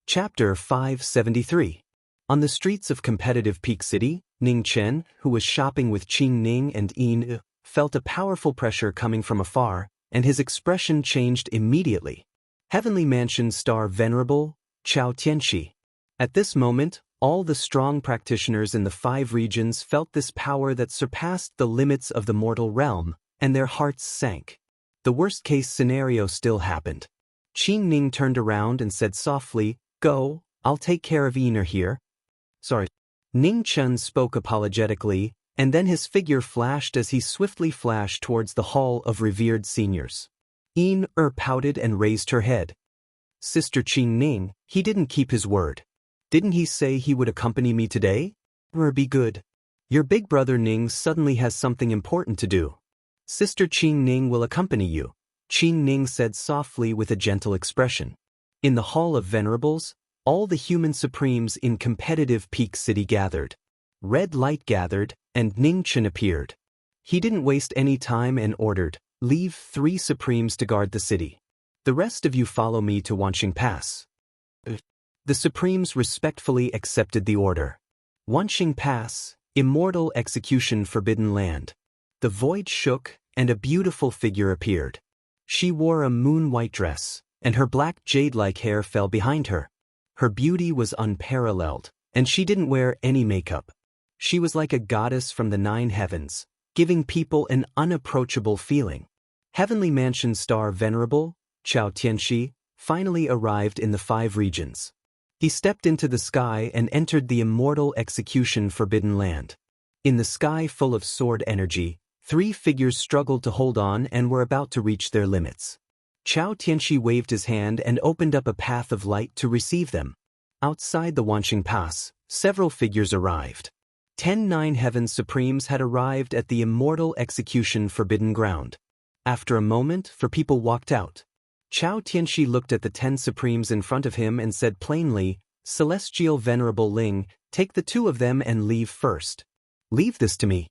Chapter 573. On the streets of competitive Peak City, Ning Chen, who was shopping with Qing Ning and Yin, felt a powerful pressure coming from afar, and his expression changed immediately. Heavenly Mansion star Venerable Chao Tianxi. At this moment, all the strong practitioners in the 5 regions felt this power that surpassed the limits of the mortal realm, and their hearts sank. The worst-case scenario still happened. Qing Ning turned around and said softly, "Go, I'll take care of Yin here." Sorry. Ning Chen spoke apologetically, and then his figure flashed as he swiftly flashed towards the hall of revered seniors. Yin pouted and raised her head. "Sister Qing Ning, he didn't keep his word. Didn't he say he would accompany me today? Be good. Your big brother Ning suddenly has something important to do. Sister Qing Ning will accompany you," Qing Ning said softly with a gentle expression. In the Hall of Venerables, all the human supremes in competitive Peak City gathered. Red light gathered, and Ning Chen appeared. He didn't waste any time and ordered, "Leave 3 supremes to guard the city. The rest of you follow me to Wanxing Pass." The supremes respectfully accepted the order. Wanxing Pass, immortal execution forbidden land. The void shook, and a beautiful figure appeared. She wore a moon-white dress, and her black jade-like hair fell behind her. Her beauty was unparalleled, and she didn't wear any makeup. She was like a goddess from the 9 heavens, giving people an unapproachable feeling. Heavenly Mansion star Venerable Chao Tianxi finally arrived in the 5 regions. He stepped into the sky and entered the immortal execution forbidden land. In the sky full of sword energy, 3 figures struggled to hold on and were about to reach their limits. Chao Tianxi waved his hand and opened up a path of light to receive them. Outside the Wanxing Pass, several figures arrived. 10 9 Heavens Supremes had arrived at the immortal execution forbidden ground. After a moment, 4 people walked out. Chao Tianxi looked at the 10 Supremes in front of him and said plainly, "Celestial Venerable Ling, take the 2 of them and leave first." "Leave this to me."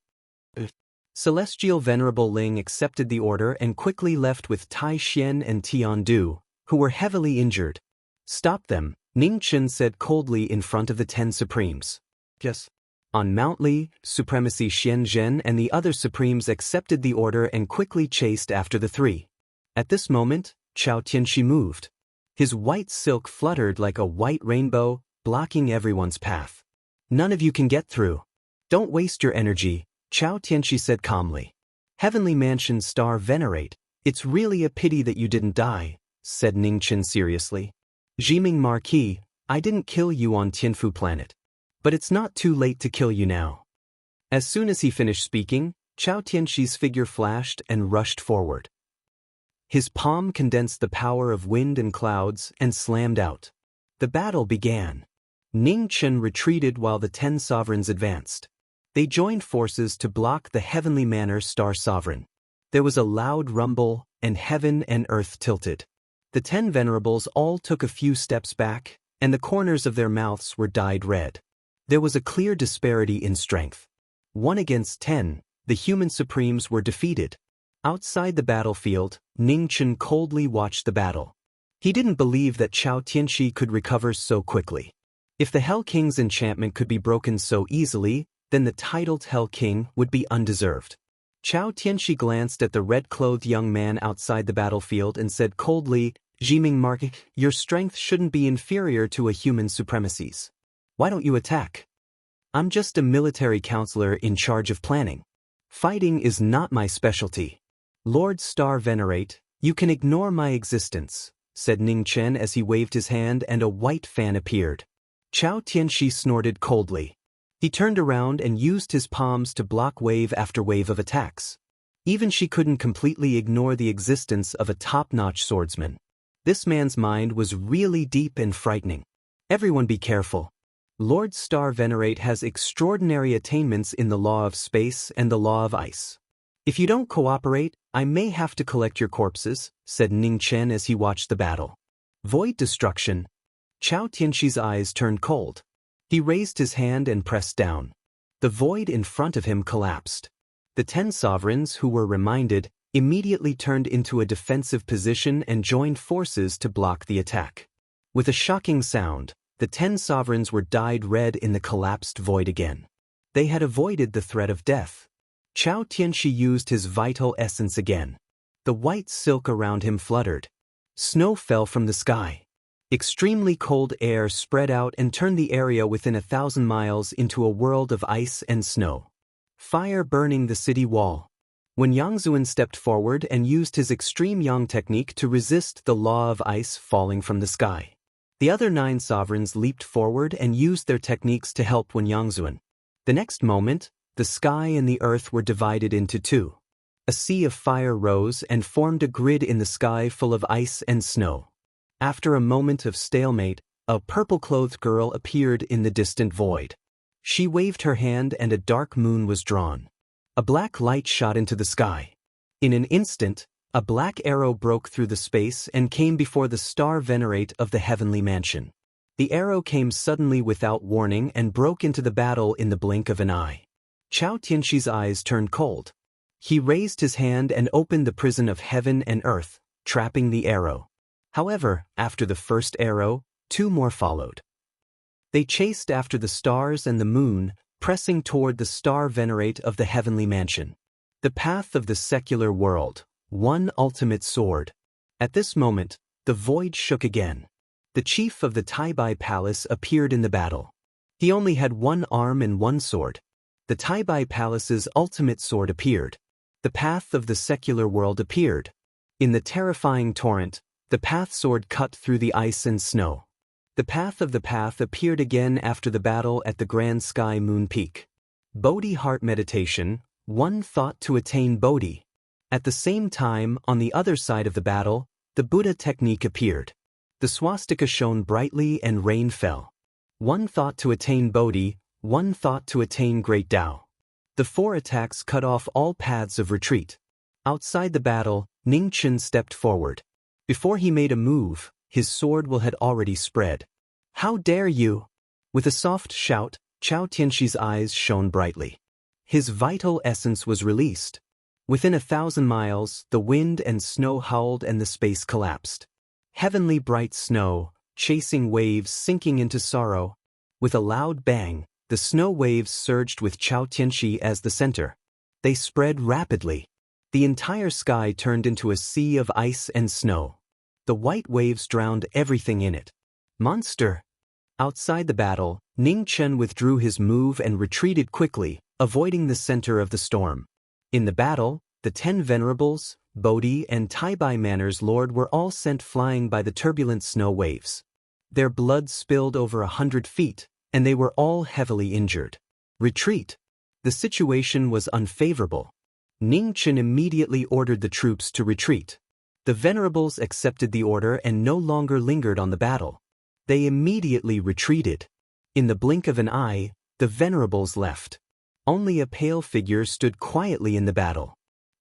Celestial Venerable Ling accepted the order and quickly left with Tai Xian and Tian Du, who were heavily injured. "Stop them," Ning Chen said coldly in front of the 10 Supremes. "Yes." On Mount Li, Supremacy Xian Zhen and the other Supremes accepted the order and quickly chased after the 3. At this moment, Chao Tianxi moved. His white silk fluttered like a white rainbow, blocking everyone's path. "None of you can get through. Don't waste your energy," Chao Tianxi said calmly. "Heavenly Mansion star Venerate, it's really a pity that you didn't die," said Ning Chen seriously. "Jiming Marquis, I didn't kill you on Tianfu planet. But it's not too late to kill you now." As soon as he finished speaking, Chao Tianxi's figure flashed and rushed forward. His palm condensed the power of wind and clouds and slammed out. The battle began. Ning Chen retreated while the 10 sovereigns advanced. They joined forces to block the Heavenly Manor Star Sovereign. There was a loud rumble, and heaven and earth tilted. The 10 venerables all took a few steps back, and the corners of their mouths were dyed red. There was a clear disparity in strength. 1 against 10, the human supremes were defeated. Outside the battlefield, Ning Chen coldly watched the battle. He didn't believe that Chao Tianxi could recover so quickly. If the Hell King's enchantment could be broken so easily, then the titled Hell King would be undeserved. Chao Tianxi glanced at the red-clothed young man outside the battlefield and said coldly, "Jiming Marquis, your strength shouldn't be inferior to a human supremacy's. Why don't you attack? I'm just a military counselor in charge of planning. Fighting is not my specialty." "Lord Star Venerate, you can ignore my existence," said Ning Chen as he waved his hand and a white fan appeared. Chao Tianxi snorted coldly. He turned around and used his palms to block wave after wave of attacks. Even she couldn't completely ignore the existence of a top-notch swordsman. This man's mind was really deep and frightening. "Everyone be careful. Lord Star Venerate has extraordinary attainments in the law of space and the law of ice. If you don't cooperate, I may have to collect your corpses," said Ning Chen as he watched the battle. "Void destruction." Chao Tianxi's eyes turned cold. He raised his hand and pressed down. The void in front of him collapsed. The 10 sovereigns who were reminded immediately turned into a defensive position and joined forces to block the attack. With a shocking sound, the 10 sovereigns were dyed red in the collapsed void again. They had avoided the threat of death. Chao Tianxi used his vital essence again. The white silk around him fluttered. Snow fell from the sky. Extremely cold air spread out and turned the area within 1,000 miles into a world of ice and snow. Fire burning the city wall. When Yangzuan stepped forward and used his extreme yang technique to resist the law of ice falling from the sky. The other 9 sovereigns leaped forward and used their techniques to help Wen Yangzuan. The next moment, the sky and the earth were divided into 2. A sea of fire rose and formed a grid in the sky full of ice and snow. After a moment of stalemate, a purple-clothed girl appeared in the distant void. She waved her hand and a dark moon was drawn. A black light shot into the sky. In an instant, a black arrow broke through the space and came before the star venerate of the heavenly mansion. The arrow came suddenly without warning and broke into the battle in the blink of an eye. Chao Tianxi's eyes turned cold. He raised his hand and opened the prison of heaven and earth, trapping the arrow. However, after the first arrow, 2 more followed. They chased after the stars and the moon, pressing toward the star venerate of the heavenly mansion. The path of the secular world, one ultimate sword. At this moment, the void shook again. The chief of the Taibai Palace appeared in the battle. He only had 1 arm and 1 sword. The Taibai Palace's ultimate sword appeared. The path of the secular world appeared. In the terrifying torrent, the path sword cut through the ice and snow. The path of the path appeared again after the battle at the Grand Sky Moon Peak. Bodhi Heart Meditation, one thought to attain Bodhi. At the same time, on the other side of the battle, the Buddha technique appeared. The swastika shone brightly and rain fell. One thought to attain Bodhi, one thought to attain Great Tao. The 4 attacks cut off all paths of retreat. Outside the battle, Ning Chen stepped forward. Before he made a move, his sword will had already spread. "How dare you!" With a soft shout, Chao Tianxi's eyes shone brightly. His vital essence was released. Within 1,000 miles, the wind and snow howled and the space collapsed. Heavenly bright snow, chasing waves sinking into sorrow. With a loud bang, the snow waves surged with Chao Tianxi as the center. They spread rapidly. The entire sky turned into a sea of ice and snow. The white waves drowned everything in it. Monster! Outside the battle, Ning Chen withdrew his move and retreated quickly, avoiding the center of the storm. In the battle, the 10 venerables, Bodhi and Taibai Manor's lord were all sent flying by the turbulent snow waves. Their blood spilled over 100 feet, and they were all heavily injured. Retreat! The situation was unfavorable. Ning Chen immediately ordered the troops to retreat. The venerables accepted the order and no longer lingered on the battle. They immediately retreated. In the blink of an eye, the venerables left. Only a pale figure stood quietly in the battle.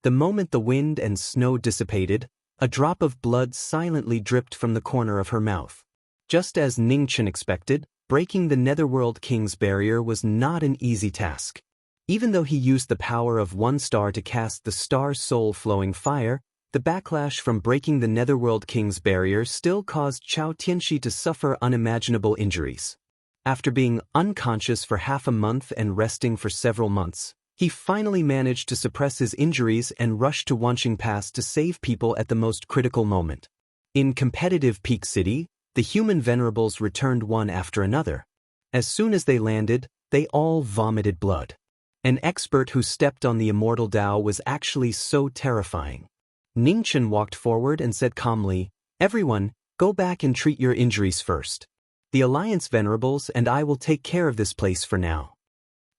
The moment the wind and snow dissipated, a drop of blood silently dripped from the corner of her mouth. Just as Ning Chen expected, breaking the Netherworld King's barrier was not an easy task. Even though he used the power of 1 star to cast the star soul flowing fire, the backlash from breaking the Netherworld King's barrier still caused Chao Tianxi to suffer unimaginable injuries. After being unconscious for half a month and resting for several months, he finally managed to suppress his injuries and rushed to Wanqing Pass to save people at the most critical moment. In competitive Peak City, the human venerables returned one after another. As soon as they landed, they all vomited blood. An expert who stepped on the immortal Tao was actually so terrifying. Ning Chen walked forward and said calmly, "Everyone, go back and treat your injuries first. The Alliance Venerables and I will take care of this place for now."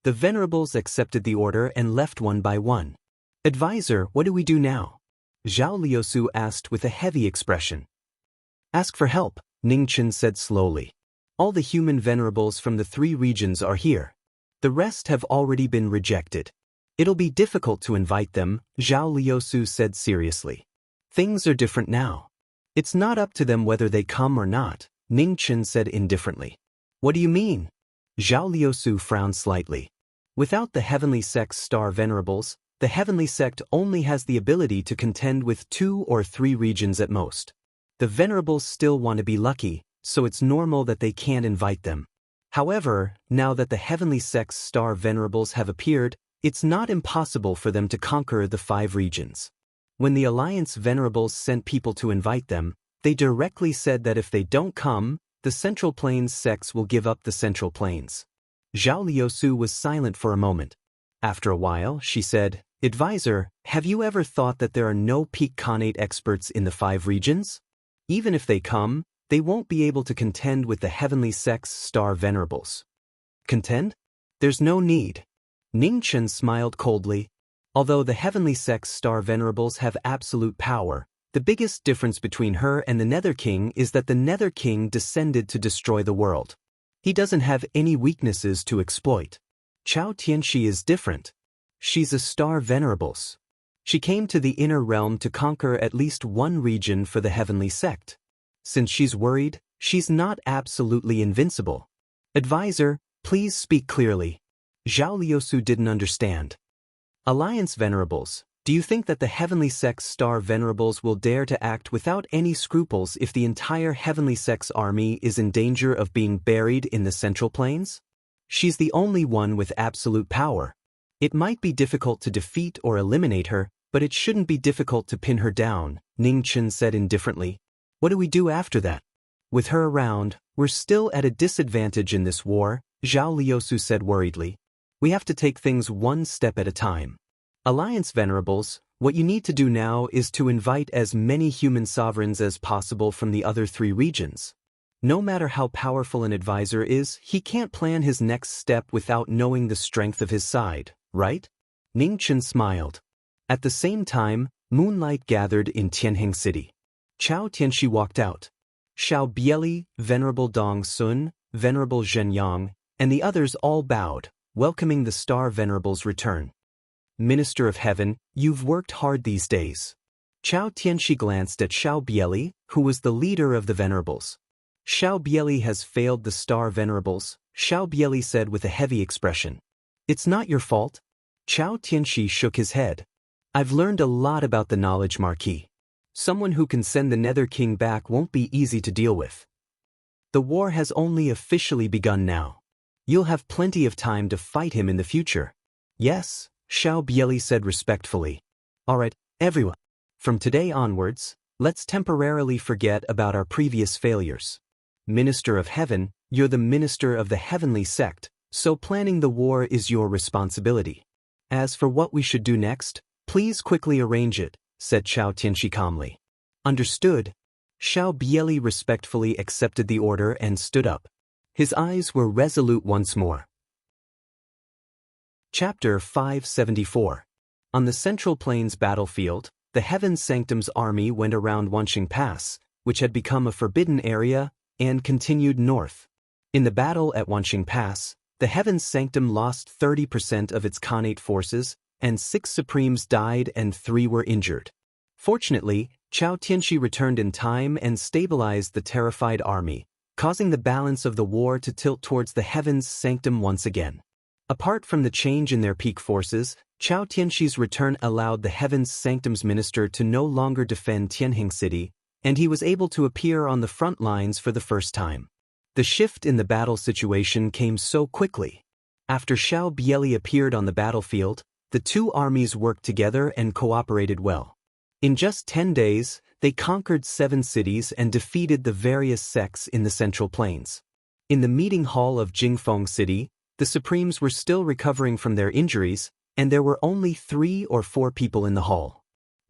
The Venerables accepted the order and left one by one. "Advisor, what do we do now?" Zhao Liusu asked with a heavy expression. "Ask for help," Ning Chen said slowly. "All the human Venerables from the 3 regions are here. The rest have already been rejected. It'll be difficult to invite them," Zhao Liusu said seriously. "Things are different now. It's not up to them whether they come or not," Ning Chen said indifferently. "What do you mean?" Zhao Liusu frowned slightly. Without the Heavenly Sect's star venerables, the Heavenly Sect only has the ability to contend with 2 or 3 regions at most. The venerables still want to be lucky, so it's normal that they can't invite them. However, now that the heavenly sex star venerables have appeared, it's not impossible for them to conquer the 5 regions. When the Alliance venerables sent people to invite them, they directly said that if they don't come, the Central Plains sects will give up the Central Plains. Zhao Liusu was silent for a moment. After a while, she said, "Advisor, have you ever thought that there are no peak Khanate experts in the 5 regions? Even if they come, they won't be able to contend with the heavenly sex star venerables." "Contend? There's no need." Ning Chen smiled coldly. Although the heavenly sex star venerables have absolute power, the biggest difference between her and the Nether King is that the Nether King descended to destroy the world. He doesn't have any weaknesses to exploit. Chao Tianxi is different. She's a star venerables. She came to the inner realm to conquer at least one region for the heavenly sect. Since she's worried, she's not absolutely invincible. "Advisor, please speak clearly." Zhao Liusu didn't understand. "Alliance venerables, do you think that the heavenly sex star venerables will dare to act without any scruples if the entire heavenly sex army is in danger of being buried in the Central Plains? She's the only one with absolute power. It might be difficult to defeat or eliminate her, but it shouldn't be difficult to pin her down," Ning Chen said indifferently. "What do we do after that? With her around, we're still at a disadvantage in this war," Zhao Liusu said worriedly. "We have to take things one step at a time. Alliance venerables, what you need to do now is to invite as many human sovereigns as possible from the other 3 regions. No matter how powerful an advisor is, he can't plan his next step without knowing the strength of his side, right?" Ning Chen smiled. At the same time, moonlight gathered in Tianheng City. Chao Tianxi walked out. Xiao Bieli, Venerable Dong Sun, Venerable Zhen Yang, and the others all bowed, welcoming the star venerable's return. "Minister of Heaven, you've worked hard these days." Chao Tianxi glanced at Xiao Bieli, who was the leader of the venerables. "Xiao Bieli has failed the star venerables," Xiao Bieli said with a heavy expression. "It's not your fault." Chao Tianxi shook his head. "I've learned a lot about the knowledge Marquis. Someone who can send the Nether King back won't be easy to deal with. The war has only officially begun now. You'll have plenty of time to fight him in the future." "Yes," Xiao Bieli said respectfully. "Alright, everyone. From today onwards, let's temporarily forget about our previous failures. Minister of Heaven, you're the minister of the heavenly sect, so planning the war is your responsibility. As for what we should do next, please quickly arrange it," said Chao Tianxi calmly. "Understood." Xiao Bieli respectfully accepted the order and stood up. His eyes were resolute once more. Chapter 574. On the Central Plains battlefield, the Heaven Sanctum's army went around Wanqing Pass, which had become a forbidden area, and continued north. In the battle at Wanqing Pass, the Heaven Sanctum lost 30% of its Khanate forces, and 6 Supremes died and 3 were injured. Fortunately, Chao Tianxi returned in time and stabilized the terrified army, causing the balance of the war to tilt towards the Heaven's Sanctum once again. Apart from the change in their peak forces, Chao Tianxi's return allowed the Heaven's Sanctum's minister to no longer defend Tianheng City, and he was able to appear on the front lines for the first time. The shift in the battle situation came so quickly. After Xiao Bieli appeared on the battlefield, the 2 armies worked together and cooperated well. In just 10 days, they conquered 7 cities and defeated the various sects in the Central Plains. In the meeting hall of Jingfeng City, the Supremes were still recovering from their injuries, and there were only 3 or 4 people in the hall.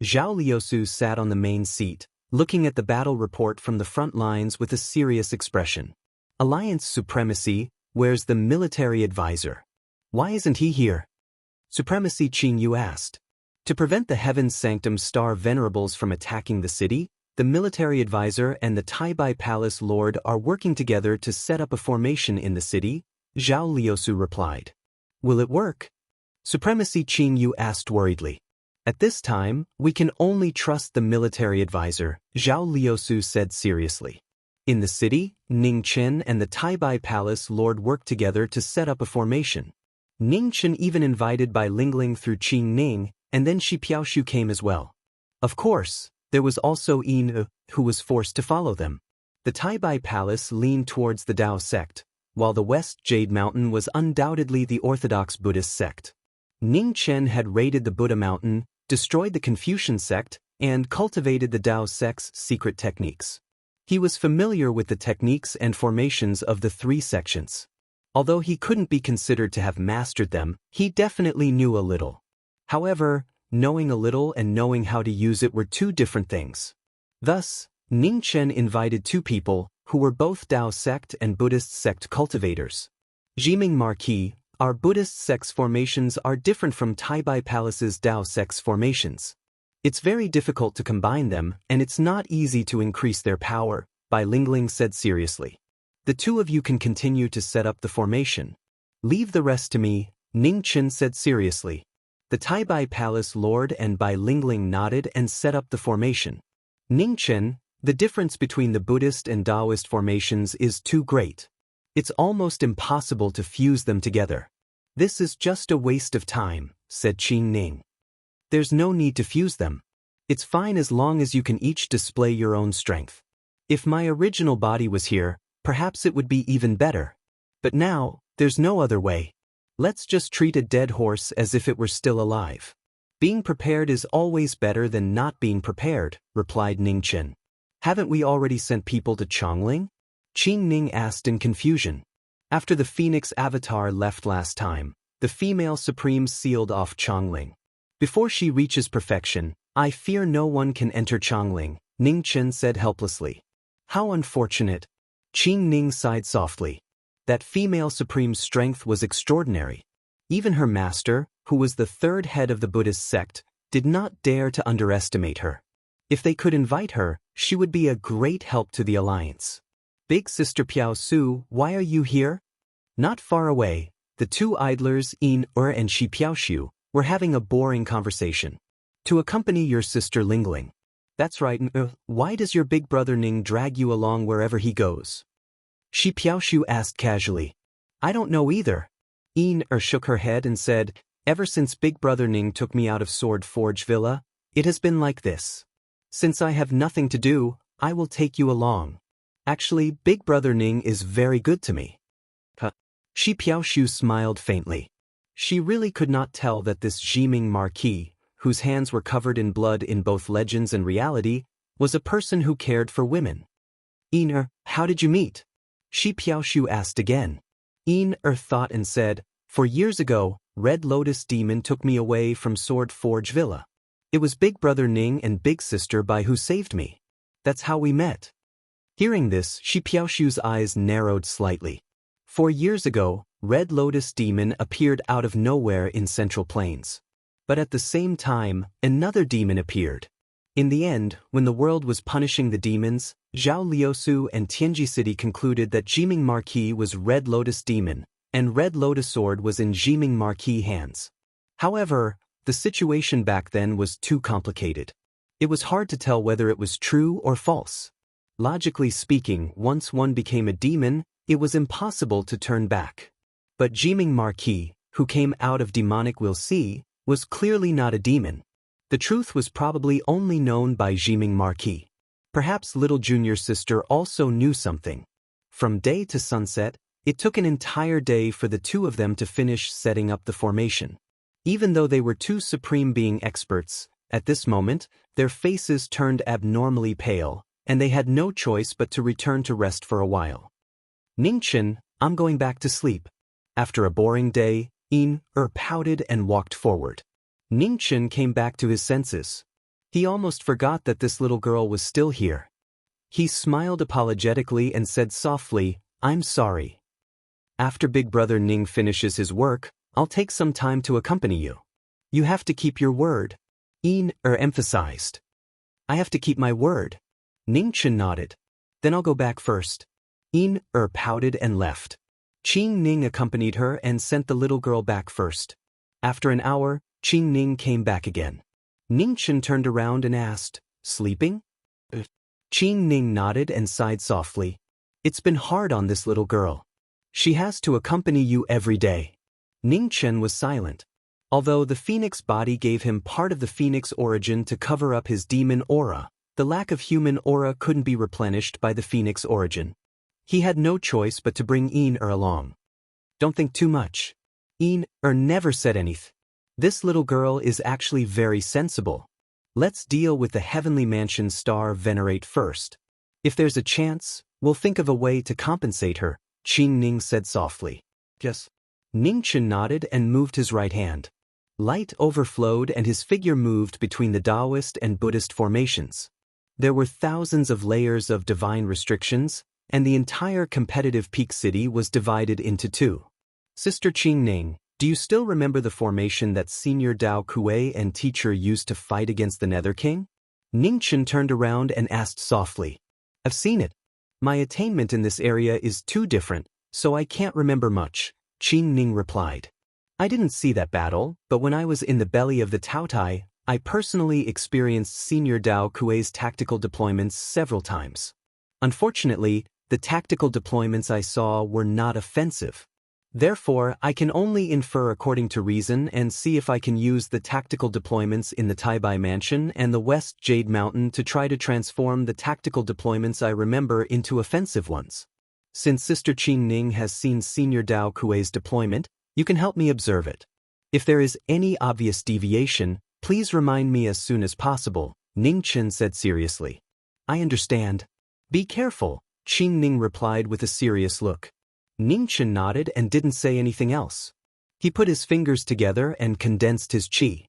Zhao Liusu sat on the main seat, looking at the battle report from the front lines with a serious expression. "Alliance supremacy, where's the military advisor? Why isn't he here?" Supremacy Qing Yu asked. To prevent the Heaven Sanctum star venerables from attacking the city, the military advisor and the Taibai Palace Lord are working together to set up a formation in the city, Zhao Liusu replied. "Will it work?" Supremacy Qing Yu asked worriedly. "At this time, we can only trust the military advisor," Zhao Liusu said seriously. In the city, Ning Chen and the Taibai Palace Lord worked together to set up a formation. Ning Chen even invited Bai Lingling through Qing Ning, and then Shi Piaoshu came as well. Of course, there was also Yin, who was forced to follow them. The Taibai Palace leaned towards the Tao sect, while the West Jade Mountain was undoubtedly the Orthodox Buddhist sect. Ning Chen had raided the Buddha Mountain, destroyed the Confucian sect, and cultivated the Tao sect's secret techniques. He was familiar with the techniques and formations of the three sections. Although he couldn't be considered to have mastered them, he definitely knew a little. However, knowing a little and knowing how to use it were two different things. Thus, Ning Chen invited two people, who were both Tao sect and Buddhist sect cultivators. Jiming Marquis, our Buddhist sect's formations are different from Taibai Palace's Tao sect's formations. It's very difficult to combine them, and it's not easy to increase their power, Bai Lingling said seriously. The two of you can continue to set up the formation. Leave the rest to me, Ning Chen said seriously. The Taibai Palace Lord and Bai Lingling nodded and set up the formation. Ning Chen, the difference between the Buddhist and Taoist formations is too great. It's almost impossible to fuse them together. This is just a waste of time, said Qing Ning. There's no need to fuse them. It's fine as long as you can each display your own strength. If my original body was here, perhaps it would be even better. But now, there's no other way. Let's just treat a dead horse as if it were still alive. Being prepared is always better than not being prepared, replied Ning Chen. Haven't we already sent people to Chongling? Qing Ning asked in confusion. After the Phoenix Avatar left last time, the female Supreme sealed off Chongling. Before she reaches perfection, I fear no one can enter Chongling, Ning Chen said helplessly. How unfortunate. Qing Ning sighed softly. That female Supreme's strength was extraordinary. Even her master, who was the third head of the Buddhist sect, did not dare to underestimate her. If they could invite her, she would be a great help to the alliance. Big Sister Piao Su, why are you here? Not far away, the two idlers, Yin and Shi Piaoshu, were having a boring conversation. To accompany your sister Lingling. That's right, why does your big brother Ning drag you along wherever he goes? Shi Piaoshu asked casually. I don't know either. Yin shook her head and said, ever since big brother Ning took me out of Sword Forge Villa, it has been like this. Since I have nothing to do, I will take you along. Actually, big brother Ning is very good to me. Shi Piaoshu smiled faintly. She really could not tell that this Jiming Marquis, whose hands were covered in blood in both legends and reality, was a person who cared for women. Yin, how did you meet? Shi Piaoshu asked again. Yin thought and said, for years ago, Red Lotus Demon took me away from Sword Forge Villa. It was big brother Ning and big sister Bai who saved me. That's how we met. Hearing this, Shi Piaoshu's eyes narrowed slightly. 4 years ago, Red Lotus Demon appeared out of nowhere in Central Plains. But at the same time, another demon appeared. In the end, when the world was punishing the demons, Zhao Liusu and Tianji City concluded that Jiming Marquis was Red Lotus Demon, and Red Lotus Sword was in Jiming Marquis' hands. However, the situation back then was too complicated. It was hard to tell whether it was true or false. Logically speaking, once one became a demon, it was impossible to turn back. But Jiming Marquis, who came out of demonic will see, was clearly not a demon. The truth was probably only known by Jiming Marquis. Perhaps little junior sister also knew something. From day to sunset, it took an entire day for the two of them to finish setting up the formation. Even though they were two supreme being experts, at this moment, their faces turned abnormally pale, and they had no choice but to return to rest for a while. Ning Chen, I'm going back to sleep. After a boring day, Yin pouted and walked forward. Ning Chen came back to his senses. He almost forgot that this little girl was still here. He smiled apologetically and said softly, I'm sorry. After big brother Ning finishes his work, I'll take some time to accompany you. You have to keep your word. Yin emphasized. I have to keep my word. Ning Chen nodded. Then I'll go back first. Yin pouted and left. Qing Ning accompanied her and sent the little girl back first. After an hour, Qing Ning came back again. Ning Chen turned around and asked, sleeping? Qing Ning nodded and sighed softly. It's been hard on this little girl. She has to accompany you every day. Ning Chen was silent. Although the phoenix body gave him part of the phoenix origin to cover up his demon aura, The lack of human aura couldn't be replenished by the phoenix origin. He had no choice but to bring Een along. Don't think too much. Een never said anything. This little girl is actually very sensible. Let's deal with the heavenly mansion star venerate first. If there's a chance, we'll think of a way to compensate her, Qing Ning said softly. Yes. Ningchen nodded and moved his right hand. Light overflowed and his figure moved between the Taoist and Buddhist formations. There were thousands of layers of divine restrictions, and the entire competitive peak city was divided into two. Sister Qing Ning, do you still remember the formation that Senior Dao Kuei and teacher used to fight against the Nether King? Ningchen turned around and asked softly. I've seen it. My attainment in this area is too different, so I can't remember much, Qing Ning replied. I didn't see that battle, but when I was in the belly of the Taotai, I personally experienced Senior Dao Kuei's tactical deployments several times. Unfortunately, the tactical deployments I saw were not offensive. Therefore, I can only infer according to reason and see if I can use the tactical deployments in the Taibai Mansion and the West Jade Mountain to try to transform the tactical deployments I remember into offensive ones. Since Sister Qing Ning has seen Senior Dao Kuei's deployment, you can help me observe it. If there is any obvious deviation, please remind me as soon as possible, Ningchen said seriously. I understand. Be careful, Qing Ning replied with a serious look. Ningchen nodded and didn't say anything else. He put his fingers together and condensed his qi.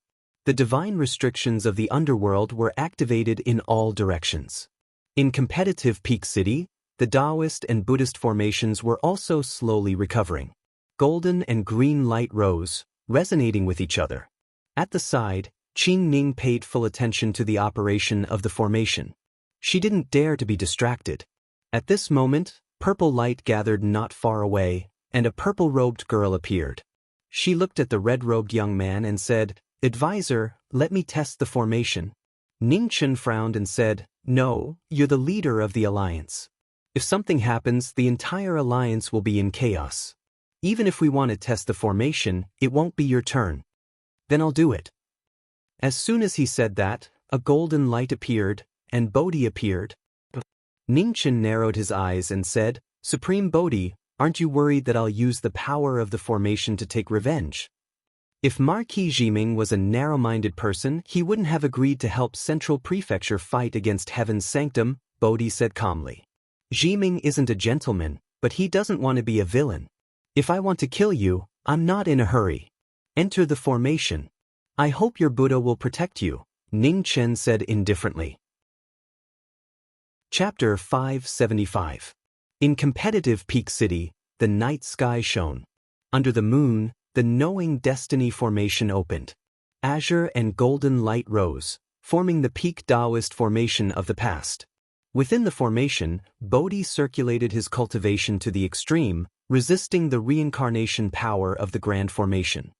The divine restrictions of the underworld were activated in all directions. In competitive Peak City, the Taoist and Buddhist formations were also slowly recovering. Golden and green light rose, resonating with each other. At the side, Qing Ning paid full attention to the operation of the formation. She didn't dare to be distracted. At this moment, purple light gathered not far away, and a purple-robed girl appeared. She looked at the red-robed young man and said, "Advisor, let me test the formation." Ningchen frowned and said, "No, you're the leader of the alliance. If something happens, the entire alliance will be in chaos. Even if we want to test the formation, it won't be your turn. Then I'll do it." As soon as he said that, a golden light appeared, and Bodhi appeared. Ningchen narrowed his eyes and said, "Supreme Bodhi, aren't you worried that I'll use the power of the formation to take revenge?" If Marquis Jiming was a narrow-minded person, he wouldn't have agreed to help Central Prefecture fight against Heaven's Sanctum, Bodhi said calmly. Jiming isn't a gentleman, but he doesn't want to be a villain. If I want to kill you, I'm not in a hurry. Enter the formation. I hope your Buddha will protect you, Ningchen said indifferently. Chapter 575. In competitive Peak City, the night sky shone. Under the moon, the Knowing Destiny formation opened. Azure and golden light rose, forming the peak Taoist formation of the past. Within the formation, Bodhi circulated his cultivation to the extreme, resisting the reincarnation power of the Grand Formation.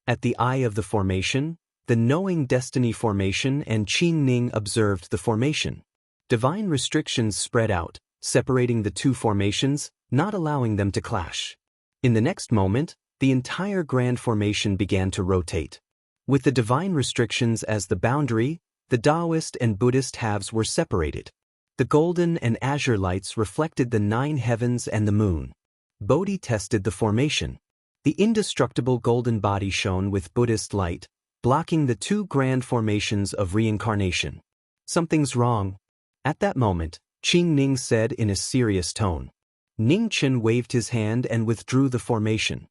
At the eye of the formation, the Knowing Destiny formation and Qing Ning observed the formation. Divine restrictions spread out, separating the two formations, not allowing them to clash. In the next moment, the entire Grand Formation began to rotate. With the divine restrictions as the boundary, the Taoist and Buddhist halves were separated. The golden and azure lights reflected the 9 heavens and the moon. Bodhi tested the formation. The indestructible golden body shone with Buddhist light, blocking the 2 grand formations of reincarnation. Something's wrong. At that moment, Qing Ning said in a serious tone. Ningchen waved his hand and withdrew the formation.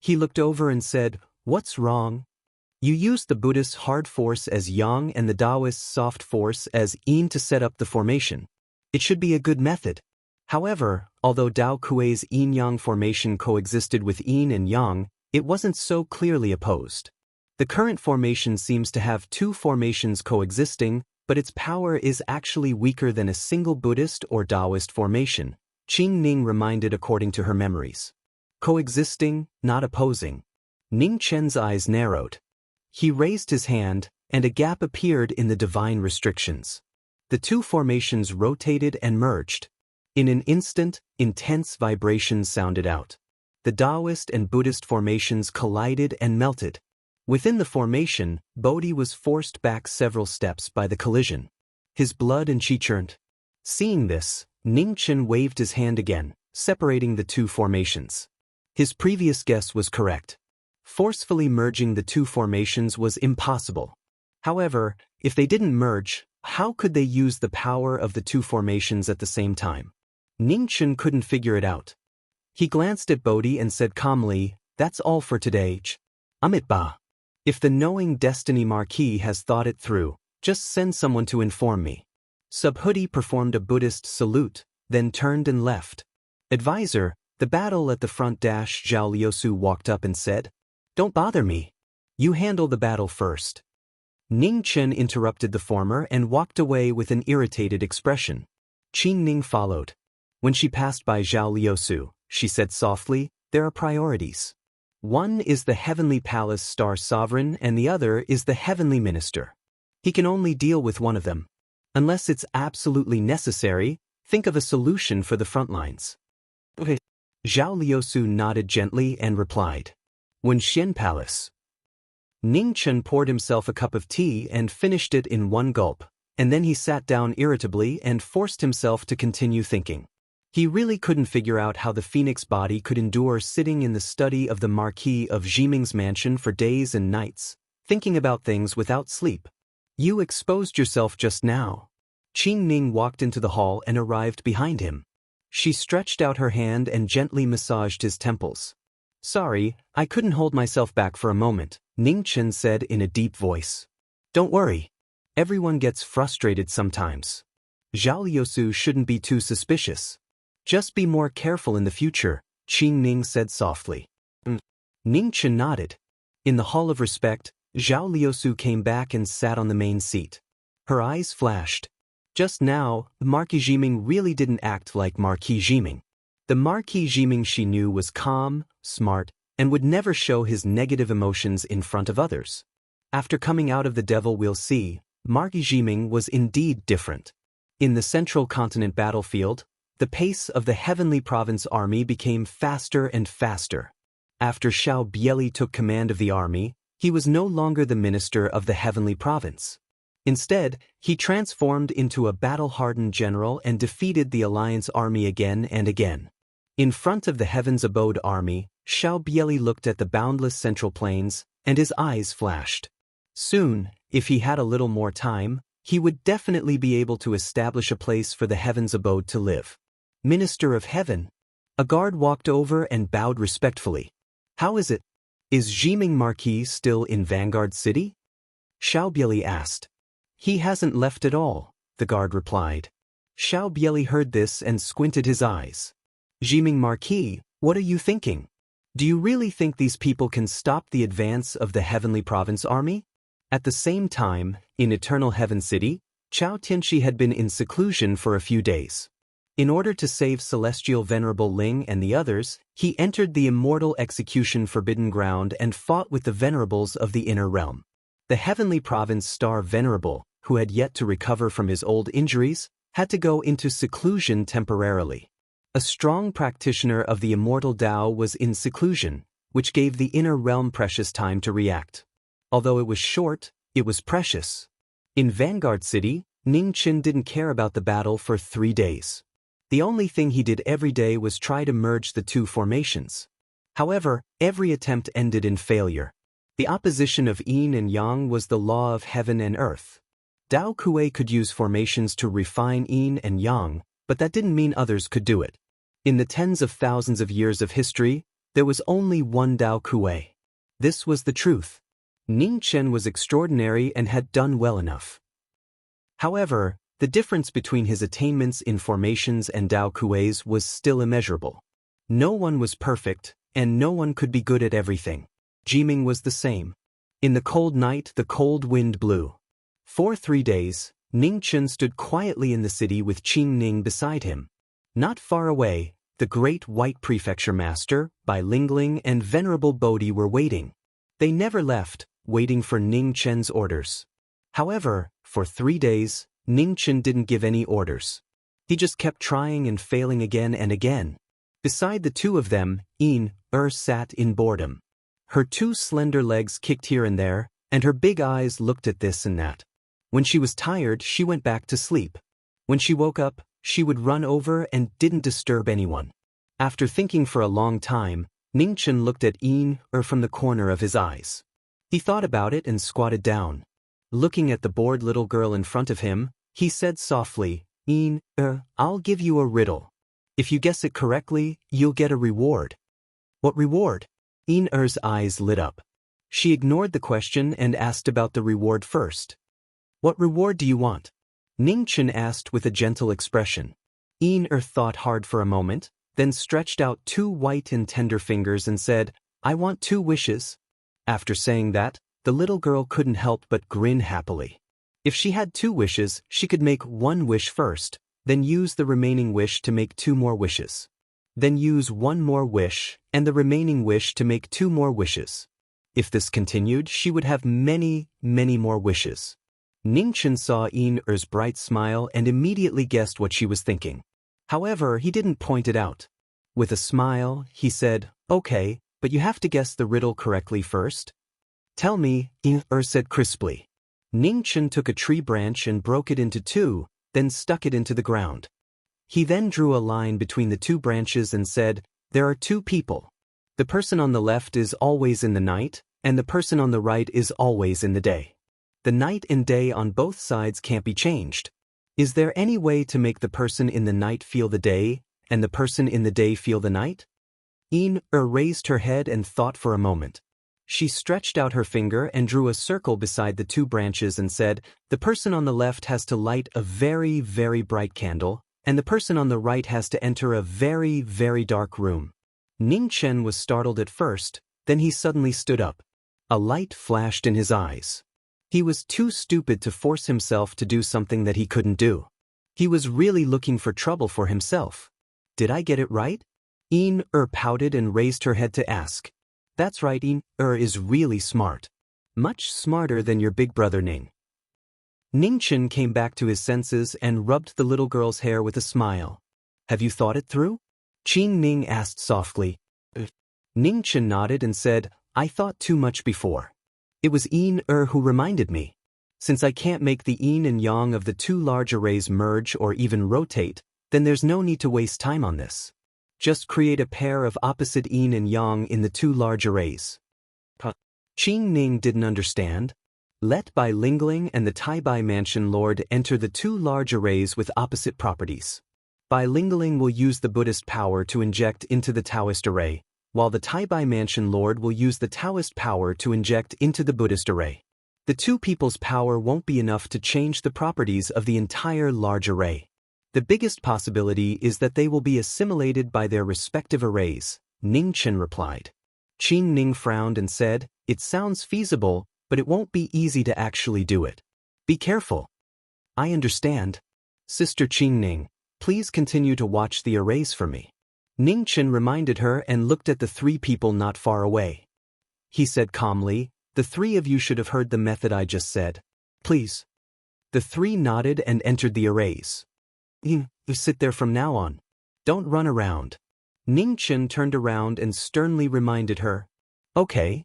He looked over and said, "What's wrong? You used the Buddhist hard force as yang and the Taoist soft force as yin to set up the formation. It should be a good method. However, although Dao Kuei's yin-yang formation coexisted with yin and yang, it wasn't so clearly opposed. The current formation seems to have 2 formations coexisting, but its power is actually weaker than a single Buddhist or Taoist formation," Qing Ning reminded according to her memories. Coexisting, not opposing. Ningchen's eyes narrowed. He raised his hand, and a gap appeared in the divine restrictions. The 2 formations rotated and merged. In an instant, intense vibrations sounded out. The Taoist and Buddhist formations collided and melted. Within the formation, Bodhi was forced back several steps by the collision. his blood and chi churned. Seeing this, Ning Chen waved his hand again, separating the two formations. His previous guess was correct. Forcefully merging the two formations was impossible. However, if they didn't merge, how could they use the power of the two formations at the same time? Ning Chen couldn't figure it out. He glanced at Bodhi and said calmly, "That's all for today. Amit ba. If the knowing destiny Marquis has thought it through, just send someone to inform me." Subhuti performed a Buddhist salute, then turned and left. "Advisor, the battle at the front." Zhao Liusu walked up and said, "Don't bother me. You handle the battle first." Ning Chen interrupted the former and walked away with an irritated expression. Qing Ning followed. When she passed by Zhao Liusu, she said softly, "There are priorities. One is the Heavenly Palace Star Sovereign and the other is the Heavenly Minister. He can only deal with one of them. Unless it's absolutely necessary, think of a solution for the front lines." "Okay." Zhao Liusu nodded gently and replied. "When Xian Palace." Ning Chen poured himself a cup of tea and finished it in one gulp, and then he sat down irritably and forced himself to continue thinking. He really couldn't figure out how the phoenix body could endure sitting in the study of the Marquis of Jiming's mansion for days and nights, thinking about things without sleep. "You exposed yourself just now." Qing Ning walked into the hall and arrived behind him. She stretched out her hand and gently massaged his temples. "Sorry, I couldn't hold myself back for a moment," Ning Chen said in a deep voice. "Don't worry. Everyone gets frustrated sometimes. Zhao Liusu shouldn't be too suspicious. Just be more careful in the future," Qing Ning said softly. Ning Chen nodded. In the Hall of Respect, Zhao Liusu came back and sat on the main seat. Her eyes flashed. Just now, Marquis Jiming really didn't act like Marquis Jiming. The Marquis Jiming she knew was calm, smart, and would never show his negative emotions in front of others. After coming out of the Devil We'll See, Marquis Jiming was indeed different. In the Central Continent battlefield, the pace of the Heavenly Province army became faster and faster. After Xiao Bieli took command of the army, he was no longer the minister of the Heavenly Province. Instead, he transformed into a battle-hardened general and defeated the Alliance army again and again. In front of the Heaven's Abode army, Xiao Bieli looked at the boundless central plains, and his eyes flashed. Soon, if he had a little more time, he would definitely be able to establish a place for the Heaven's Abode to live. "Minister of Heaven." A guard walked over and bowed respectfully. "How is it? Is Jiming Marquis still in Vanguard City?" Xiao Bieli asked. "He hasn't left at all," the guard replied. Xiao Bieli heard this and squinted his eyes. "Jiming Marquis, what are you thinking? Do you really think these people can stop the advance of the Heavenly Province army?" At the same time, in Eternal Heaven City, Chao Tianxi had been in seclusion for a few days. In order to save Celestial Venerable Ling and the others, he entered the immortal execution forbidden ground and fought with the venerables of the inner realm. The Heavenly Province Star Venerable, who had yet to recover from his old injuries, had to go into seclusion temporarily. A strong practitioner of the immortal Tao was in seclusion, which gave the inner realm precious time to react. Although it was short, it was precious. In Vanguard City, Ning Chen didn't care about the battle for 3 days. The only thing he did every day was try to merge the two formations. However, every attempt ended in failure. The opposition of yin and yang was the law of heaven and earth. Dao Kuei could use formations to refine yin and yang, but that didn't mean others could do it. In the tens of thousands of years of history, there was only one Dao Kuei. This was the truth. Ning Chen was extraordinary and had done well enough. However, the difference between his attainments in formations and Dao Kuei's was still immeasurable. No one was perfect, and no one could be good at everything. Jiming was the same. In the cold night, the cold wind blew. For 3 days, Ning Chen stood quietly in the city with Qing Ning beside him. Not far away, the great white prefecture master, Bai Lingling, and Venerable Bodhi were waiting. They never left, waiting for Ning Chen's orders. However, for 3 days, Ning Chen didn't give any orders. He just kept trying and failing again and again. Beside the two of them, Yin sat in boredom. Her 2 slender legs kicked here and there, and her big eyes looked at this and that. When she was tired, she went back to sleep. When she woke up, she would run over and didn't disturb anyone. After thinking for a long time, Ningchen looked at from the corner of his eyes. He thought about it and squatted down. Looking at the bored little girl in front of him, he said softly, I'll give you a riddle. If you guess it correctly, you'll get a reward. What reward? Er's eyes lit up. She ignored the question and asked about the reward first. What reward do you want? Ningchen asked with a gentle expression. Er thought hard for a moment, then stretched out 2 white and tender fingers and said, I want 2 wishes. After saying that, the little girl couldn't help but grin happily. If she had 2 wishes, she could make 1 wish first, then use the remaining wish to make 2 more wishes. Then use 1 more wish, and the remaining wish to make 2 more wishes. If this continued, she would have many, many more wishes. Ningchen saw Er's bright smile and immediately guessed what she was thinking. However, he didn't point it out. With a smile, he said, Okay, but you have to guess the riddle correctly first. Tell me, said crisply. Ningchen took a tree branch and broke it into 2, then stuck it into the ground. He then drew a line between the 2 branches and said, There are 2 people. The person on the left is always in the night, and the person on the right is always in the day. The night and day on both sides can't be changed. Is there any way to make the person in the night feel the day, and the person in the day feel the night? Raised her head and thought for a moment. She stretched out her finger and drew a circle beside the 2 branches and said, The person on the left has to light a very, very bright candle, and the person on the right has to enter a very, very dark room. Ningchen was startled at first, then he suddenly stood up. A light flashed in his eyes. He was too stupid to force himself to do something that he couldn't do. He was really looking for trouble for himself. Did I get it right? Pouted and raised her head to ask. That's right, is really smart. Much smarter than your big brother Ning. Ningchen came back to his senses and rubbed the little girl's hair with a smile. Have you thought it through? Qing Ning asked softly. Ningchen nodded and said, I thought too much before. It was who reminded me. Since I can't make the yin and yang of the 2 large arrays merge or even rotate, then there's no need to waste time on this. Just create a pair of opposite yin and yang in the 2 large arrays. Qing Ning didn't understand. Let Bai Lingling and the Tai Bai Mansion Lord enter the 2 large arrays with opposite properties. Bai Lingling will use the Buddhist power to inject into the Taoist array, while the Tai Bai Mansion Lord will use the Taoist power to inject into the Buddhist array. The 2 people's power won't be enough to change the properties of the entire large array. The biggest possibility is that they will be assimilated by their respective arrays, Ningchen replied. Qing Ning frowned and said, It sounds feasible, but it won't be easy to actually do it. Be careful. I understand. Sister Qing Ning, please continue to watch the arrays for me. Ningchen reminded her and looked at the 3 people not far away. He said calmly, The 3 of you should have heard the method I just said. Please. The 3 nodded and entered the arrays. You sit there from now on. Don't run around. Ningchen turned around and sternly reminded her. Okay,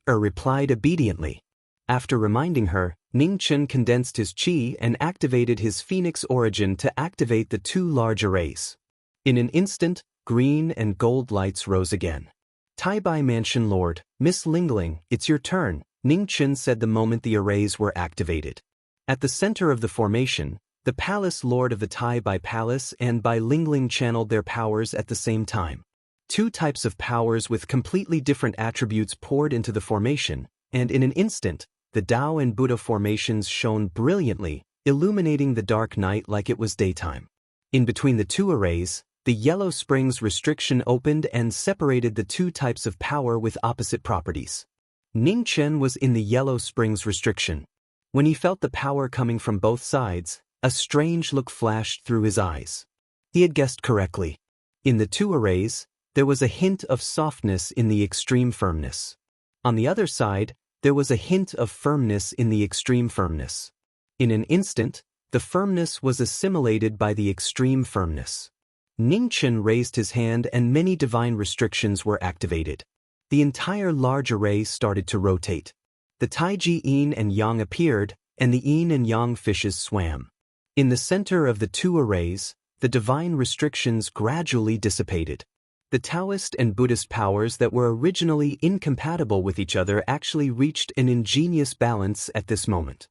replied obediently. After reminding her, Ningchen condensed his qi and activated his phoenix origin to activate the 2 large arrays. In an instant, green and gold lights rose again. Tai Bai Mansion Lord, Miss Lingling, it's your turn, Ningchen said the moment the arrays were activated. At the center of the formation, the Palace Lord of the Tai Bai Palace and Bai Lingling channeled their powers at the same time. 2 types of powers with completely different attributes poured into the formation, and in an instant, the Tao and Buddha formations shone brilliantly, illuminating the dark night like it was daytime. In between the 2 arrays, the Yellow Springs restriction opened and separated the 2 types of power with opposite properties. Ningchen was in the Yellow Springs restriction. When he felt the power coming from both sides, a strange look flashed through his eyes. He had guessed correctly. In the 2 arrays, there was a hint of softness in the extreme firmness. On the other side, there was a hint of firmness in the extreme firmness. In an instant, the firmness was assimilated by the extreme firmness. Ningchen raised his hand and many divine restrictions were activated. The entire large array started to rotate. The Taiji Yin and Yang appeared, and the yin and yang fishes swam. In the center of the two arrays, the divine restrictions gradually dissipated. The Taoist and Buddhist powers that were originally incompatible with each other actually reached an ingenious balance at this moment.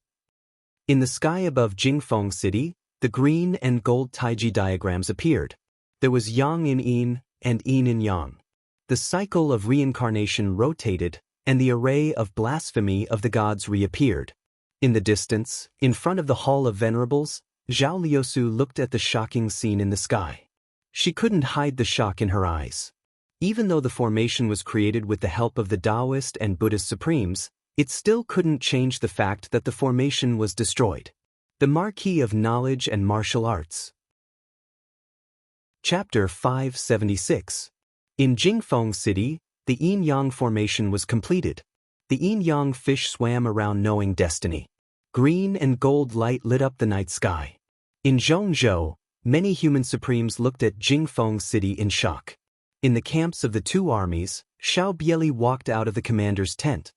In the sky above Jingfeng City, the green and gold taiji diagrams appeared. There was yang in yin and yin in yang. The cycle of reincarnation rotated, and the array of blasphemy of the gods reappeared. In the distance, in front of the Hall of Venerables, Zhao Liusu looked at the shocking scene in the sky. She couldn't hide the shock in her eyes. Even though the formation was created with the help of the Taoist and Buddhist supremes, it still couldn't change the fact that the formation was destroyed. The Marquis of Knowledge and Martial Arts. Chapter 576. In Jingfeng City, the yin-yang formation was completed. The yin-yang fish swam around knowing destiny. Green and gold light lit up the night sky. In Zhongzhou, many human supremes looked at Jingfeng City in shock. In the camps of the two armies, Xiao Bieli walked out of the commander's tent.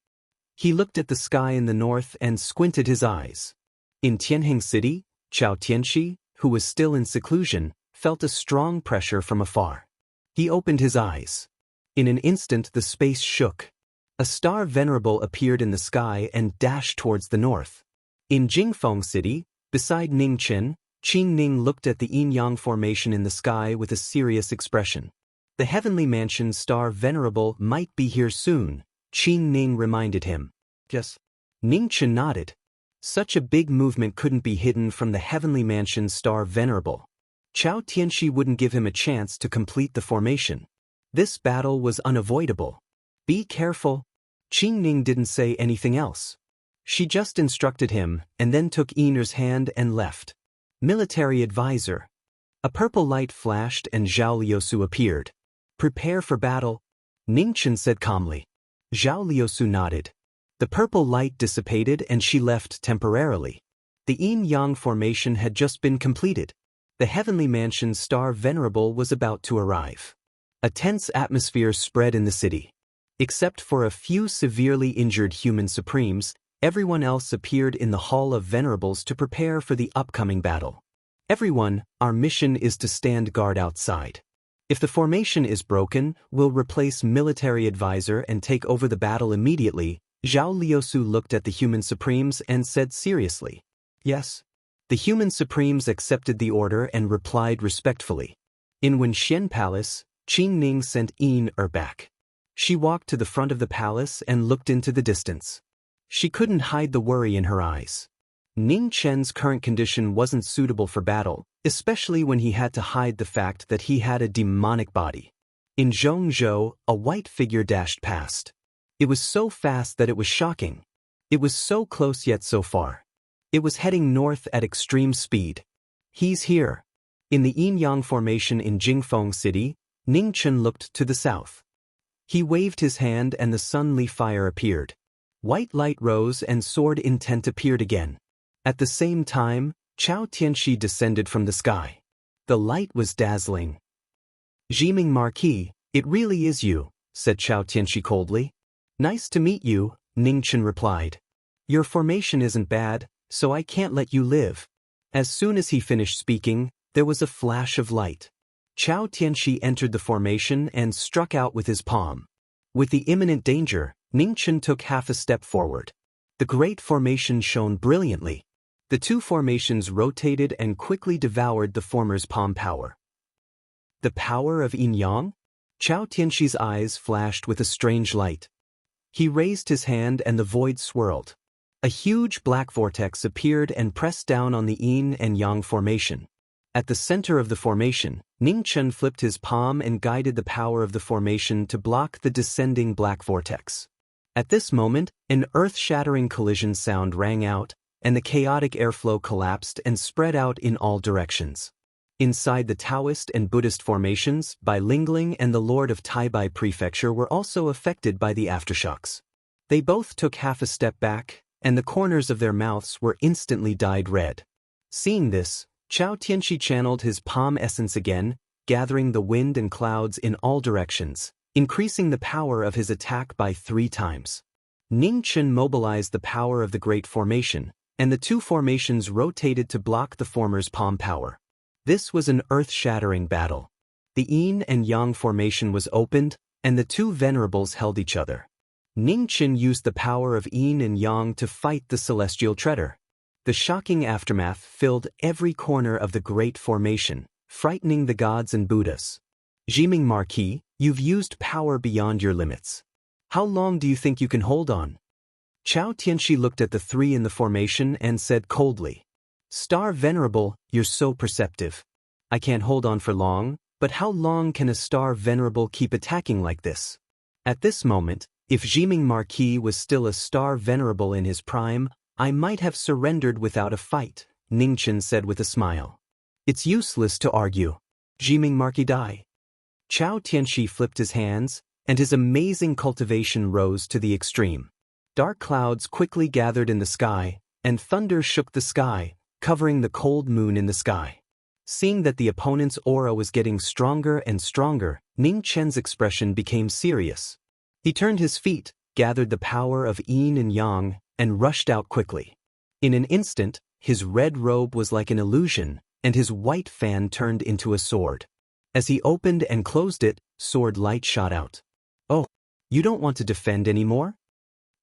He looked at the sky in the north and squinted his eyes. In Tianheng City, Chao Tianxi, who was still in seclusion, felt a strong pressure from afar. He opened his eyes. In an instant the space shook. A star venerable appeared in the sky and dashed towards the north. In Jingfeng City, beside Ningchen, Qing Ning looked at the yin-yang formation in the sky with a serious expression. The heavenly mansion star venerable might be here soon, Qing Ning reminded him. Yes. Ningchen nodded. Such a big movement couldn't be hidden from the heavenly mansion star venerable. Chao Tianxi wouldn't give him a chance to complete the formation. This battle was unavoidable. Be careful. Qing Ning didn't say anything else. She just instructed him and then took Yiner's hand and left. Military advisor. A purple light flashed and Zhao Liusu appeared. Prepare for battle, Ningchen said calmly. Zhao Liusu nodded. The purple light dissipated and she left temporarily. The yin-yang formation had just been completed. The heavenly mansion star venerable was about to arrive. A tense atmosphere spread in the city. Except for a few severely injured human supremes, everyone else appeared in the Hall of Venerables to prepare for the upcoming battle. Everyone, our mission is to stand guard outside. If the formation is broken, we'll replace military advisor and take over the battle immediately. Zhao Liusu looked at the human supremes and said seriously. Yes. The human supremes accepted the order and replied respectfully. In Wenxian Palace, Qing Ning sent Yin-er back. She walked to the front of the palace and looked into the distance. She couldn't hide the worry in her eyes. Ning Chen's current condition wasn't suitable for battle, especially when he had to hide the fact that he had a demonic body. In Zhongzhou, a white figure dashed past. It was so fast that it was shocking. It was so close yet so far. It was heading north at extreme speed. He's here. In the yin-yang formation in Jingfeng City, Ning Chen looked to the south. He waved his hand and the sun-lee fire appeared. White light rose and sword intent appeared again. At the same time, Chao Tianxi descended from the sky. The light was dazzling. Jiming Marquis, it really is you, said Chao Tianxi coldly. Nice to meet you, Ningchen replied. Your formation isn't bad, so I can't let you live. As soon as he finished speaking, there was a flash of light. Chao Tianxi entered the formation and struck out with his palm. With the imminent danger, Ningchen took half a step forward. The great formation shone brilliantly. The two formations rotated and quickly devoured the former's palm power. The power of yin-yang? Chao Tianxi's eyes flashed with a strange light. He raised his hand and the void swirled. A huge black vortex appeared and pressed down on the yin and yang formation. At the center of the formation, Ningchen flipped his palm and guided the power of the formation to block the descending black vortex. At this moment, an earth-shattering collision sound rang out, and the chaotic airflow collapsed and spread out in all directions. Inside the Taoist and Buddhist formations, Bai Lingling and the Lord of Taibai Prefecture were also affected by the aftershocks. They both took half a step back, and the corners of their mouths were instantly dyed red. Seeing this, Chao Tianxi channeled his palm essence again, gathering the wind and clouds in all directions, increasing the power of his attack by 3 times. Ningchen mobilized the power of the Great Formation, and the two formations rotated to block the former's palm power. This was an earth-shattering battle. The yin and yang formation was opened, and the two venerables held each other. Ningchen used the power of yin and yang to fight the celestial treader. The shocking aftermath filled every corner of the great formation, frightening the gods and Buddhas. Jiming Marquis, you've used power beyond your limits. How long do you think you can hold on? Chao Tianxi looked at the three in the formation and said coldly, Star Venerable, you're so perceptive. I can't hold on for long, but how long can a Star Venerable keep attacking like this? At this moment, if Jiming Marquis was still a Star Venerable in his prime, I might have surrendered without a fight, Ningchen said with a smile. It's useless to argue. Jiming Marquis die. Chao Tianxi flipped his hands, and his amazing cultivation rose to the extreme. Dark clouds quickly gathered in the sky, and thunder shook the sky, covering the cold moon in the sky. Seeing that the opponent's aura was getting stronger and stronger, Ning Chen's expression became serious. He turned his feet, gathered the power of yin and yang, and rushed out quickly. In an instant, his red robe was like an illusion, and his white fan turned into a sword. As he opened and closed it, sword light shot out. Oh, you don't want to defend anymore?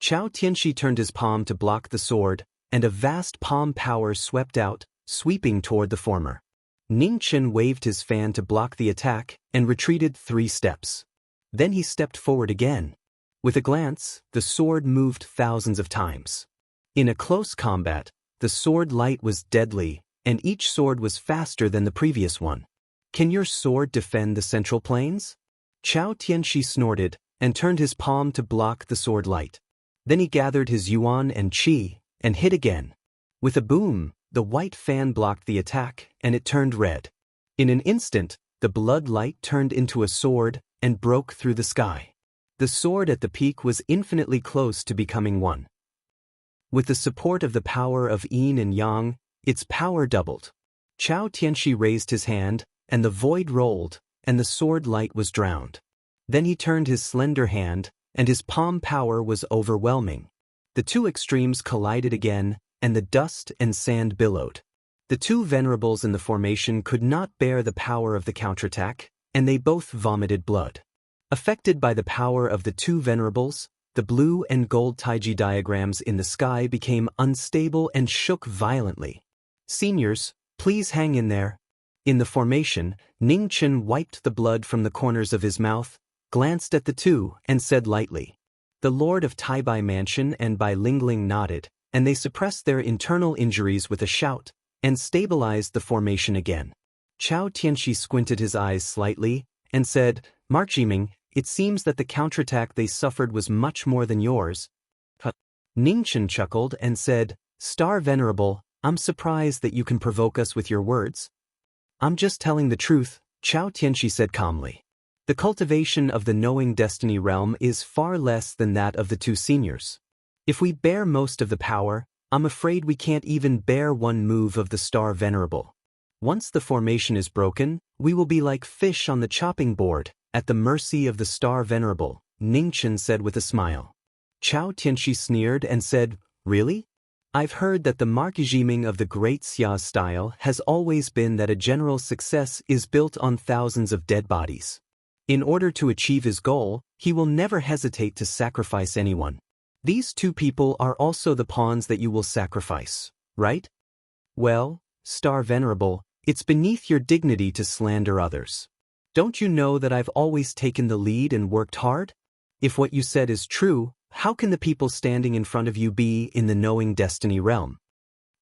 Chao Tianxi turned his palm to block the sword, and a vast palm power swept out, sweeping toward the former. Ning Chen waved his fan to block the attack, and retreated 3 steps. Then he stepped forward again. With a glance, the sword moved thousands of times. In a close combat, the sword light was deadly, and each sword was faster than the previous one. Can your sword defend the central plains? Chao Tianxi snorted, and turned his palm to block the sword light. Then he gathered his yuan and qi, and hit again. With a boom, the white fan blocked the attack, and it turned red. In an instant, the blood light turned into a sword, and broke through the sky. The sword at the peak was infinitely close to becoming one. With the support of the power of yin and yang, its power doubled. Chao Tianxi raised his hand, and the void rolled, and the sword light was drowned. Then he turned his slender hand, and his palm power was overwhelming. The two extremes collided again, and the dust and sand billowed. The two venerables in the formation could not bear the power of the counterattack, and they both vomited blood. Affected by the power of the two venerables, the blue and gold taiji diagrams in the sky became unstable and shook violently. Seniors, please hang in there. In the formation, Ning Chen wiped the blood from the corners of his mouth, glanced at the two, and said lightly. The Lord of Taibai Mansion and Bai Lingling nodded, and they suppressed their internal injuries with a shout, and stabilized the formation again. Chao Tianxi squinted his eyes slightly, and said, Marquis, it seems that the counterattack they suffered was much more than yours. Ning Chen chuckled and said, Star Venerable, I'm surprised that you can provoke us with your words. I'm just telling the truth, Chao Tianxi said calmly. The cultivation of the knowing destiny realm is far less than that of the two seniors. If we bear most of the power, I'm afraid we can't even bear one move of the Star Venerable. Once the formation is broken, we will be like fish on the chopping board, at the mercy of the Star Venerable, Ning Chen said with a smile. Chao Tianxi sneered and said, Really? I've heard that the marquising of the great Xia style has always been that a general's success is built on thousands of dead bodies. In order to achieve his goal, he will never hesitate to sacrifice anyone. These two people are also the pawns that you will sacrifice, right? Well, Star Venerable, it's beneath your dignity to slander others. Don't you know that I've always taken the lead and worked hard? If what you said is true, how can the people standing in front of you be in the knowing destiny realm?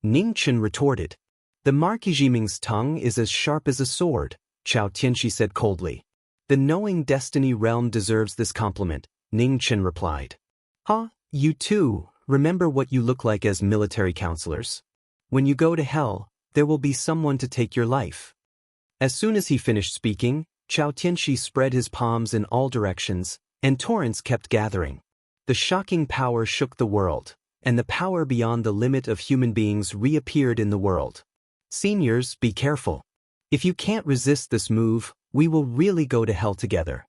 Ning Chen retorted. The Marquising's tongue is as sharp as a sword, Chao Tianxi said coldly. The knowing destiny realm deserves this compliment, Ning Chen replied. You too, remember what you look like as military counselors. When you go to hell, there will be someone to take your life. As soon as he finished speaking, Chao Tianxi spread his palms in all directions, and torrents kept gathering. The shocking power shook the world, and the power beyond the limit of human beings reappeared in the world. Seniors, be careful. If you can't resist this move, we will really go to hell together.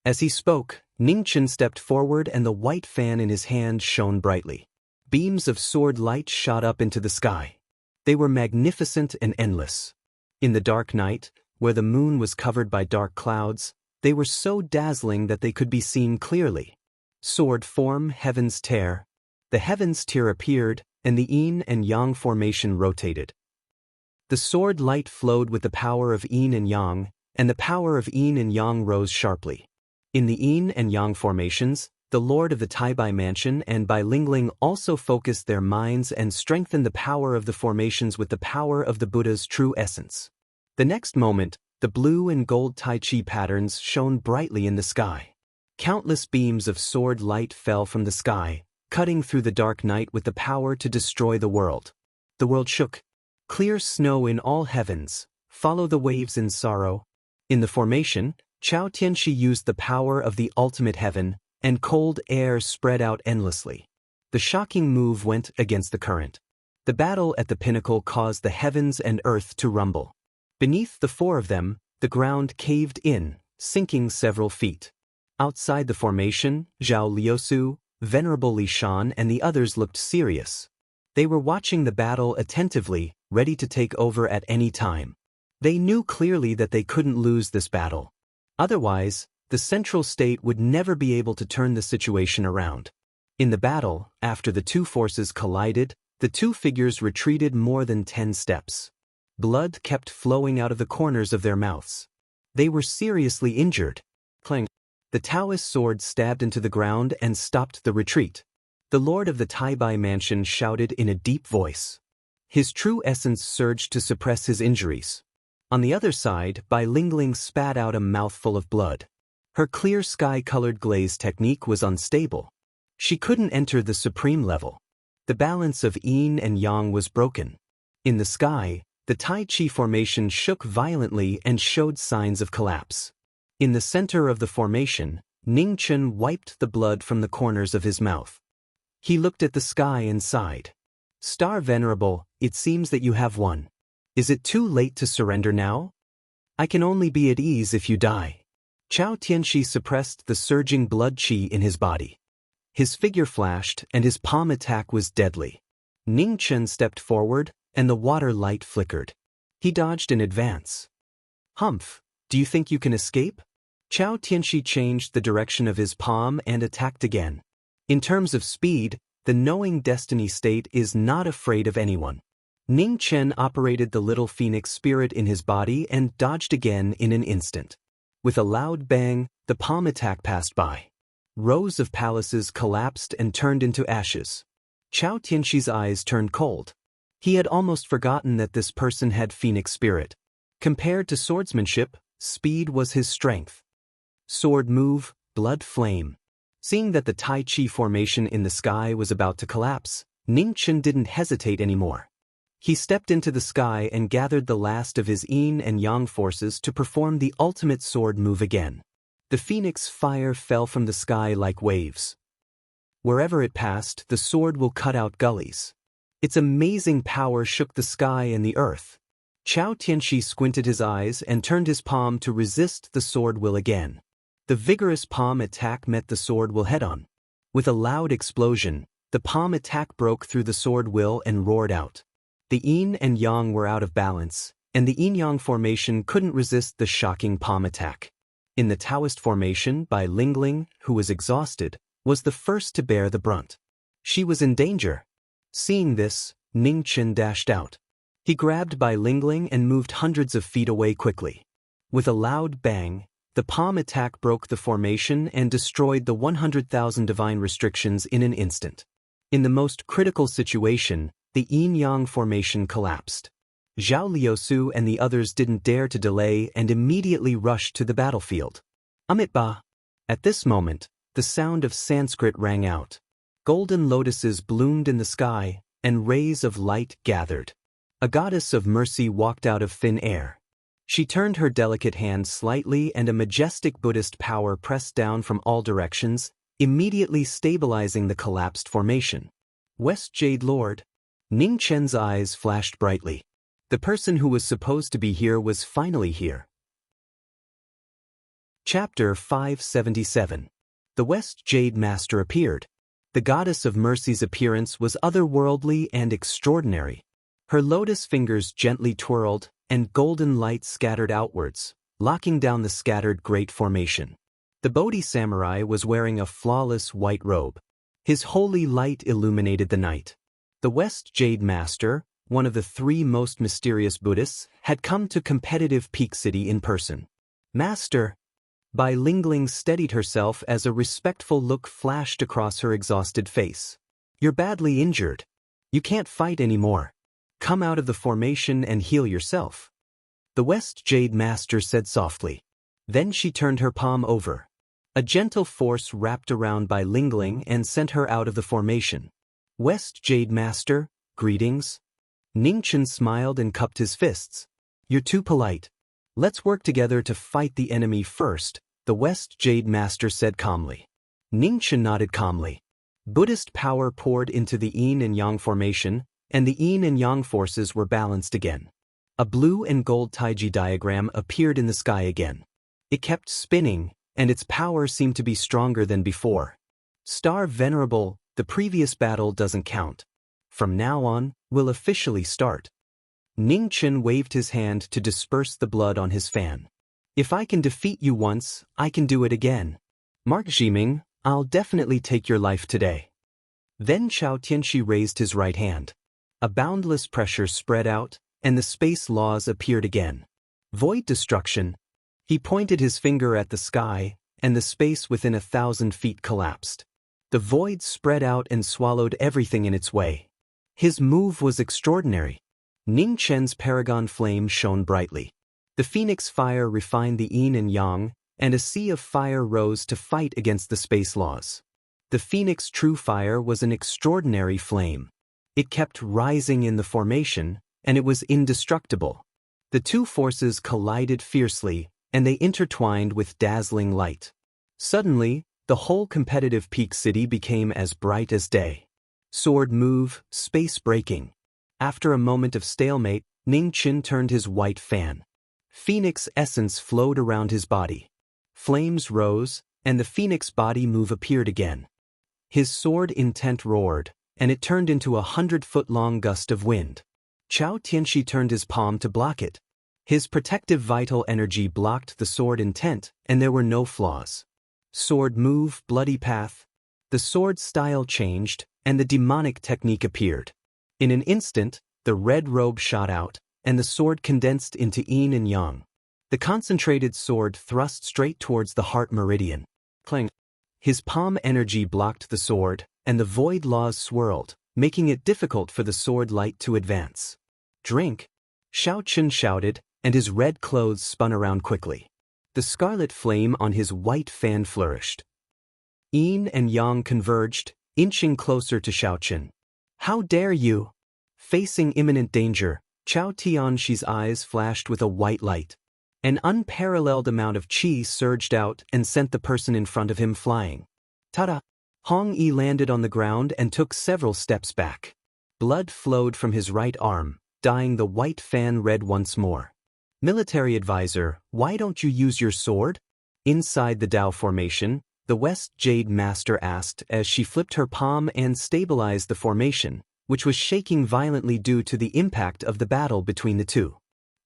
As he spoke, Ning Chen stepped forward and the white fan in his hand shone brightly. Beams of sword light shot up into the sky. They were magnificent and endless. In the dark night, where the moon was covered by dark clouds, they were so dazzling that they could be seen clearly. Sword form, heavens tear. The heavens tear appeared, and the yin and yang formation rotated. The sword light flowed with the power of yin and yang, and the power of yin and yang rose sharply. In the yin and yang formations, the lord of the Taibai mansion and Bai Lingling also focused their minds and strengthened the power of the formations with the power of the Buddha's true essence. The next moment, the blue and gold Tai Chi patterns shone brightly in the sky. Countless beams of sword light fell from the sky, cutting through the dark night with the power to destroy the world. The world shook. Clear snow in all heavens, follow the waves in sorrow. In the formation, Chao Tianxi used the power of the ultimate heaven, and cold air spread out endlessly. The shocking move went against the current. The battle at the pinnacle caused the heavens and earth to rumble. Beneath the four of them, the ground caved in, sinking several feet. Outside the formation, Zhao Liusu, Venerable Li Shan and the others looked serious. They were watching the battle attentively, ready to take over at any time. They knew clearly that they couldn't lose this battle. Otherwise, the central state would never be able to turn the situation around. In the battle, after the two forces collided, the two figures retreated more than 10 steps. Blood kept flowing out of the corners of their mouths. They were seriously injured. Clang. The Taoist sword stabbed into the ground and stopped the retreat. The lord of the Taibai mansion shouted in a deep voice. His true essence surged to suppress his injuries. On the other side, Bai Lingling spat out a mouthful of blood. Her clear sky-colored glaze technique was unstable. She couldn't enter the supreme level. The balance of yin and yang was broken. In the sky, the Tai Chi formation shook violently and showed signs of collapse. In the center of the formation, Ning Chen wiped the blood from the corners of his mouth. He looked at the sky and sighed. Star Venerable, it seems that you have won. Is it too late to surrender now? I can only be at ease if you die. Chao Tianxi suppressed the surging blood qi in his body. His figure flashed and his palm attack was deadly. Ning Chen stepped forward and the water light flickered. He dodged in advance. Humph, do you think you can escape? Chao Tianxi changed the direction of his palm and attacked again. In terms of speed, the knowing destiny state is not afraid of anyone. Ning Chen operated the little phoenix spirit in his body and dodged again in an instant. With a loud bang, the palm attack passed by. Rows of palaces collapsed and turned into ashes. Chao Tianxi's eyes turned cold. He had almost forgotten that this person had phoenix spirit. Compared to swordsmanship, speed was his strength. Sword move, blood flame. Seeing that the Tai Chi formation in the sky was about to collapse, Ning Chen didn't hesitate anymore. He stepped into the sky and gathered the last of his yin and yang forces to perform the ultimate sword move again. The phoenix fire fell from the sky like waves. Wherever it passed, the sword will cut out gullies. Its amazing power shook the sky and the earth. Chao Tianxi squinted his eyes and turned his palm to resist the sword will again. The vigorous palm attack met the sword will head-on. With a loud explosion, the palm attack broke through the sword will and roared out. The yin and yang were out of balance, and the yin-yang formation couldn't resist the shocking palm attack. In the Taoist formation, Bai Lingling, who was exhausted, was the first to bear the brunt. She was in danger. Seeing this, Ning Chen dashed out. He grabbed Bai Lingling and moved hundreds of feet away quickly. With a loud bang, the palm attack broke the formation and destroyed the 100,000 divine restrictions in an instant. In the most critical situation, the yin-yang formation collapsed. Zhao Liusu and the others didn't dare to delay and immediately rushed to the battlefield. Amitba. At this moment, the sound of Sanskrit rang out. Golden lotuses bloomed in the sky, and rays of light gathered. A goddess of mercy walked out of thin air. She turned her delicate hand slightly and a majestic Buddhist power pressed down from all directions, immediately stabilizing the collapsed formation. West Jade Lord. Ning Chen's eyes flashed brightly. The person who was supposed to be here was finally here. Chapter 577. The West Jade Master appeared. The goddess of mercy's appearance was otherworldly and extraordinary. Her lotus fingers gently twirled, and golden light scattered outwards, locking down the scattered great formation. The Bodhi samurai was wearing a flawless white robe. His holy light illuminated the night. The West Jade Master, one of the 3 most mysterious Buddhists, had come to competitive Peak City in person. Master, Bai Lingling steadied herself as a respectful look flashed across her exhausted face. You're badly injured. You can't fight anymore. Come out of the formation and heal yourself. The West Jade Master said softly. Then she turned her palm over. A gentle force wrapped around Bai Lingling and sent her out of the formation. West Jade Master, greetings. Ningchen smiled and cupped his fists. You're too polite. Let's work together to fight the enemy first, the West Jade Master said calmly. Ningchen nodded calmly. Buddhist power poured into the yin and yang formation, and the yin and yang forces were balanced again. A blue and gold taiji diagram appeared in the sky again. It kept spinning, and its power seemed to be stronger than before. Star Venerable, the previous battle doesn't count. From now on, we'll officially start. Ningchen waved his hand to disperse the blood on his fan. If I can defeat you once, I can do it again. Mark Jiming, I'll definitely take your life today. Then Chao Tianxi raised his right hand. A boundless pressure spread out, and the space laws appeared again. Void destruction. He pointed his finger at the sky, and the space within 1,000 feet collapsed. The void spread out and swallowed everything in its way. His move was extraordinary. Ning Chen's paragon flame shone brightly. The phoenix fire refined the yin and yang, and a sea of fire rose to fight against the space laws. The phoenix true fire was an extraordinary flame. It kept rising in the formation, and it was indestructible. The 2 forces collided fiercely, and they intertwined with dazzling light. Suddenly, the whole competitive Peak City became as bright as day. Sword move, space breaking. After a moment of stalemate, Ning Chen turned his white fan. Phoenix essence flowed around his body. Flames rose, and the phoenix body move appeared again. His sword intent roared, and it turned into a 100-foot-long gust of wind. Chao Tianxi turned his palm to block it. His protective vital energy blocked the sword intent, and there were no flaws. Sword move, bloody path. The sword style changed, and the demonic technique appeared. In an instant, the red robe shot out, and the sword condensed into yin and yang. The concentrated sword thrust straight towards the heart meridian. Clang. His palm energy blocked the sword, and the void laws swirled, making it difficult for the sword light to advance. Drink! Shao Chen shouted, and his red clothes spun around quickly. The scarlet flame on his white fan flourished. Yin and yang converged, inching closer to Shao Chen. How dare you! Facing imminent danger, Chao Tianxi's eyes flashed with a white light. An unparalleled amount of qi surged out and sent the person in front of him flying. Ta-da! Hong Yi landed on the ground and took several steps back. Blood flowed from his right arm, dyeing the white fan red once more. Military advisor, why don't you use your sword? Inside the Dao formation, the West Jade Master asked as she flipped her palm and stabilized the formation, which was shaking violently due to the impact of the battle between the 2.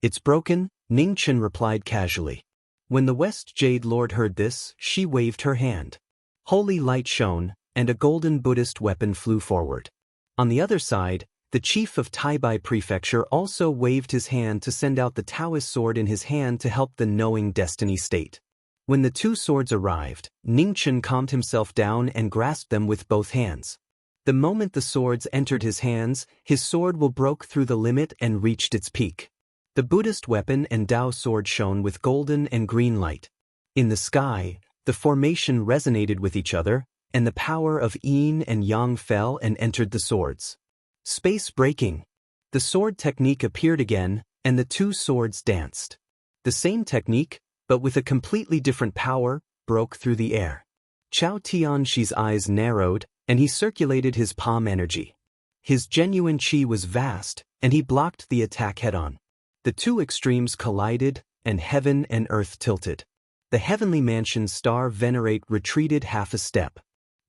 It's broken, Ning Chen replied casually. When the West Jade Lord heard this, she waved her hand. Holy light shone, and a golden Buddhist weapon flew forward. On the other side, the chief of Taibai Prefecture also waved his hand to send out the Taoist sword in his hand to help the knowing destiny state. When the 2 swords arrived, Ningchen calmed himself down and grasped them with both hands. The moment the swords entered his hands, his sword will broke through the limit and reached its peak. The Buddhist weapon and Dao sword shone with golden and green light. In the sky, the formation resonated with each other, and the power of yin and yang fell and entered the swords. Space breaking. The sword technique appeared again, and the 2 swords danced. The same technique, but with a completely different power, broke through the air. Chao Tianxi's eyes narrowed, and he circulated his palm energy. His genuine qi was vast, and he blocked the attack head-on. The 2 extremes collided, and heaven and earth tilted. The heavenly mansion star venerate retreated half a step.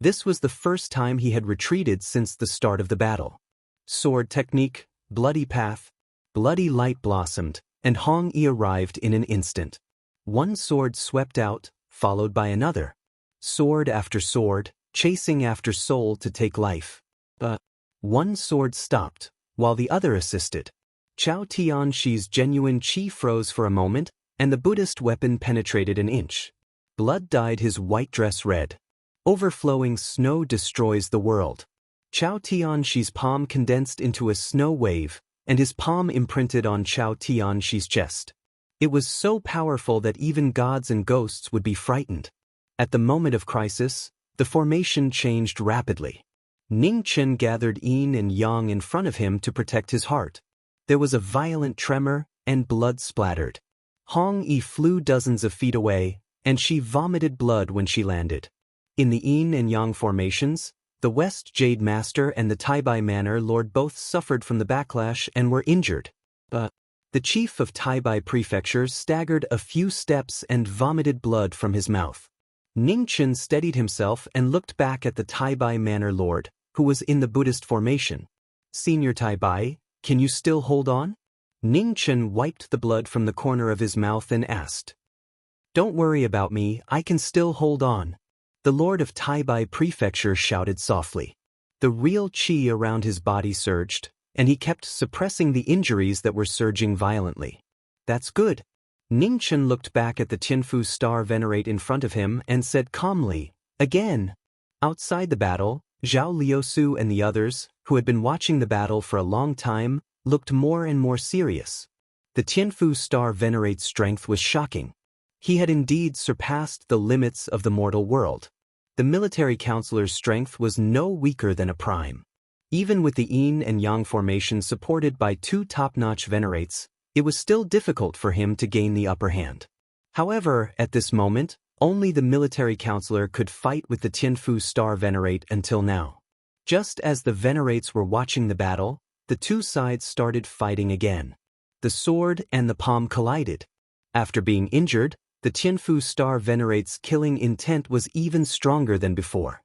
This was the first time he had retreated since the start of the battle. Sword technique, bloody path, bloody light blossomed, and Hong Yi arrived in an instant. One sword swept out, followed by another. Sword after sword, chasing after soul to take life. But one sword stopped, while the other assisted. Chao Tianxi's genuine qi froze for a moment, and the Buddhist weapon penetrated an inch. Blood dyed his white dress red. Overflowing snow destroys the world. Chao Tianxi's palm condensed into a snow wave, and his palm imprinted on Chao Tianxi's chest. It was so powerful that even gods and ghosts would be frightened. At the moment of crisis, the formation changed rapidly. Ning Chen gathered yin and yang in front of him to protect his heart. There was a violent tremor, and blood splattered. Hong Yi flew dozens of feet away, and she vomited blood when she landed. In the yin and yang formations, the West Jade Master and the Taibai Manor Lord both suffered from the backlash and were injured. But the chief of Taibai Prefecture staggered a few steps and vomited blood from his mouth. Ning Chen steadied himself and looked back at the Taibai Manor Lord, who was in the Buddhist formation. "Senior Taibai, can you still hold on?" Ning Chen wiped the blood from the corner of his mouth and asked. "Don't worry about me, I can still hold on." The Lord of Taibai Prefecture shouted softly. The real qi around his body surged, and he kept suppressing the injuries that were surging violently. "That's good." Ning Chen looked back at the Tianfu star venerate in front of him and said calmly, "Again." Outside the battle, Zhao Liusu and the others, who had been watching the battle for a long time, looked more and more serious. The Tianfu star venerate's strength was shocking. He had indeed surpassed the limits of the mortal world. The military counselor's strength was no weaker than a prime. Even with the yin and yang formation supported by two top-notch venerates, it was still difficult for him to gain the upper hand. However, at this moment, only the military counselor could fight with the Tianfu star venerate until now. Just as the venerates were watching the battle, the two sides started fighting again. The sword and the palm collided. After being injured, the Tianfu star venerate's killing intent was even stronger than before.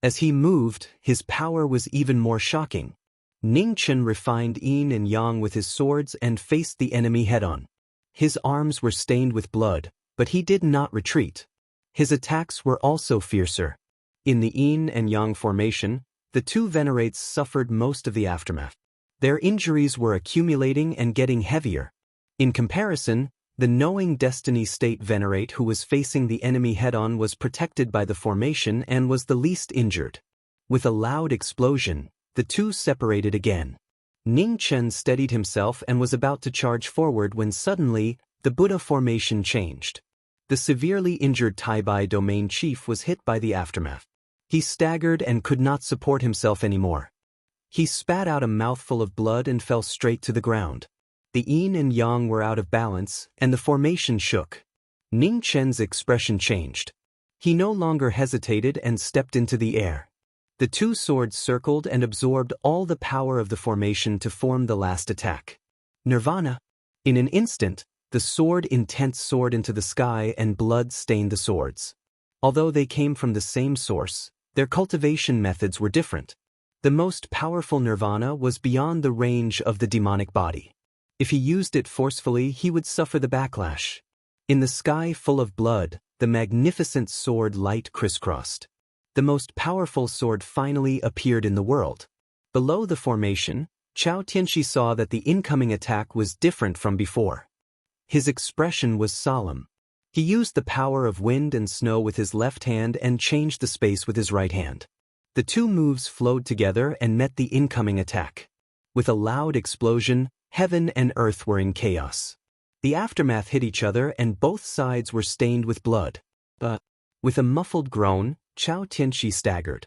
As he moved, his power was even more shocking. Ning Chen refined yin and yang with his swords and faced the enemy head-on. His arms were stained with blood, but he did not retreat. His attacks were also fiercer. In the yin and yang formation, the two venerates suffered most of the aftermath. Their injuries were accumulating and getting heavier. In comparison, the knowing destiny state venerate who was facing the enemy head-on was protected by the formation and was the least injured. With a loud explosion, the two separated again. Ning Chen steadied himself and was about to charge forward when suddenly, the Buddha formation changed. The severely injured Taibai domain chief was hit by the aftermath. He staggered and could not support himself anymore. He spat out a mouthful of blood and fell straight to the ground. The yin and yang were out of balance, and the formation shook. Ning Chen's expression changed. He no longer hesitated and stepped into the air. The two swords circled and absorbed all the power of the formation to form the last attack. Nirvana. In an instant, the sword intense soared into the sky and blood stained the swords. Although they came from the same source, their cultivation methods were different. The most powerful nirvana was beyond the range of the demonic body. If he used it forcefully, he would suffer the backlash. In the sky full of blood, the magnificent sword light crisscrossed. The most powerful sword finally appeared in the world. Below the formation, Chao Tianxi saw that the incoming attack was different from before. His expression was solemn. He used the power of wind and snow with his left hand and changed the space with his right hand. The two moves flowed together and met the incoming attack. With a loud explosion, heaven and earth were in chaos. The aftermath hit each other and both sides were stained with blood. But, with a muffled groan, Chao Tianxi staggered.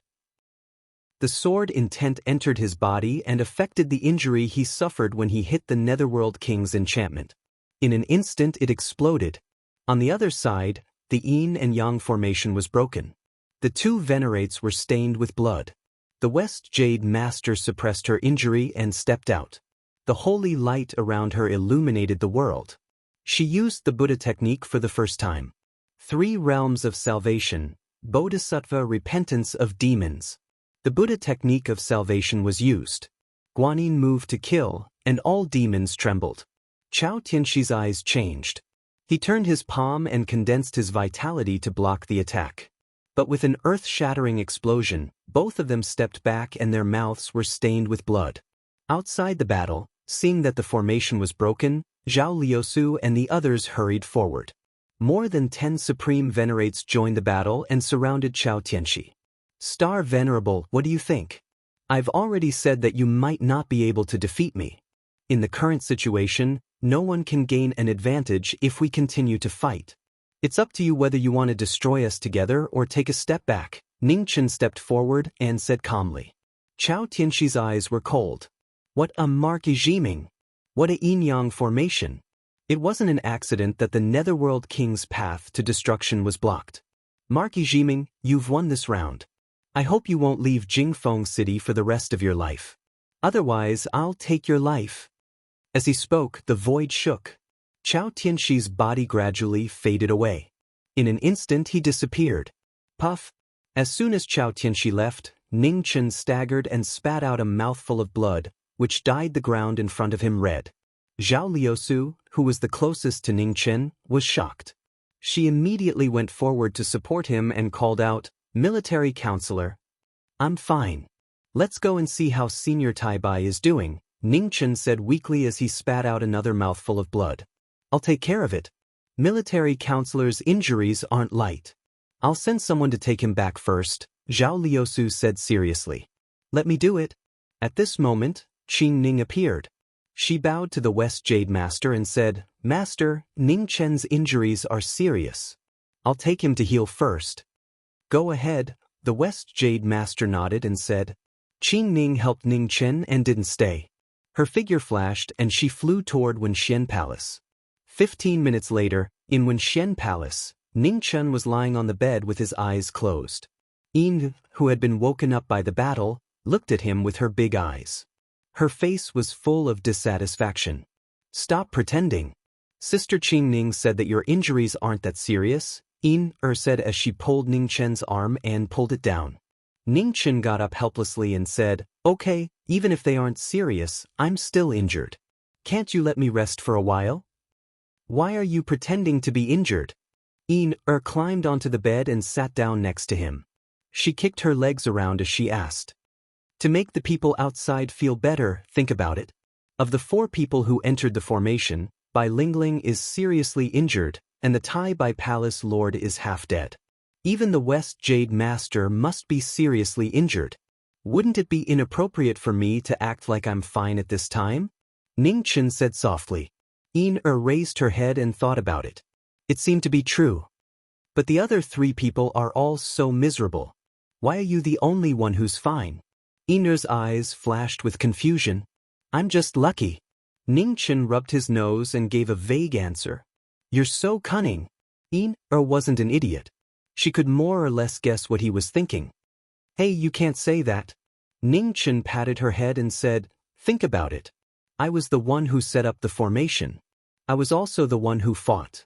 The sword intent entered his body and affected the injury he suffered when he hit the Netherworld King's enchantment. In an instant it exploded. On the other side, the yin and yang formation was broken. The two venerates were stained with blood. The West Jade Master suppressed her injury and stepped out. The holy light around her illuminated the world. She used the Buddha technique for the first time. 3 realms of salvation, Bodhisattva repentance of demons. The Buddha technique of salvation was used. Guanyin moved to kill, and all demons trembled. Chao Tianxi's eyes changed. He turned his palm and condensed his vitality to block the attack. But with an earth-shattering explosion, both of them stepped back and their mouths were stained with blood. Outside the battle, seeing that the formation was broken, Zhao Liusu and the others hurried forward. More than 10 supreme venerates joined the battle and surrounded Chao Tianxi. Star Venerable, what do you think? I've already said that you might not be able to defeat me. In the current situation, no one can gain an advantage if we continue to fight. It's up to you whether you want to destroy us together or take a step back. Ning Chen stepped forward and said calmly. Chao Tianxi's eyes were cold. What a Marquis Jiming! What a yin-yang formation! It wasn't an accident that the Netherworld King's path to destruction was blocked. Marquis Jiming, you've won this round. I hope you won't leave Jingfeng City for the rest of your life. Otherwise, I'll take your life. As he spoke, the void shook. Chao Tianxi's body gradually faded away. In an instant he disappeared. Puff! As soon as Chao Tianxi left, Ning Chen staggered and spat out a mouthful of blood, which dyed the ground in front of him red. Zhao Liusu, who was the closest to Ning Chen, was shocked. She immediately went forward to support him and called out, Military Counselor. I'm fine. Let's go and see how Senior Tai Bai is doing, Ning Chen said weakly as he spat out another mouthful of blood. I'll take care of it. Military Counselor's injuries aren't light. I'll send someone to take him back first, Zhao Liusu said seriously. Let me do it. At this moment, Qing Ning appeared. She bowed to the West Jade Master and said, Master, Ning Chen's injuries are serious. I'll take him to heal first. Go ahead, the West Jade Master nodded and said. Qing Ning helped Ning Chen and didn't stay. Her figure flashed and she flew toward Wenxian Palace. 15 minutes later, in Wenxian Palace, Ning Chen was lying on the bed with his eyes closed. Yin, who had been woken up by the battle, looked at him with her big eyes. Her face was full of dissatisfaction. Stop pretending. Sister Qing Ning said that your injuries aren't that serious, Yin said as she pulled Ning Chen's arm and pulled it down. Ning Chen got up helplessly and said, Okay, even if they aren't serious, I'm still injured. Can't you let me rest for a while? Why are you pretending to be injured? Yin climbed onto the bed and sat down next to him. She kicked her legs around as she asked. To make the people outside feel better, think about it. Of the 4 people who entered the formation, Bai Lingling is seriously injured, and the Tai Bai Palace Lord is half dead. Even the West Jade Master must be seriously injured. Wouldn't it be inappropriate for me to act like I'm fine at this time? Ning Chen said softly. Yin raised her head and thought about it. It seemed to be true. But the other 3 people are all so miserable. Why are you the only one who's fine? Yin's eyes flashed with confusion. I'm just lucky. Ning Chen rubbed his nose and gave a vague answer. You're so cunning. Yin wasn't an idiot. She could more or less guess what he was thinking. Hey, you can't say that. Ning Chen patted her head and said, Think about it. I was the one who set up the formation. I was also the one who fought.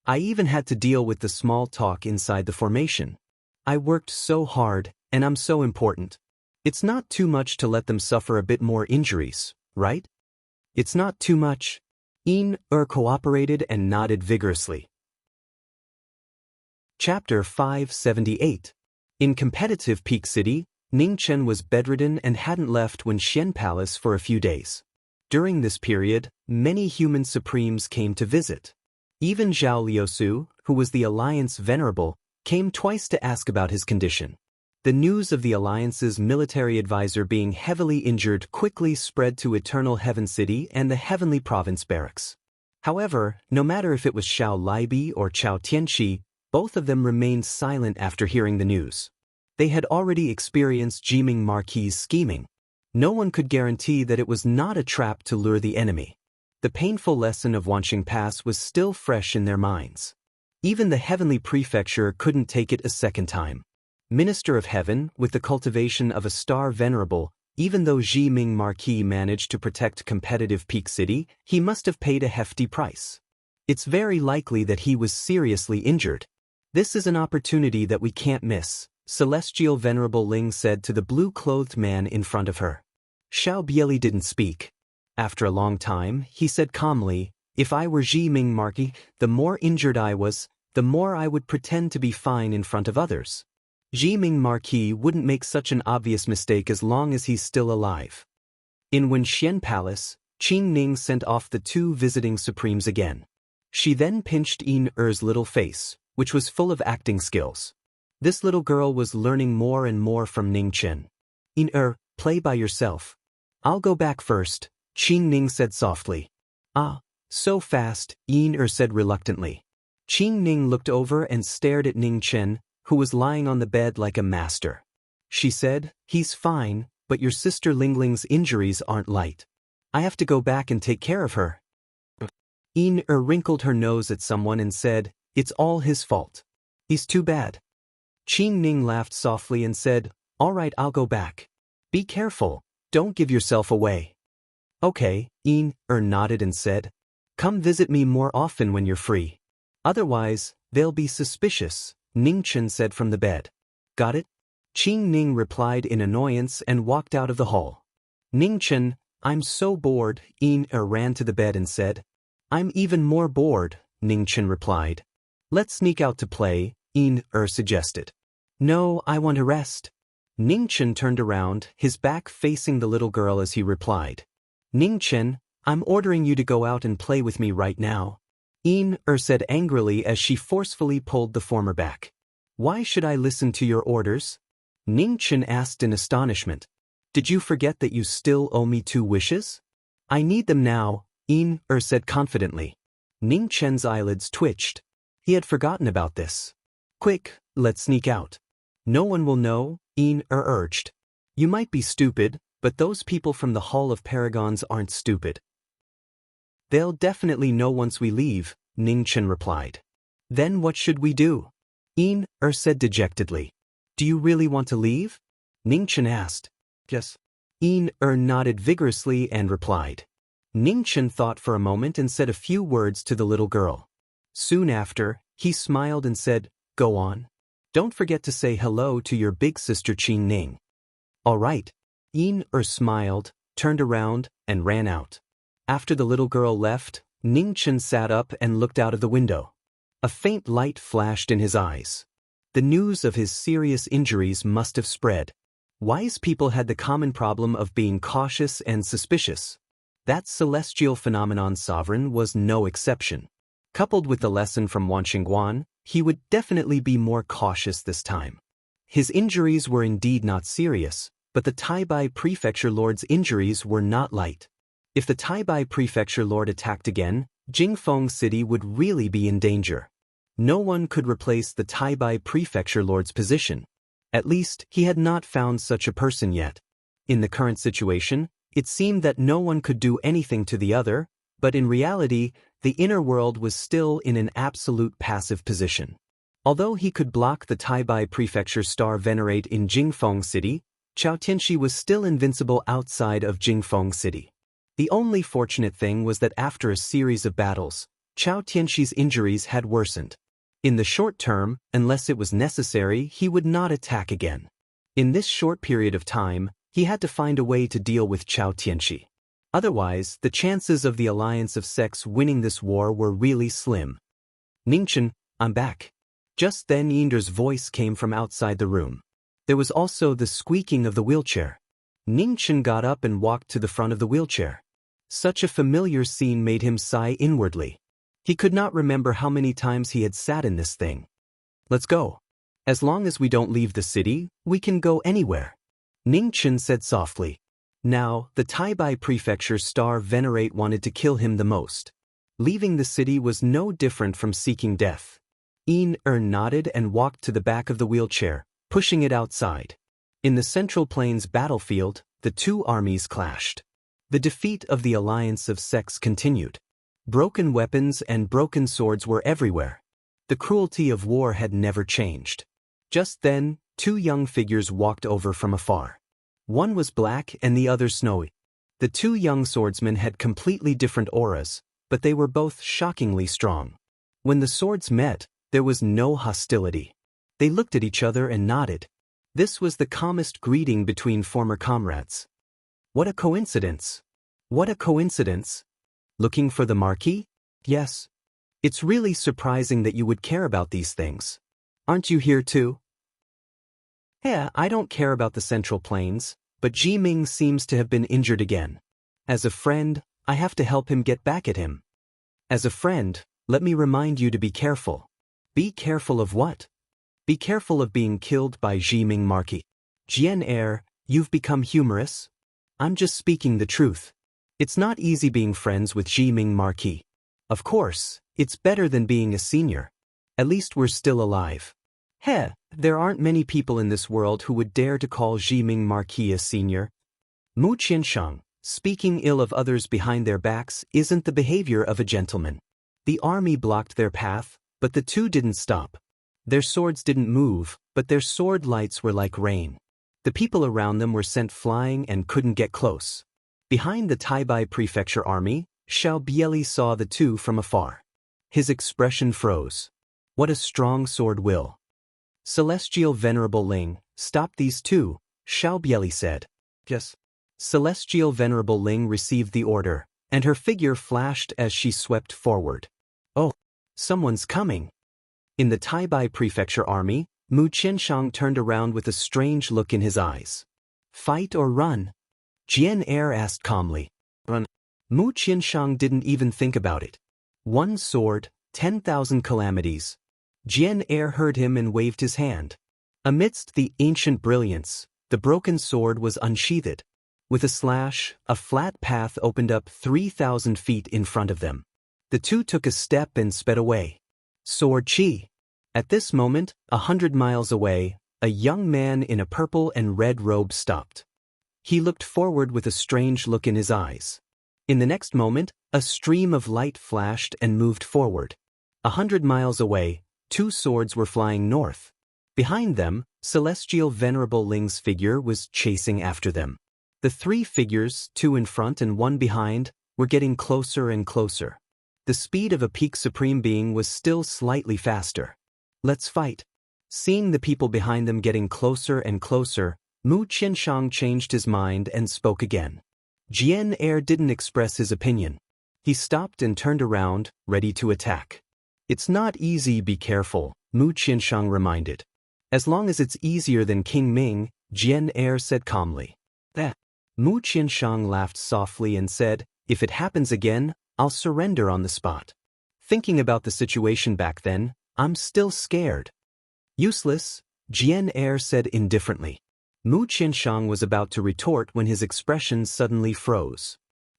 I even had to deal with the small talk inside the formation. I worked so hard, and I'm so important. It's not too much to let them suffer a bit more injuries, right? It's not too much. Yin cooperated and nodded vigorously. Chapter 578. In competitive Peak City, Ning Chen was bedridden and hadn't left Wenxian Palace for a few days. During this period, many human supremes came to visit. Even Zhao Liusu, who was the Alliance Venerable, came twice to ask about his condition. The news of the Alliance's military advisor being heavily injured quickly spread to Eternal Heaven City and the Heavenly Province Barracks. However, no matter if it was Xiao Laibi or Chao Tianxi, both of them remained silent after hearing the news. They had already experienced Jiming Marquis' scheming. No one could guarantee that it was not a trap to lure the enemy. The painful lesson of Wanxing Pass was still fresh in their minds. Even the Heavenly Prefecture couldn't take it a second time. Minister of Heaven, with the cultivation of a star venerable, even though Jiming Marquis managed to protect competitive Peak City, he must have paid a hefty price. It's very likely that he was seriously injured. This is an opportunity that we can't miss, Celestial Venerable Ling said to the blue-clothed man in front of her. Xiao Bieli didn't speak. After a long time, he said calmly, if I were Ji Ming Marquis, the more injured I was, the more I would pretend to be fine in front of others. Ji Ming Marquis wouldn't make such an obvious mistake as long as he's still alive. In Wenxian Palace, Qing Ning sent off the two visiting supremes again. She then pinched Yin Er's little face, which was full of acting skills. This little girl was learning more and more from Ning Chen. Yin Er, play by yourself. I'll go back first, Qing Ning said softly. Ah, so fast, Yin Er said reluctantly. Qing Ning looked over and stared at Ning Chen, who was lying on the bed like a master. She said, he's fine, but your sister Lingling's injuries aren't light. I have to go back and take care of her. Yin Er wrinkled her nose at someone and said, it's all his fault. He's too bad. Qing Ning laughed softly and said, all right, I'll go back. Be careful, don't give yourself away. Okay, Yin Er nodded and said, come visit me more often when you're free. Otherwise, they'll be suspicious, Ning Chen said from the bed. Got it? Qing Ning replied in annoyance and walked out of the hall. Ning Chen, I'm so bored, Yin Er ran to the bed and said. I'm even more bored, Ning Chen replied. Let's sneak out to play, Yin Er suggested. No, I want to rest. Ning Chen turned around, his back facing the little girl as he replied. Ning Chen, I'm ordering you to go out and play with me right now. Yin Er said angrily as she forcefully pulled the former back. Why should I listen to your orders? Ning Chen asked in astonishment. Did you forget that you still owe me 2 wishes? I need them now, Yin Er said confidently. Ning Chen's eyelids twitched. He had forgotten about this. Quick, let's sneak out. No one will know, Yin Er urged. You might be stupid, but those people from the Hall of Paragons aren't stupid. They'll definitely know once we leave, Ning Chen replied. Then what should we do? Yin Er said dejectedly. Do you really want to leave? Ning Chen asked. Yes. Yin Er nodded vigorously and replied. Ning Chen thought for a moment and said a few words to the little girl. Soon after, he smiled and said, go on. Don't forget to say hello to your big sister Qing Ning. All right. Yin Er smiled, turned around, and ran out. After the little girl left, Ning Chen sat up and looked out of the window. A faint light flashed in his eyes. The news of his serious injuries must have spread. Wise people had the common problem of being cautious and suspicious. That celestial phenomenon sovereign was no exception. Coupled with the lesson from Wanxingguan, he would definitely be more cautious this time. His injuries were indeed not serious, but the Taibai Prefecture Lord's injuries were not light. If the Taibai Prefecture Lord attacked again, Jingfeng City would really be in danger. No one could replace the Taibai Prefecture Lord's position. At least, he had not found such a person yet. In the current situation, it seemed that no one could do anything to the other, but in reality, the inner world was still in an absolute passive position. Although he could block the Taibai Prefecture Star Venerate in Jingfeng City, Chao Tianxi was still invincible outside of Jingfeng City. The only fortunate thing was that after a series of battles, Chao Tianxi's injuries had worsened. In the short term, unless it was necessary, he would not attack again. In this short period of time, he had to find a way to deal with Chao Tianxi. Otherwise, the chances of the alliance of sects winning this war were really slim. Ning Chen, I'm back. Just then Yinder's voice came from outside the room. There was also the squeaking of the wheelchair. Ning Chen got up and walked to the front of the wheelchair. Such a familiar scene made him sigh inwardly. He could not remember how many times he had sat in this thing. Let's go. As long as we don't leave the city, we can go anywhere. Ning Chen said softly. Now, the Taibai Prefecture Star Venerate wanted to kill him the most. Leaving the city was no different from seeking death. Yin Er nodded and walked to the back of the wheelchair, pushing it outside. In the Central Plains battlefield, the two armies clashed. The defeat of the alliance of sects continued. Broken weapons and broken swords were everywhere. The cruelty of war had never changed. Just then, two young figures walked over from afar. One was black and the other snowy. The two young swordsmen had completely different auras, but they were both shockingly strong. When the swords met, There was no hostility. They looked at each other and nodded. This was the calmest greeting between former comrades. What a coincidence! What a coincidence! Looking for the Marquis? Yes. It's really surprising that you would care about these things. Aren't you here too? Yeah, I don't care about the Central Plains, but Ji Ming seems to have been injured again. As a friend, I have to help him get back at him. As a friend, let me remind you to be careful. Be careful of what? Be careful of being killed by Ji Ming Marquis. Jian Er, you've become humorous? I'm just speaking the truth. It's not easy being friends with Ji Ming Marquis. Of course, it's better than being a senior. At least we're still alive. Heh, there aren't many people in this world who would dare to call Ji Ming Marquis a senior. Mu Qianshang, speaking ill of others behind their backs isn't the behavior of a gentleman. The army blocked their path, but the two didn't stop. Their swords didn't move, but their sword lights were like rain. The people around them were sent flying and couldn't get close. Behind the Taibai Prefecture army, Xiao Bieli saw the two from afar. His expression froze. What a strong sword will. Celestial Venerable Ling, stop these two, Xiao Bieli said. Yes. Celestial Venerable Ling received the order, and her figure flashed as she swept forward. Oh, someone's coming. In the Taibai Prefecture army, Mu Qianshang turned around with a strange look in his eyes. Fight or run? Jian Er asked calmly. Run. Mu Qianshang didn't even think about it. One sword, 10,000 calamities. Jian Er heard him and waved his hand. Amidst the ancient brilliance, the broken sword was unsheathed. With a slash, a flat path opened up 3,000 feet in front of them. The two took a step and sped away. Sword Chi. At this moment, 100 miles away, a young man in a purple and red robe stopped. He looked forward with a strange look in his eyes. In the next moment, a stream of light flashed and moved forward. 100 miles away, two swords were flying north. Behind them, Celestial Venerable Ling's figure was chasing after them. The three figures, two in front and one behind, were getting closer and closer. The speed of a peak supreme being was still slightly faster. Let's fight. Seeing the people behind them getting closer and closer, Mu Qianshang changed his mind and spoke again. Jian Er didn't express his opinion. He stopped and turned around, ready to attack. It's not easy, be careful, Mu Qianshang reminded. As long as it's easier than King Ming, Jian Er said calmly. That. Mu Qianshang laughed softly and said, if it happens again, I'll surrender on the spot. Thinking about the situation back then, I'm still scared. Useless, Jian Er said indifferently. Mu Qianshang was about to retort when his expression suddenly froze.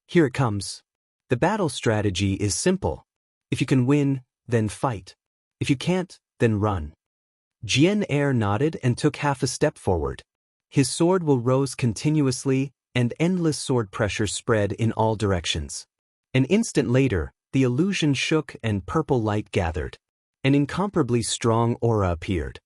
Here it comes. The battle strategy is simple. If you can win, then fight. If you can't, then run. Jian Er nodded and took half a step forward. His sword will rose continuously, and endless sword pressure spread in all directions. An instant later, the illusion shook and purple light gathered. An incomparably strong aura appeared.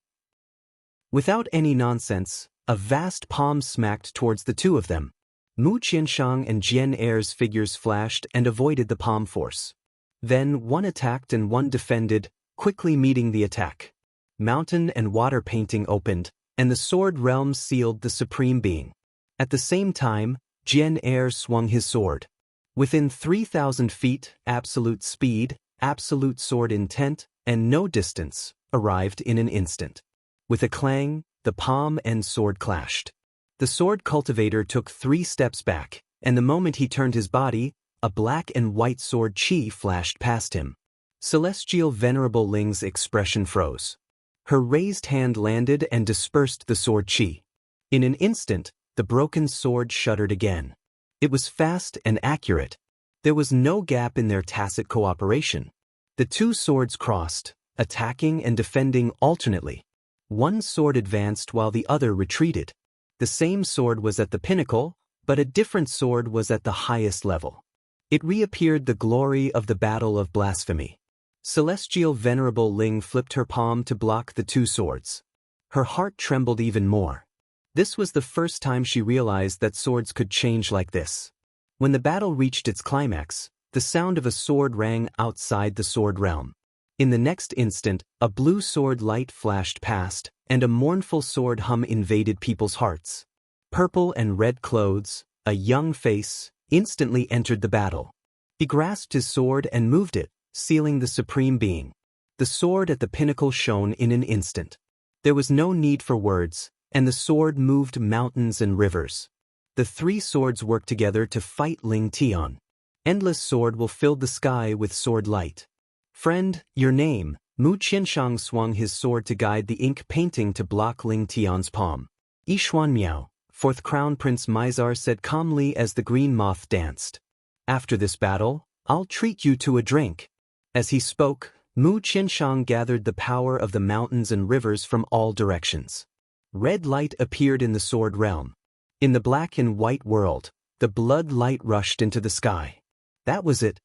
Without any nonsense, a vast palm smacked towards the two of them. Mu Qianshang and Jian Er's figures flashed and avoided the palm force. Then one attacked and one defended, quickly meeting the attack. Mountain and water painting opened, and the sword realm sealed the supreme being. At the same time, Jian Er swung his sword. Within 3,000 feet, absolute speed, absolute sword intent, and no distance, arrived in an instant. With a clang, the palm and sword clashed. The sword cultivator took 3 steps back, and the moment he turned his body, a black and white sword chi flashed past him. Celestial Venerable Ling's expression froze. Her raised hand landed and dispersed the sword chi. In an instant, the broken sword shuddered again. It was fast and accurate. There was no gap in their tacit cooperation. The two swords crossed, attacking and defending alternately. One sword advanced while the other retreated. The same sword was at the pinnacle, but a different sword was at the highest level. It reappeared the glory of the battle of blasphemy. Celestial Venerable Ling flipped her palm to block the two swords. Her heart trembled even more. This was the first time she realized that swords could change like this. When the battle reached its climax, the sound of a sword rang outside the sword realm. In the next instant, a blue sword light flashed past, and a mournful sword hum invaded people's hearts. Purple and red clothes, a young face, instantly entered the battle. He grasped his sword and moved it, sealing the supreme being. The sword at the pinnacle shone in an instant. There was no need for words, and the sword moved mountains and rivers. The three swords worked together to fight Ling Tian. Endless sword will fill the sky with sword light. Friend, your name. Mu Qianshang swung his sword to guide the ink painting to block Ling Tian's palm. Yishuan Miao, fourth Crown Prince Mizar said calmly as the green moth danced. After this battle, I'll treat you to a drink. As he spoke, Mu Qianshang gathered the power of the mountains and rivers from all directions. Red light appeared in the sword realm. In the black and white world, the blood light rushed into the sky. That was it.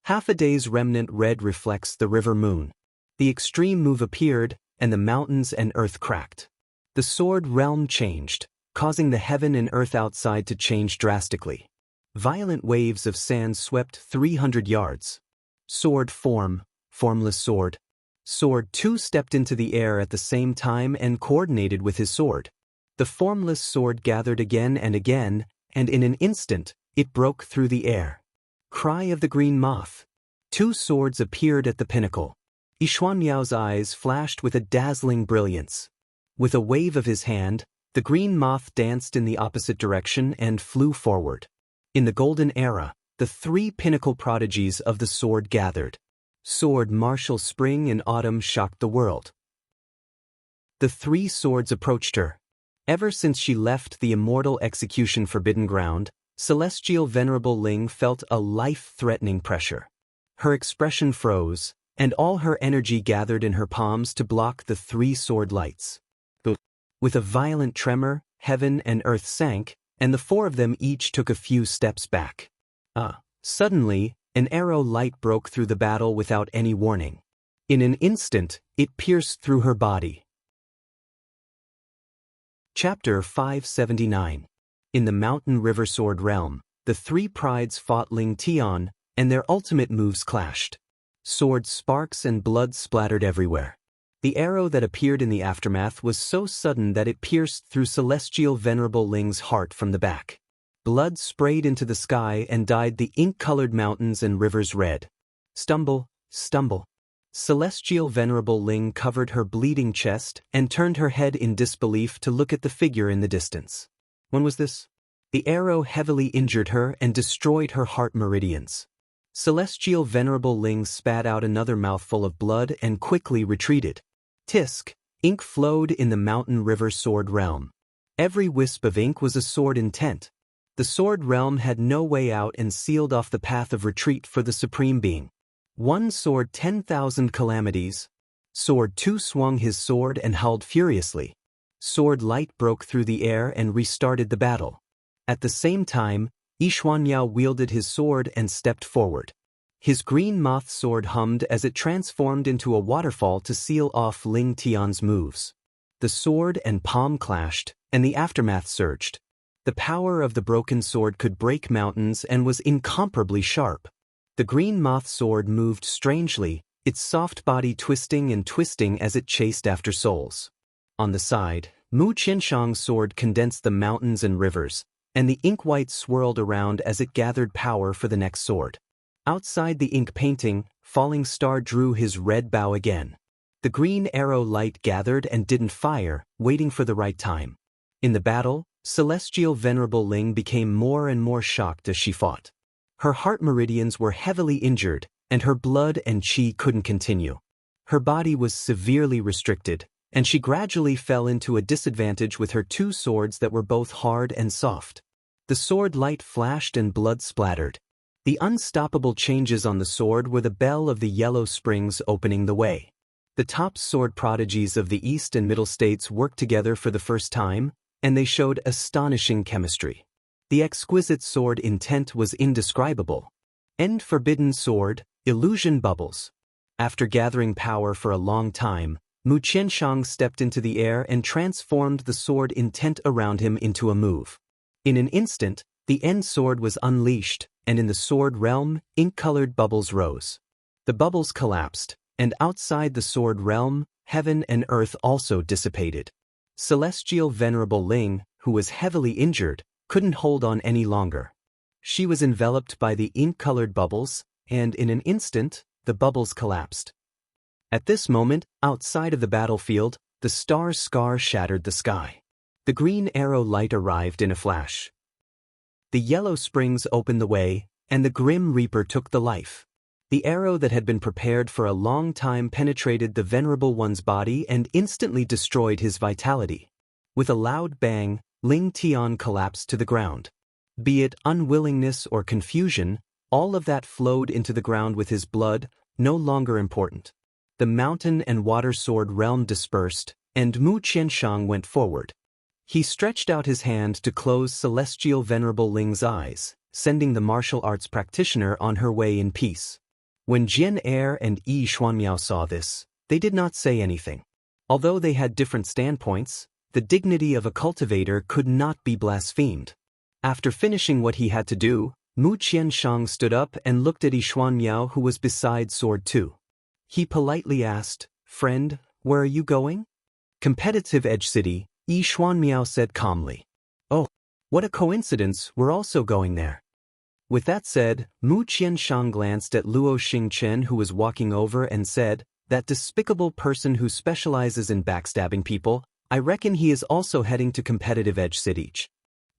Half a day's remnant red reflects the river moon. The extreme move appeared, and the mountains and earth cracked. The sword realm changed, causing the heaven and earth outside to change drastically. Violent waves of sand swept 300 yards. Sword form, formless sword. Sword 2 stepped into the air at the same time and coordinated with his sword. The formless sword gathered again, and in an instant, it broke through the air. Cry of the green moth. 2 swords appeared at the pinnacle. Yishuan Miao's eyes flashed with a dazzling brilliance. With a wave of his hand, the green moth danced in the opposite direction and flew forward. In the golden era, the 3 pinnacle prodigies of the sword gathered. Sword martial spring and autumn shocked the world. The 3 swords approached her. Ever since she left the immortal execution forbidden ground, Celestial Venerable Ling felt a life-threatening pressure. Her expression froze, and all her energy gathered in her palms to block the 3 sword lights. With a violent tremor, heaven and earth sank, and the 4 of them each took a few steps back. Suddenly, an arrow light broke through the battle without any warning. In an instant, it pierced through her body. Chapter 579. In the Mountain River Sword Realm, the 3 prides fought Ling Tian, and their ultimate moves clashed. Sword sparks and blood splattered everywhere. The arrow that appeared in the aftermath was so sudden that it pierced through Celestial Venerable Ling's heart from the back. Blood sprayed into the sky and dyed the ink-colored mountains and rivers red. Stumble, stumble. Celestial Venerable Ling covered her bleeding chest and turned her head in disbelief to look at the figure in the distance. When was this? The arrow heavily injured her and destroyed her heart meridians. Celestial Venerable Ling spat out another mouthful of blood and quickly retreated. Tisk, ink flowed in the Mountain River Sword Realm. Every wisp of ink was a sword intent. The Sword Realm had no way out and sealed off the path of retreat for the Supreme Being. 1 sword 10,000 calamities. Sword 2 swung his sword and howled furiously. Sword light broke through the air and restarted the battle. At the same time, Yishuan Yao wielded his sword and stepped forward. His green moth sword hummed as it transformed into a waterfall to seal off Ling Tian's moves. The sword and palm clashed, and the aftermath surged. The power of the broken sword could break mountains and was incomparably sharp. The green moth sword moved strangely, its soft body twisting and twisting as it chased after souls. On the side, Mu Qianshang's sword condensed the mountains and rivers, and the ink white swirled around as it gathered power for the next sword. Outside the ink painting, Falling Star drew his red bow again. The green arrow light gathered and didn't fire, waiting for the right time. In the battle, Celestial Venerable Ling became more and more shocked as she fought. Her heart meridians were heavily injured, and her blood and qi couldn't continue. Her body was severely restricted, and she gradually fell into a disadvantage with her 2 swords that were both hard and soft. The sword light flashed and blood splattered. The unstoppable changes on the sword were the bell of the Yellow Springs opening the way. The top sword prodigies of the East and Middle States worked together for the first time, and they showed astonishing chemistry. The exquisite sword intent was indescribable. End forbidden sword, illusion bubbles. After gathering power for a long time, Mu Qianshang stepped into the air and transformed the sword intent around him into a move. In an instant, the end sword was unleashed, and in the sword realm, ink-colored bubbles rose. The bubbles collapsed, and outside the sword realm, heaven and earth also dissipated. Celestial Venerable Ling, who was heavily injured, couldn't hold on any longer. She was enveloped by the ink-colored bubbles, and in an instant, the bubbles collapsed. At this moment, outside of the battlefield, the star's scar shattered the sky. The green arrow light arrived in a flash. The yellow springs opened the way, and the grim reaper took the life. The arrow that had been prepared for a long time penetrated the Venerable One's body and instantly destroyed his vitality. With a loud bang, Ling Tian collapsed to the ground. Be it unwillingness or confusion, all of that flowed into the ground with his blood, no longer important. The mountain and water sword realm dispersed, and Mu Qianshang went forward. He stretched out his hand to close Celestial Venerable Ling's eyes, sending the martial arts practitioner on her way in peace. When Jian Er and Yi Xuanmiao saw this, they did not say anything. Although they had different standpoints, the dignity of a cultivator could not be blasphemed. After finishing what he had to do, Mu Qianshang stood up and looked at Yi Xuanmiao, who was beside Sword 2. He politely asked, "Friend, where are you going?" "Competitive Edge City," Yi Xuanmiao said calmly. "Oh, what a coincidence, we're also going there." With that said, Mu Qianshang glanced at Luo Xingchen, who was walking over, and said, "That despicable person who specializes in backstabbing people, I reckon he is also heading to Competitive Edge City."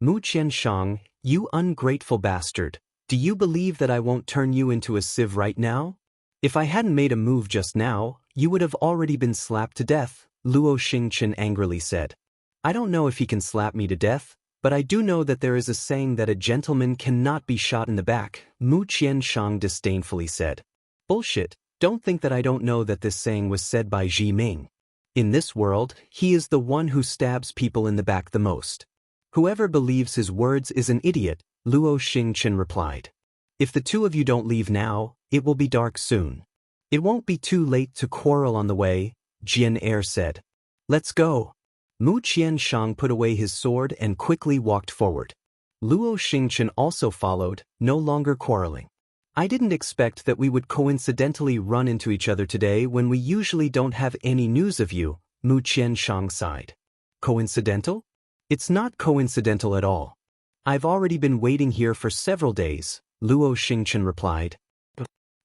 "Mu Qianshang, you ungrateful bastard, do you believe that I won't turn you into a sieve right now? If I hadn't made a move just now, you would have already been slapped to death," Luo Xingchen angrily said. "I don't know if he can slap me to death, but I do know that there is a saying that a gentleman cannot be shot in the back," Mu Qianshang disdainfully said. "Bullshit, don't think that I don't know that this saying was said by Ji Ming. In this world, he is the one who stabs people in the back the most. Whoever believes his words is an idiot," Luo Xingchen replied. "If the two of you don't leave now, it will be dark soon." "It won't be too late to quarrel on the way," Jian Er said. "Let's go." Mu Qianshang put away his sword and quickly walked forward. Luo Xingchen also followed, no longer quarreling. "I didn't expect that we would coincidentally run into each other today when we usually don't have any news of you," Mu Qianshang sighed. "Coincidental? It's not coincidental at all. I've already been waiting here for several days," Luo Xingchen replied.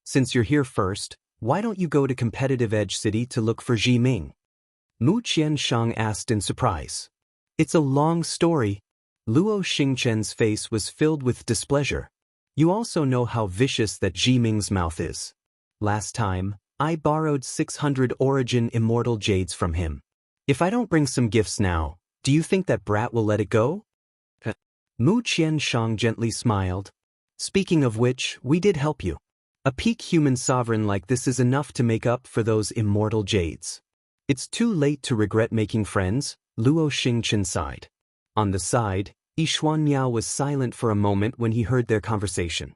"Since you're here first, why don't you go to Competitive Edge City to look for Ji Ming?" Mu Qianshang asked in surprise. "It's a long story." Luo Xingchen's face was filled with displeasure. "You also know how vicious that Ji Ming's mouth is. Last time, I borrowed 600 Origin Immortal Jades from him. If I don't bring some gifts now, do you think that brat will let it go?" Mu Qianshang gently smiled. "Speaking of which, we did help you. A peak human sovereign like this is enough to make up for those immortal jades. It's too late to regret making friends," Luo Xingchen sighed. On the side, Yi Xuanmiao was silent for a moment when he heard their conversation.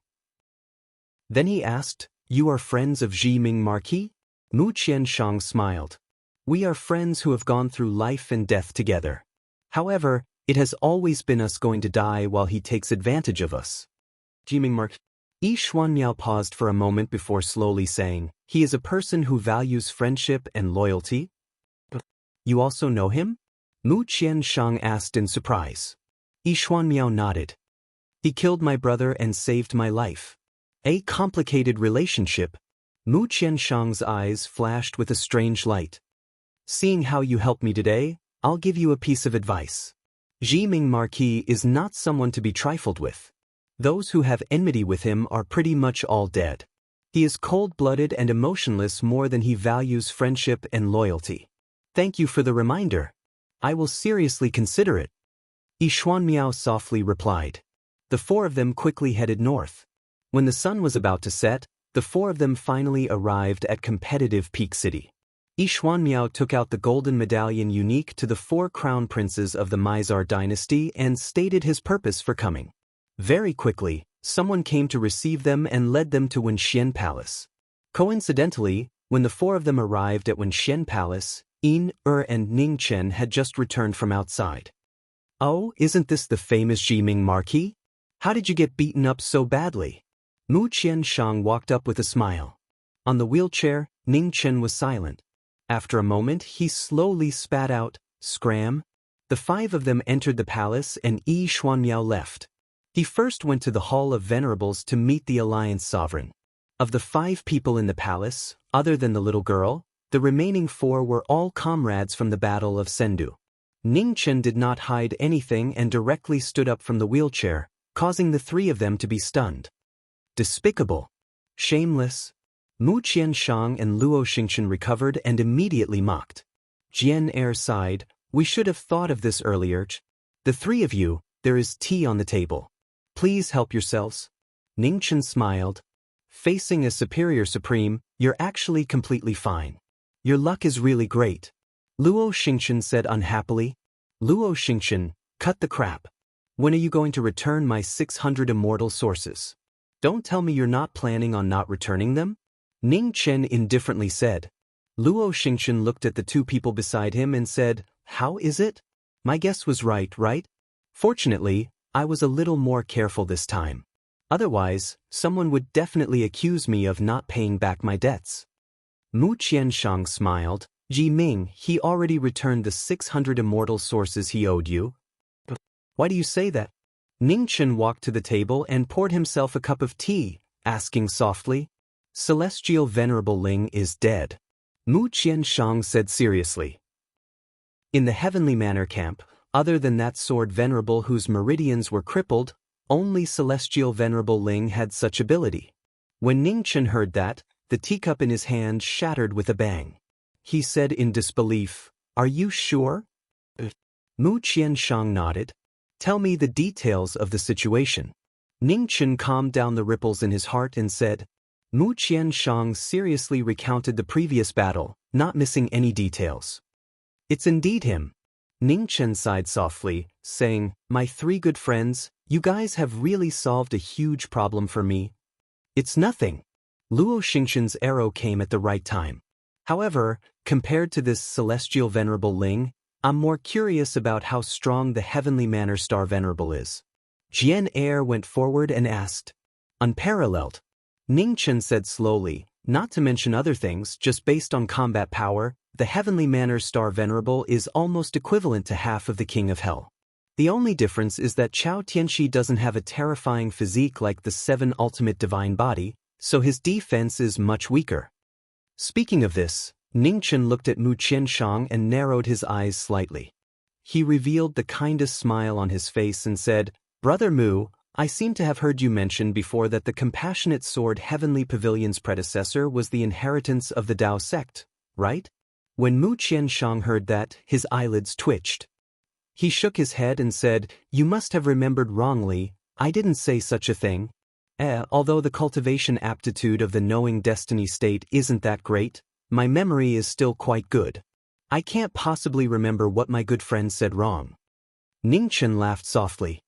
Then he asked, "You are friends of Ji Ming Marquis?" Mu Qianshang smiled. "We are friends who have gone through life and death together. However, it has always been us going to die while he takes advantage of us." Ji Ming Marquis. Yi Xuanmiao paused for a moment before slowly saying, "He is a person who values friendship and loyalty." "You also know him?" Mu Qianshang asked in surprise. Yi Xuanmiao nodded. "He killed my brother and saved my life." "A complicated relationship." Mu Qianshang's eyes flashed with a strange light. "Seeing how you helped me today, I'll give you a piece of advice. Ji Ming Marquis is not someone to be trifled with. Those who have enmity with him are pretty much all dead. He is cold-blooded and emotionless more than he values friendship and loyalty. Thank you for the reminder. I will seriously consider it." Yi Xuanmiao softly replied. The four of them quickly headed north. When the sun was about to set, the four of them finally arrived at Competitive Peak City. Yi Xuanmiao took out the golden medallion unique to the 4 crown princes of the Mizar dynasty and stated his purpose for coming. Very quickly, someone came to receive them and led them to Wenxian Palace. Coincidentally, when the four of them arrived at Wenxian Palace, Yin, and Ning Chen had just returned from outside. "Oh, isn't this the famous Ji Ming Marquis? How did you get beaten up so badly?" Mu Qianshang walked up with a smile. On the wheelchair, Ning Chen was silent. After a moment, he slowly spat out, "Scram." The 5 of them entered the palace and Yi Xuanmiao left. He first went to the Hall of Venerables to meet the Alliance Sovereign. Of the 5 people in the palace, other than the little girl, the remaining 4 were all comrades from the Battle of Sendu. Ning Chen did not hide anything and directly stood up from the wheelchair, causing the 3 of them to be stunned. Despicable. Shameless. Mu Qianshang and Luo Xingchen recovered and immediately mocked. Jian Er sighed, "We should have thought of this earlier. The 3 of you, there is tea on the table. Please help yourselves." Ning Chen smiled. "Facing a superior supreme, you're actually completely fine. Your luck is really great." Luo Xingchen said unhappily. "Luo Xingchen, cut the crap. When are you going to return my 600 immortal sources? Don't tell me you're not planning on not returning them?" Ning Chen indifferently said. Luo Xingchen looked at the 2 people beside him and said, "How is it? My guess was right? Fortunately, I was a little more careful this time. Otherwise, someone would definitely accuse me of not paying back my debts." Mu Qianshang smiled. "Ji Ming, he already returned the 600 immortal sources he owed you." "Why do you say that?" Ning Chen walked to the table and poured himself a cup of tea, asking softly, "Celestial Venerable Ling is dead." Mu Qianshang said seriously. In the Heavenly Manor camp, other than that sword venerable whose meridians were crippled, only Celestial Venerable Ling had such ability. When Ning Chen heard that, the teacup in his hand shattered with a bang. He said in disbelief, "Are you sure?" Mu Qianshang nodded. "Tell me the details of the situation." Ning Chen calmed down the ripples in his heart and said. Mu Qianshang seriously recounted the previous battle, not missing any details. "It's indeed him." Ning Chen sighed softly, saying, "My 3 good friends, you guys have really solved a huge problem for me." "It's nothing." Luo Xingchen's arrow came at the right time. "However, compared to this Celestial Venerable Ling, I'm more curious about how strong the Heavenly Manor Star Venerable is." Jian Er went forward and asked. "Unparalleled." Ning Chen said slowly, "Not to mention other things, just based on combat power, the Heavenly Manor Star Venerable is almost equivalent to half of the King of Hell. The only difference is that Chao Tianxi doesn't have a terrifying physique like the 7 ultimate divine body, so his defense is much weaker." Speaking of this, Ning Chen looked at Mu Qianshang and narrowed his eyes slightly. He revealed the kindest smile on his face and said, "Brother Mu, I seem to have heard you mention before that the Compassionate Sword Heavenly Pavilion's predecessor was the inheritance of the Dao sect, right?" When Mu Qianshang heard that, his eyelids twitched. He shook his head and said, "You must have remembered wrongly, I didn't say such a thing. Although the cultivation aptitude of the knowing destiny state isn't that great, my memory is still quite good. I can't possibly remember what my good friend said wrong." Ning Chen laughed softly.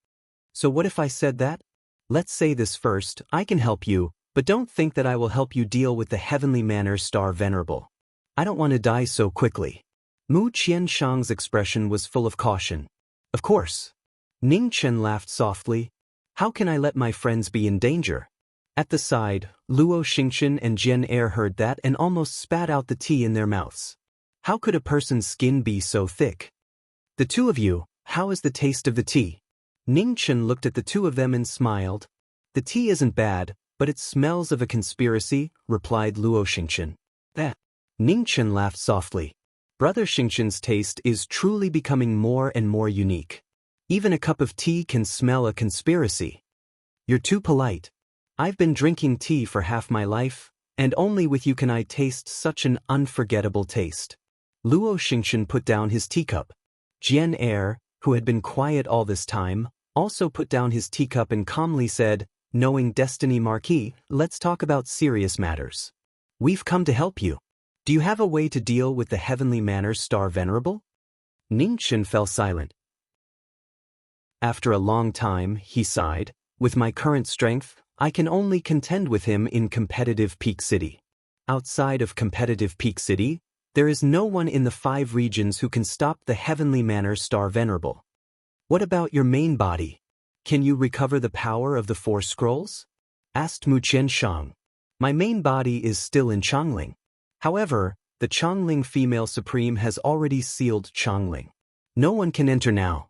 "So what if I said that? Let's say this first, I can help you, but don't think that I will help you deal with the Heavenly Manor Star Venerable. I don't want to die so quickly." Mu Qianshang's expression was full of caution. "Of course." Ning Chen laughed softly. "How can I let my friends be in danger?" At the side, Luo Xingchen and Jian Er heard that and almost spat out the tea in their mouths. How could a person's skin be so thick? "The 2 of you, how is the taste of the tea?" Ning Chen looked at the 2 of them and smiled. "The tea isn't bad, but it smells of a conspiracy," replied Luo Xingchen. Ning Chen laughed softly. Brother Xingchen's taste is truly becoming more and more unique. Even a cup of tea can smell a conspiracy. "You're too polite. I've been drinking tea for half my life, and only with you can I taste such an unforgettable taste." Luo Xingchen put down his teacup. Jian Er, who had been quiet all this time, also put down his teacup and calmly said, "Knowing destiny, Marquis, let's talk about serious matters. We've come to help you. Do you have a way to deal with the Heavenly Manor Star Venerable?" Ning Chen fell silent. After a long time, he sighed, "With my current strength, I can only contend with him in competitive Peak City. Outside of competitive Peak City, there is no one in the 5 regions who can stop the Heavenly Manor Star Venerable. What about your main body? Can you recover the power of the 4 scrolls?" asked Mu Qianshang. "My main body is still in Changling." However, the Chongling female supreme has already sealed Chongling. No one can enter now.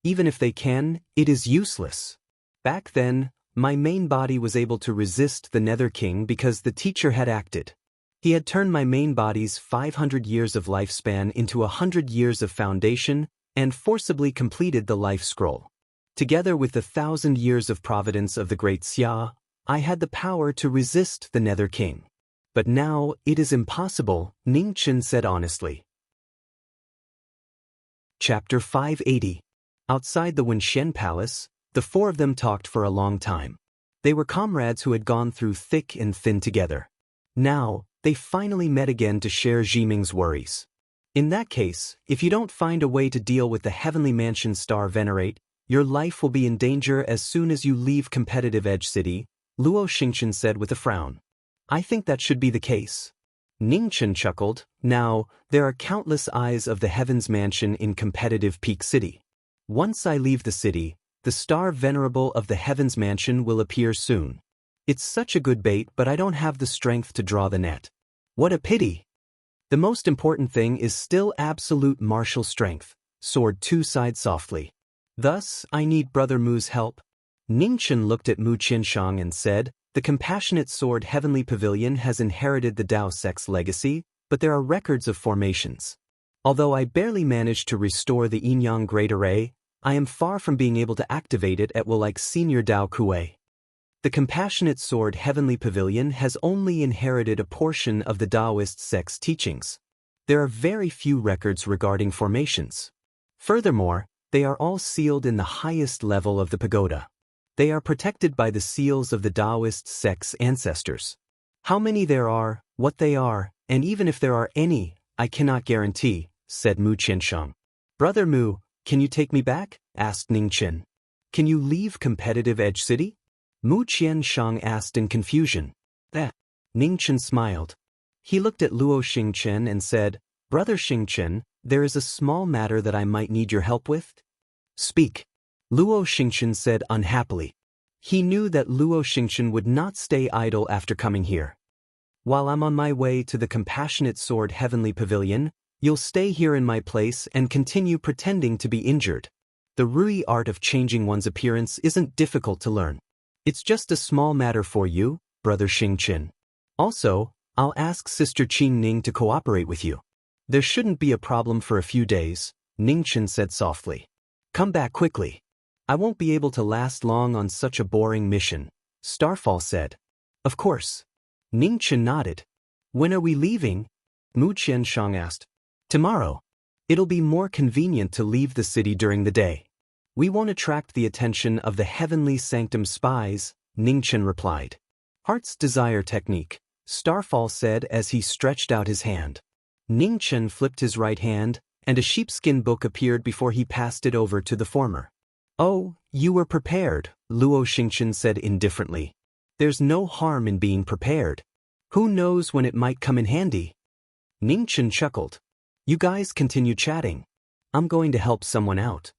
Even if they can, it is useless. Back then, my main body was able to resist the Nether King because the teacher had acted. He had turned my main body's 500 years of lifespan into 100 years of foundation and forcibly completed the life scroll. Together with the 1,000 years of providence of the great Xia, I had the power to resist the Nether King. But now it is impossible, Ningchen said honestly. Chapter 580. Outside the Wenxian Palace, the four of them talked for a long time. They were comrades who had gone through thick and thin together. Now, they finally met again to share Jiming's worries. In that case, if you don't find a way to deal with the Heavenly Mansion Star Venerate, your life will be in danger as soon as you leave competitive Edge City, Luo Xingchen said with a frown. I think that should be the case. Ningchen chuckled. Now, there are countless eyes of the Heaven's Mansion in competitive Peak City. Once I leave the city, the Star Venerable of the Heaven's Mansion will appear soon. It's such a good bait, but I don't have the strength to draw the net. What a pity. The most important thing is still absolute martial strength, Sword 2 sighed softly. Thus, I need Brother Mu's help. Ningchen looked at Mu Qianshang and said, the compassionate sword Heavenly Pavilion has inherited the Dao Sect's legacy, but there are records of formations. Although I barely managed to restore the Yin-Yang Great Array, I am far from being able to activate it at will like Senior Dao Kuei. The compassionate sword Heavenly Pavilion has only inherited a portion of the Taoist sect's teachings. There are very few records regarding formations. Furthermore, they are all sealed in the highest level of the pagoda. They are protected by the seals of the Taoist sect's ancestors. How many there are, what they are, and even if there are any, I cannot guarantee, said Mu Qianshang. Brother Mu, can you take me back? Asked Ningchen. Can you leave competitive Edge City? Mu Qianshang asked in confusion. Ningchen smiled. He looked at Luo Xingchen and said, Brother Xingchen, there is a small matter that I might need your help with. Speak. Luo Xingchen said unhappily. He knew that Luo Xingchen would not stay idle after coming here. While I'm on my way to the Compassionate Sword Heavenly Pavilion, you'll stay here in my place and continue pretending to be injured. The Rui art of changing one's appearance isn't difficult to learn. It's just a small matter for you, Brother Xingchen. Also, I'll ask Sister Qing Ning to cooperate with you. There shouldn't be a problem for a few days, Ningchen said softly. Come back quickly. I won't be able to last long on such a boring mission, Starfall said. Of course. Ningchen nodded. When are we leaving? Mu Qianshang asked. Tomorrow. It'll be more convenient to leave the city during the day. We won't attract the attention of the Heavenly Sanctum spies, Ningchen replied. Heart's Desire Technique, Starfall said as he stretched out his hand. Ningchen flipped his right hand, and a sheepskin book appeared before he passed it over to the former. Oh, you were prepared, Luo Xingchen said indifferently. There's no harm in being prepared. Who knows when it might come in handy? Ningchen chuckled. You guys continue chatting. I'm going to help someone out.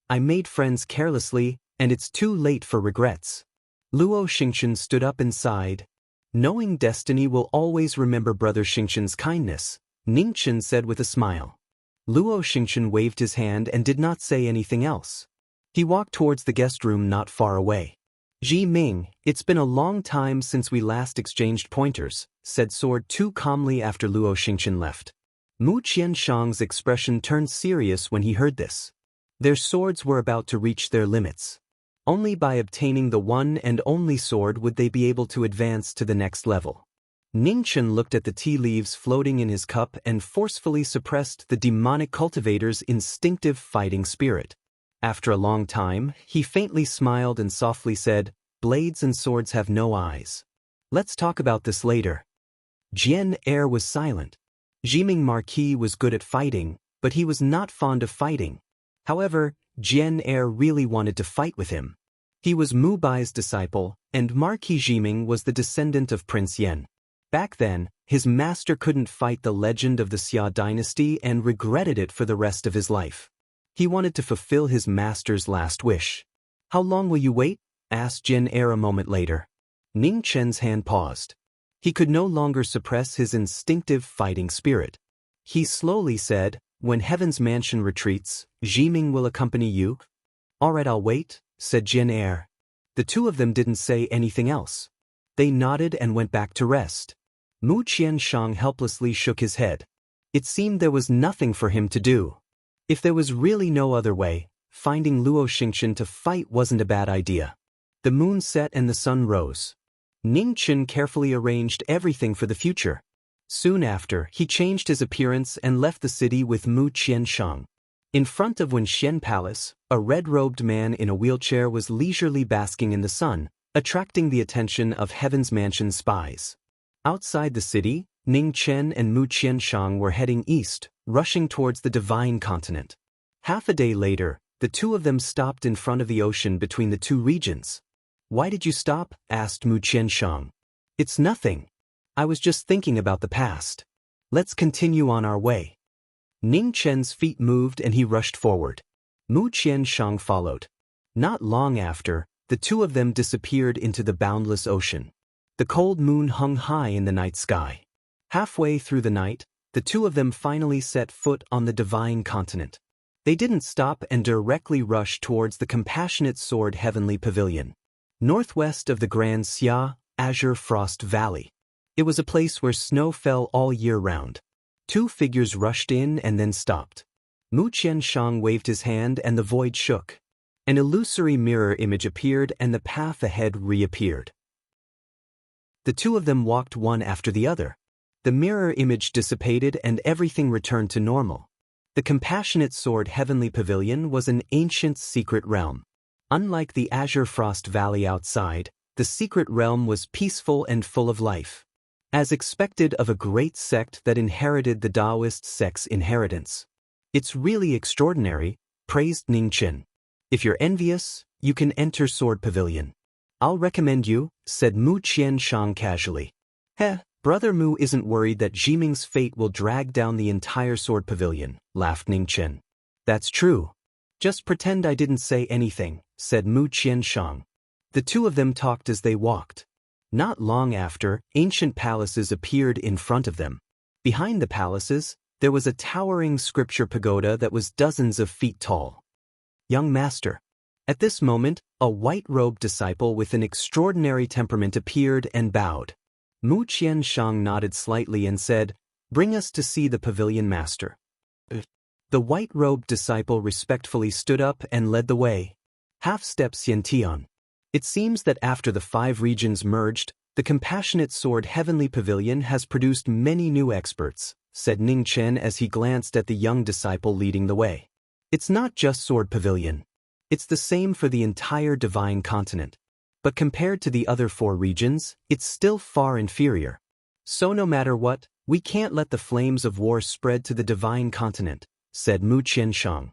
I made friends carelessly, and it's too late for regrets. Luo Xingchen stood up and sighed. Knowing destiny will always remember Brother Xingchen's kindness, Ningchen said with a smile. Luo Xingchen waved his hand and did not say anything else. He walked towards the guest room not far away. Ji Ming, it's been a long time since we last exchanged pointers, said Sword 2 calmly after Luo Xingchen left. Mu Qianshang's expression turned serious when he heard this. Their swords were about to reach their limits. Only by obtaining the one and only sword would they be able to advance to the next level. Ningchen looked at the tea leaves floating in his cup and forcefully suppressed the demonic cultivator's instinctive fighting spirit. After a long time, he faintly smiled and softly said, Blades and swords have no eyes. Let's talk about this later. Jian Er was silent. Jiming Marquis was good at fighting, but he was not fond of fighting. However, Jian Er really wanted to fight with him. He was Mu Bai's disciple, and Marquis Jiming was the descendant of Prince Yan. Back then, his master couldn't fight the legend of the Xia dynasty and regretted it for the rest of his life. He wanted to fulfill his master's last wish. How long will you wait? Asked Jian Er a moment later. Ningchen's hand paused. He could no longer suppress his instinctive fighting spirit. He slowly said, "When Heaven's mansion retreats, Jiming will accompany you." "All right, I'll wait," said Jin Er. The two of them didn't say anything else. They nodded and went back to rest. Mu Qianshang helplessly shook his head. It seemed there was nothing for him to do. If there was really no other way, finding Luo Xingqian to fight wasn't a bad idea. The moon set and the sun rose. Ning Qin carefully arranged everything for the future. Soon after, he changed his appearance and left the city with Mu Qianshang. In front of Wenxian Palace, a red-robed man in a wheelchair was leisurely basking in the sun, attracting the attention of Heaven's Mansion spies. Outside the city, Ning Chen and Mu Qianshang were heading east, rushing towards the Divine Continent. Half a day later, the two of them stopped in front of the ocean between the two regions. "Why did you stop?" asked Mu Qianshang. "It's nothing. I was just thinking about the past. Let's continue on our way." Ning Chen's feet moved and he rushed forward. Mu Qianshang followed. Not long after, the two of them disappeared into the boundless ocean. The cold moon hung high in the night sky. Halfway through the night, the two of them finally set foot on the Divine Continent. They didn't stop and directly rushed towards the Compassionate Sword Heavenly Pavilion, northwest of the Grand Xia, Azure Frost Valley. It was a place where snow fell all year round. Two figures rushed in and then stopped. Mu Qianshang waved his hand and the void shook. An illusory mirror image appeared and the path ahead reappeared. The two of them walked one after the other. The mirror image dissipated and everything returned to normal. The Compassionate Sword Heavenly Pavilion was an ancient secret realm. Unlike the Azure Frost Valley outside, the secret realm was peaceful and full of life. As expected of a great sect that inherited the Taoist sect's inheritance. "It's really extraordinary," praised Ning Qin. "If you're envious, you can enter Sword Pavilion." "I'll recommend you," said Mu Qianshang casually. "Heh, Brother Mu isn't worried that Jiming's fate will drag down the entire Sword Pavilion," laughed Ning Qin. "That's true. Just pretend I didn't say anything," said Mu Qianshang. The two of them talked as they walked. Not long after, ancient palaces appeared in front of them. Behind the palaces, there was a towering scripture pagoda that was dozens of feet tall. "Young master." At this moment, a white-robed disciple with an extraordinary temperament appeared and bowed. Mu Qianshang nodded slightly and said, "Bring us to see the pavilion master." The white-robed disciple respectfully stood up and led the way. Half-step Xiantian. It seems that after the 5 regions merged, the Compassionate Sword Heavenly Pavilion has produced many new experts, said Ning Chen as he glanced at the young disciple leading the way. "It's not just Sword Pavilion. It's the same for the entire Divine Continent. But compared to the other 4 regions, it's still far inferior. So no matter what, we can't let the flames of war spread to the Divine Continent," said Mu Qianshang.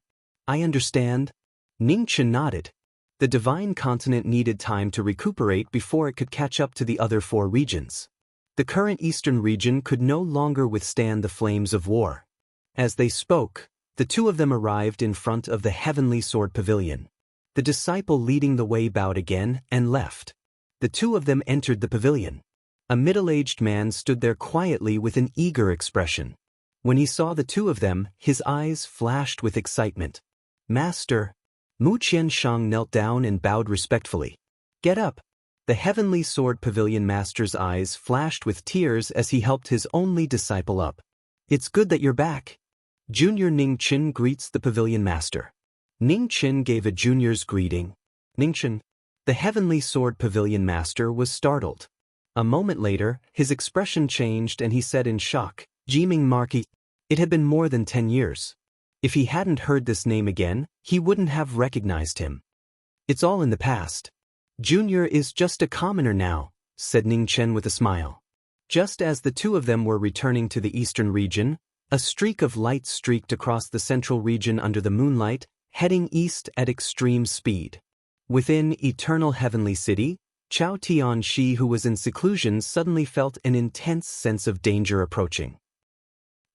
"I understand." Ning Chen nodded. The Divine Continent needed time to recuperate before it could catch up to the other 4 regions. The current eastern region could no longer withstand the flames of war. As they spoke, the two of them arrived in front of the Heavenly Sword Pavilion. The disciple leading the way bowed again and left. The two of them entered the pavilion. A middle-aged man stood there quietly with an eager expression. When he saw the two of them, his eyes flashed with excitement. "Master." Mu Qianshang knelt down and bowed respectfully. "Get up." The Heavenly Sword Pavilion Master's eyes flashed with tears as he helped his only disciple up. "It's good that you're back." Junior Ning Qin greets the Pavilion Master. Ning Qin gave a junior's greeting. "Ning Qin." The Heavenly Sword Pavilion Master was startled. A moment later, his expression changed and he said in shock, "Jiming Marquis." It had been more than 10 years. If he hadn't heard this name again, he wouldn't have recognized him. "It's all in the past. Junior is just a commoner now," said Ning Chen with a smile. Just as the two of them were returning to the eastern region, a streak of light streaked across the central region under the moonlight, heading east at extreme speed. Within Eternal Heavenly City, Chao Tianxi, who was in seclusion, suddenly felt an intense sense of danger approaching.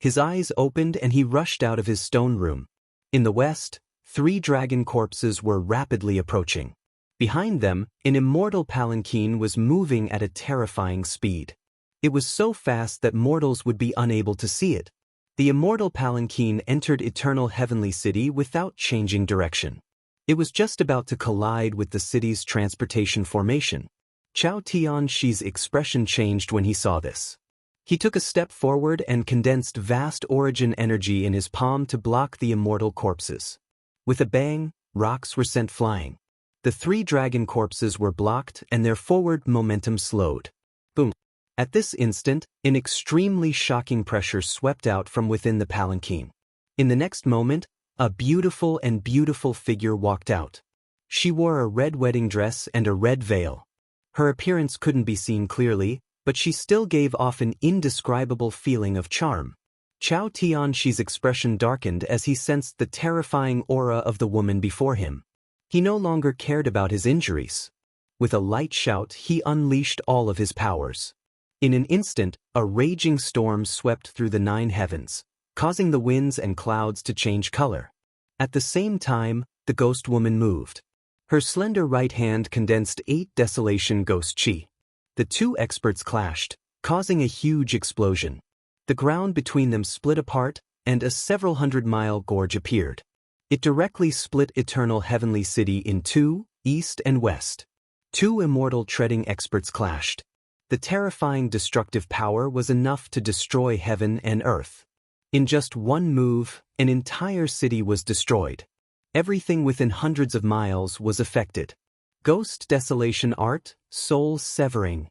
His eyes opened and he rushed out of his stone room. In the west, 3 dragon corpses were rapidly approaching. Behind them, an immortal palanquin was moving at a terrifying speed. It was so fast that mortals would be unable to see it. The immortal palanquin entered eternal heavenly city without changing direction. It was just about to collide with the city's transportation formation. Chao Tianxi's expression changed when he saw this. He took a step forward and condensed vast origin energy in his palm to block the immortal corpses. With a bang, rocks were sent flying. The 3 dragon corpses were blocked and their forward momentum slowed. Boom! At this instant, an extremely shocking pressure swept out from within the palanquin. In the next moment, a beautiful figure walked out. She wore a red wedding dress and a red veil. Her appearance couldn't be seen clearly, but she still gave off an indescribable feeling of charm. Chao Tianxi's expression darkened as he sensed the terrifying aura of the woman before him. He no longer cared about his injuries. With a light shout, he unleashed all of his powers. In an instant, a raging storm swept through the 9 heavens, causing the winds and clouds to change color. At the same time, the ghost woman moved. Her slender right hand condensed 8 desolation ghost chi. The 2 experts clashed, causing a huge explosion. The ground between them split apart, and a several hundred-mile gorge appeared. It directly split eternal heavenly city in 2, east and west. 2 immortal treading experts clashed. The terrifying destructive power was enough to destroy heaven and earth. In just one move, an entire city was destroyed. Everything within hundreds of miles was affected. Ghost Desolation Art, Soul Severing.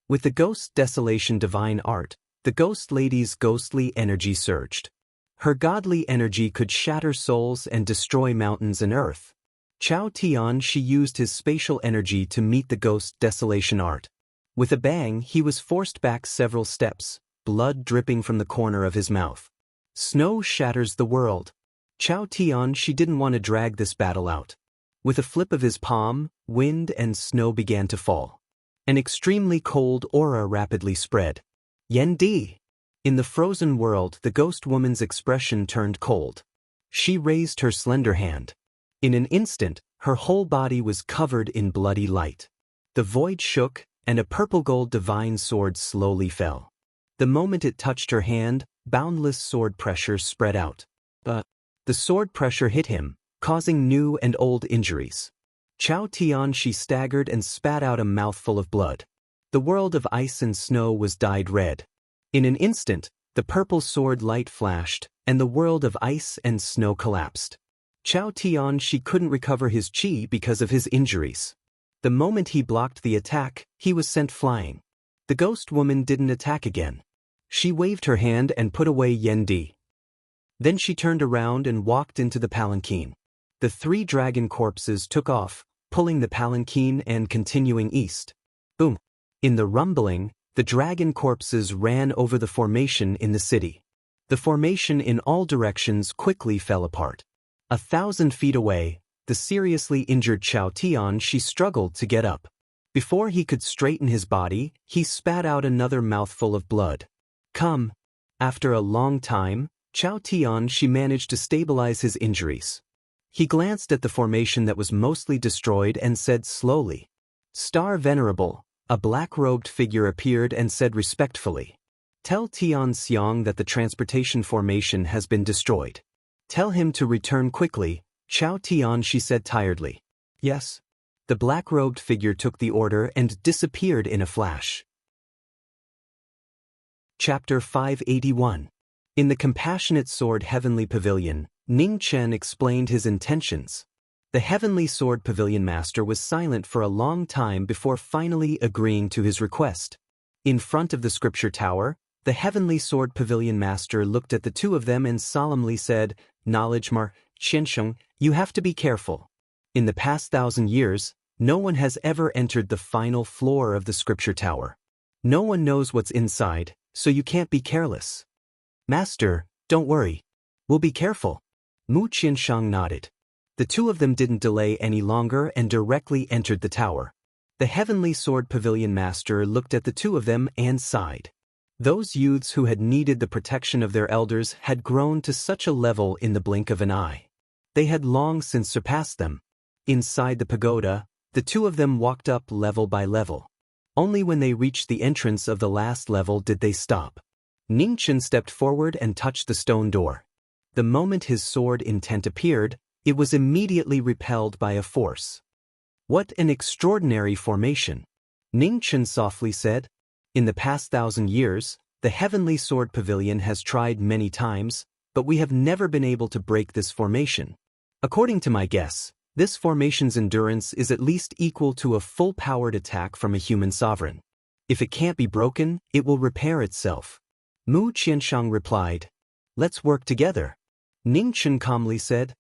With the Ghost Desolation Divine Art, the Ghost Lady's ghostly energy surged. Her godly energy could shatter souls and destroy mountains and earth. Chao Tianxi used his spatial energy to meet the Ghost Desolation Art. With a bang, he was forced back several steps, blood dripping from the corner of his mouth. Snow shatters the world. Chao Tianxi didn't want to drag this battle out. With a flip of his palm, wind and snow began to fall. An extremely cold aura rapidly spread. Yen Di! In the frozen world, the ghost woman's expression turned cold. She raised her slender hand. In an instant, her whole body was covered in bloody light. The void shook, and a purple-gold divine sword slowly fell. The moment it touched her hand, boundless sword pressure spread out. But the sword pressure hit him, causing new and old injuries. Chao Tianxi staggered and spat out a mouthful of blood. The world of ice and snow was dyed red. In an instant, the purple sword light flashed, and the world of ice and snow collapsed. Chao Tianxi couldn't recover his chi because of his injuries. The moment he blocked the attack, he was sent flying. The ghost woman didn't attack again. She waved her hand and put away Yen Di. Then she turned around and walked into the palanquin. The 3 dragon corpses took off, pulling the palanquin and continuing east. Boom! In the rumbling, the dragon corpses ran over the formation in the city. The formation in all directions quickly fell apart. 1,000 feet away, the seriously injured Chao Tianxi struggled to get up. Before he could straighten his body, he spat out another mouthful of blood. Come! After a long time, Chao Tianxi managed to stabilize his injuries. He glanced at the formation that was mostly destroyed and said slowly, "Star Venerable." A black-robed figure appeared and said respectfully, "Tell Tian Xiang that the transportation formation has been destroyed. Tell him to return quickly." Chao Tianxi said tiredly, "Yes." The black-robed figure took the order and disappeared in a flash. Chapter 581. In the Compassionate Sword Heavenly Pavilion, Ning Chen explained his intentions. The Heavenly Sword Pavilion Master was silent for a long time before finally agreeing to his request. In front of the Scripture Tower, the Heavenly Sword Pavilion Master looked at the 2 of them and solemnly said, "Knowledge Mar, Qiansheng, you have to be careful. In the past 1,000 years, no one has ever entered the final floor of the Scripture Tower. No one knows what's inside, so you can't be careless." "Master, don't worry. We'll be careful." Mu Qiansheng nodded. The 2 of them didn't delay any longer and directly entered the tower. The Heavenly Sword Pavilion Master looked at the 2 of them and sighed. Those youths who had needed the protection of their elders had grown to such a level in the blink of an eye. They had long since surpassed them. Inside the pagoda, the 2 of them walked up level by level. Only when they reached the entrance of the last level did they stop. Ning Chen stepped forward and touched the stone door. The moment his sword intent appeared, it was immediately repelled by a force. "What an extraordinary formation," Ning Chen softly said. "In the past 1,000 years, the Heavenly Sword Pavilion has tried many times, but we have never been able to break this formation. According to my guess, this formation's endurance is at least equal to a full-powered attack from a human sovereign. If it can't be broken, it will repair itself." Mu Qianshang replied. "Let's work together," Ning Chen calmly said.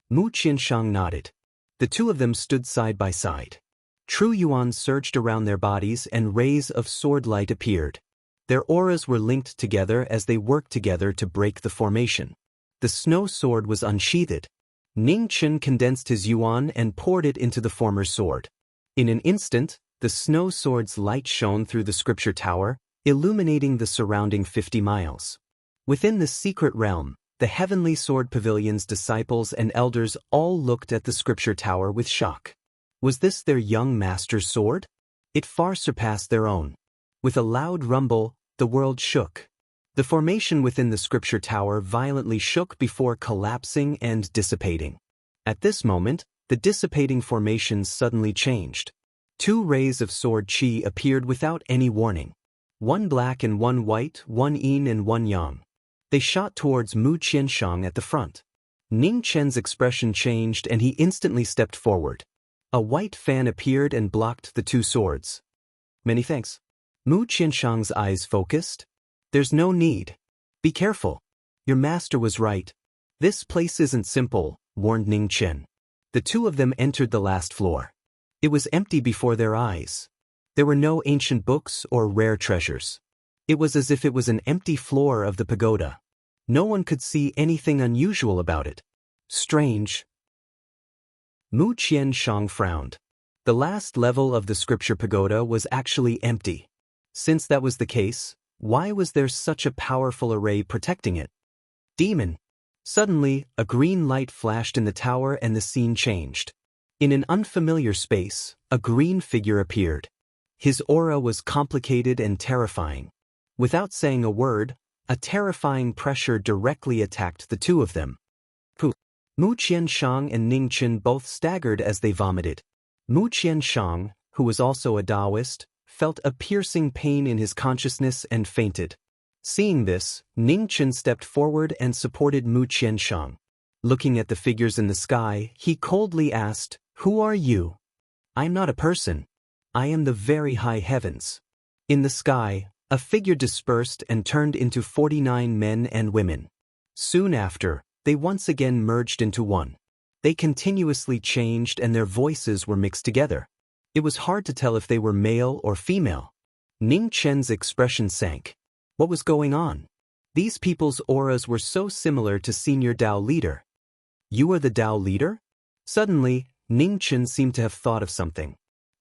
Mu Qianshang nodded. The two of them stood side by side. True yuan surged around their bodies and rays of sword light appeared. Their auras were linked together as they worked together to break the formation. The snow sword was unsheathed. Ning Chen condensed his yuan and poured it into the former sword. In an instant, the snow sword's light shone through the scripture tower, illuminating the surrounding 50 miles. Within the secret realm, the Heavenly Sword Pavilion's disciples and elders all looked at the scripture tower with shock. Was this their young master's sword? It far surpassed their own. With a loud rumble, the world shook. The formation within the scripture tower violently shook before collapsing and dissipating. At this moment, the dissipating formation suddenly changed. Two rays of sword qi appeared without any warning. One black and one white, one yin and one yang. They shot towards Mu Qianshang at the front. Ning Chen's expression changed and he instantly stepped forward. A white fan appeared and blocked the two swords. "Many thanks." Mu Qianshang's eyes focused. "There's no need. Be careful. Your master was right. This place isn't simple," warned Ning Chen. The two of them entered the last floor. It was empty before their eyes. There were no ancient books or rare treasures. It was as if it was an empty floor of the pagoda. No one could see anything unusual about it. Strange. Mu Qianshang frowned. The last level of the scripture pagoda was actually empty. Since that was the case, why was there such a powerful array protecting it? Demon. Suddenly, a green light flashed in the tower and the scene changed. In an unfamiliar space, a green figure appeared. His aura was complicated and terrifying. Without saying a word, a terrifying pressure directly attacked the two of them. Mu Qianshang and Ning Chen both staggered as they vomited. Mu Qianshang, who was also a Taoist, felt a piercing pain in his consciousness and fainted. Seeing this, Ning Chen stepped forward and supported Mu Qianshang. Looking at the figures in the sky, he coldly asked, "Who are you?" "I'm not a person. I am the very high heavens." In the sky, a figure dispersed and turned into 49 men and women. Soon after, they once again merged into one. They continuously changed and their voices were mixed together. It was hard to tell if they were male or female. Ning Chen's expression sank. What was going on? These people's auras were so similar to Senior Dao Leader. "You are the Dao Leader?" Suddenly, Ning Chen seemed to have thought of something.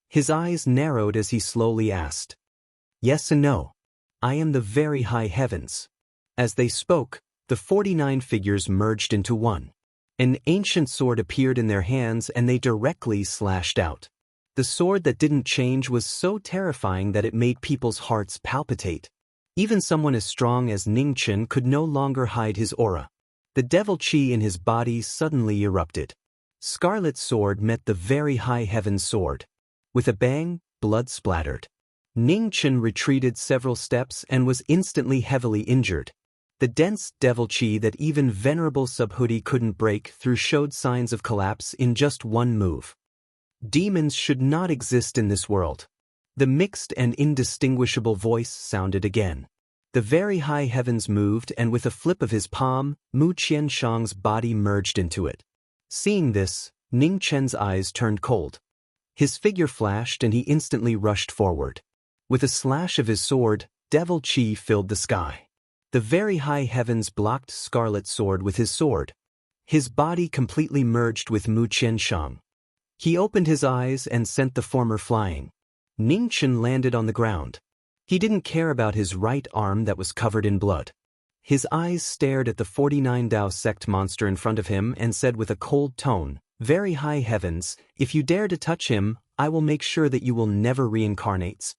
His eyes narrowed as he slowly asked. "Yes and no. I am the very high heavens." As they spoke, the 49 figures merged into one. An ancient sword appeared in their hands and they directly slashed out. The sword that didn't change was so terrifying that it made people's hearts palpitate. Even someone as strong as Ning Chen could no longer hide his aura. The devil chi in his body suddenly erupted. Scarlet sword met the very high heavens sword. With a bang, blood splattered. Ning Chen retreated several steps and was instantly heavily injured. The dense devil chi that even venerable Subhuti couldn't break through showed signs of collapse in just one move. Demons should not exist in this world. The mixed and indistinguishable voice sounded again. The very high heavens moved and with a flip of his palm, Mu Qianshang's body merged into it. Seeing this, Ning Chen's eyes turned cold. His figure flashed and he instantly rushed forward. With a slash of his sword, devil chi filled the sky. The very high heavens blocked Scarlet Sword with his sword. His body completely merged with Mu Qianshang. He opened his eyes and sent the former flying. Ning Chen landed on the ground. He didn't care about his right arm that was covered in blood. His eyes stared at the 49 Dao sect monster in front of him and said with a cold tone, "Very high heavens, if you dare to touch him, I will make sure that you will never reincarnate.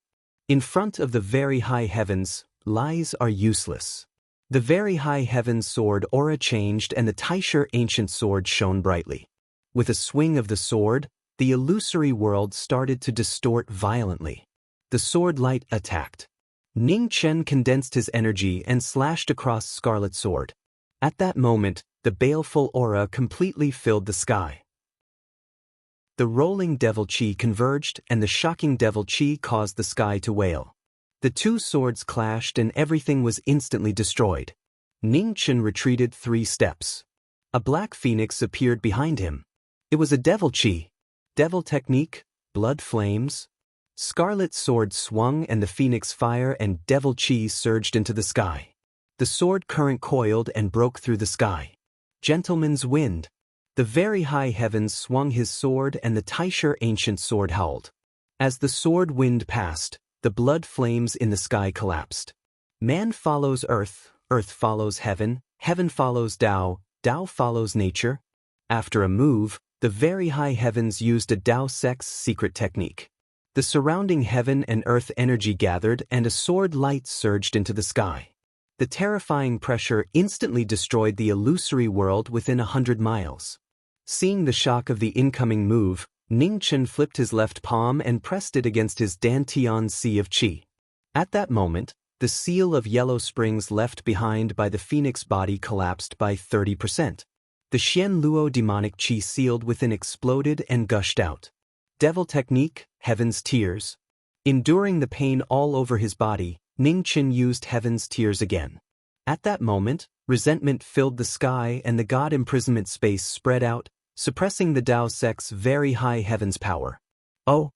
In front of the very high heavens, lies are useless. The very high heavens sword aura changed and the Taisher ancient sword shone brightly. With a swing of the sword, the illusory world started to distort violently. The sword light attacked. Ning Chen condensed his energy and slashed across Scarlet Sword. At that moment, the baleful aura completely filled the sky. The rolling devil chi converged and the shocking devil chi caused the sky to wail. The two swords clashed and everything was instantly destroyed. Ning Chen retreated 3 steps. A black phoenix appeared behind him. It was a devil chi. Devil technique, blood flames. Scarlet sword swung and the phoenix fire and devil chi surged into the sky. The sword current coiled and broke through the sky. Gentleman's wind. The very high heavens swung his sword and the Taisher ancient sword howled. As the sword wind passed, the blood flames in the sky collapsed. Man follows earth, earth follows heaven, heaven follows Tao, Tao follows nature. After a move, the very high heavens used a Tao sex secret technique. The surrounding heaven and earth energy gathered and a sword light surged into the sky. The terrifying pressure instantly destroyed the illusory world within 100 miles. Seeing the shock of the incoming move, Ning Chen flipped his left palm and pressed it against his Dantian Sea of Qi. At that moment, the seal of yellow springs left behind by the phoenix body collapsed by 30%. The Xian Luo demonic Qi sealed within exploded and gushed out. Devil technique, Heaven's Tears. Enduring the pain all over his body, Ning Chen used Heaven's Tears again. At that moment, resentment filled the sky and the God imprisonment space spread out, suppressing the Tao sect's very high heaven's power. Oh!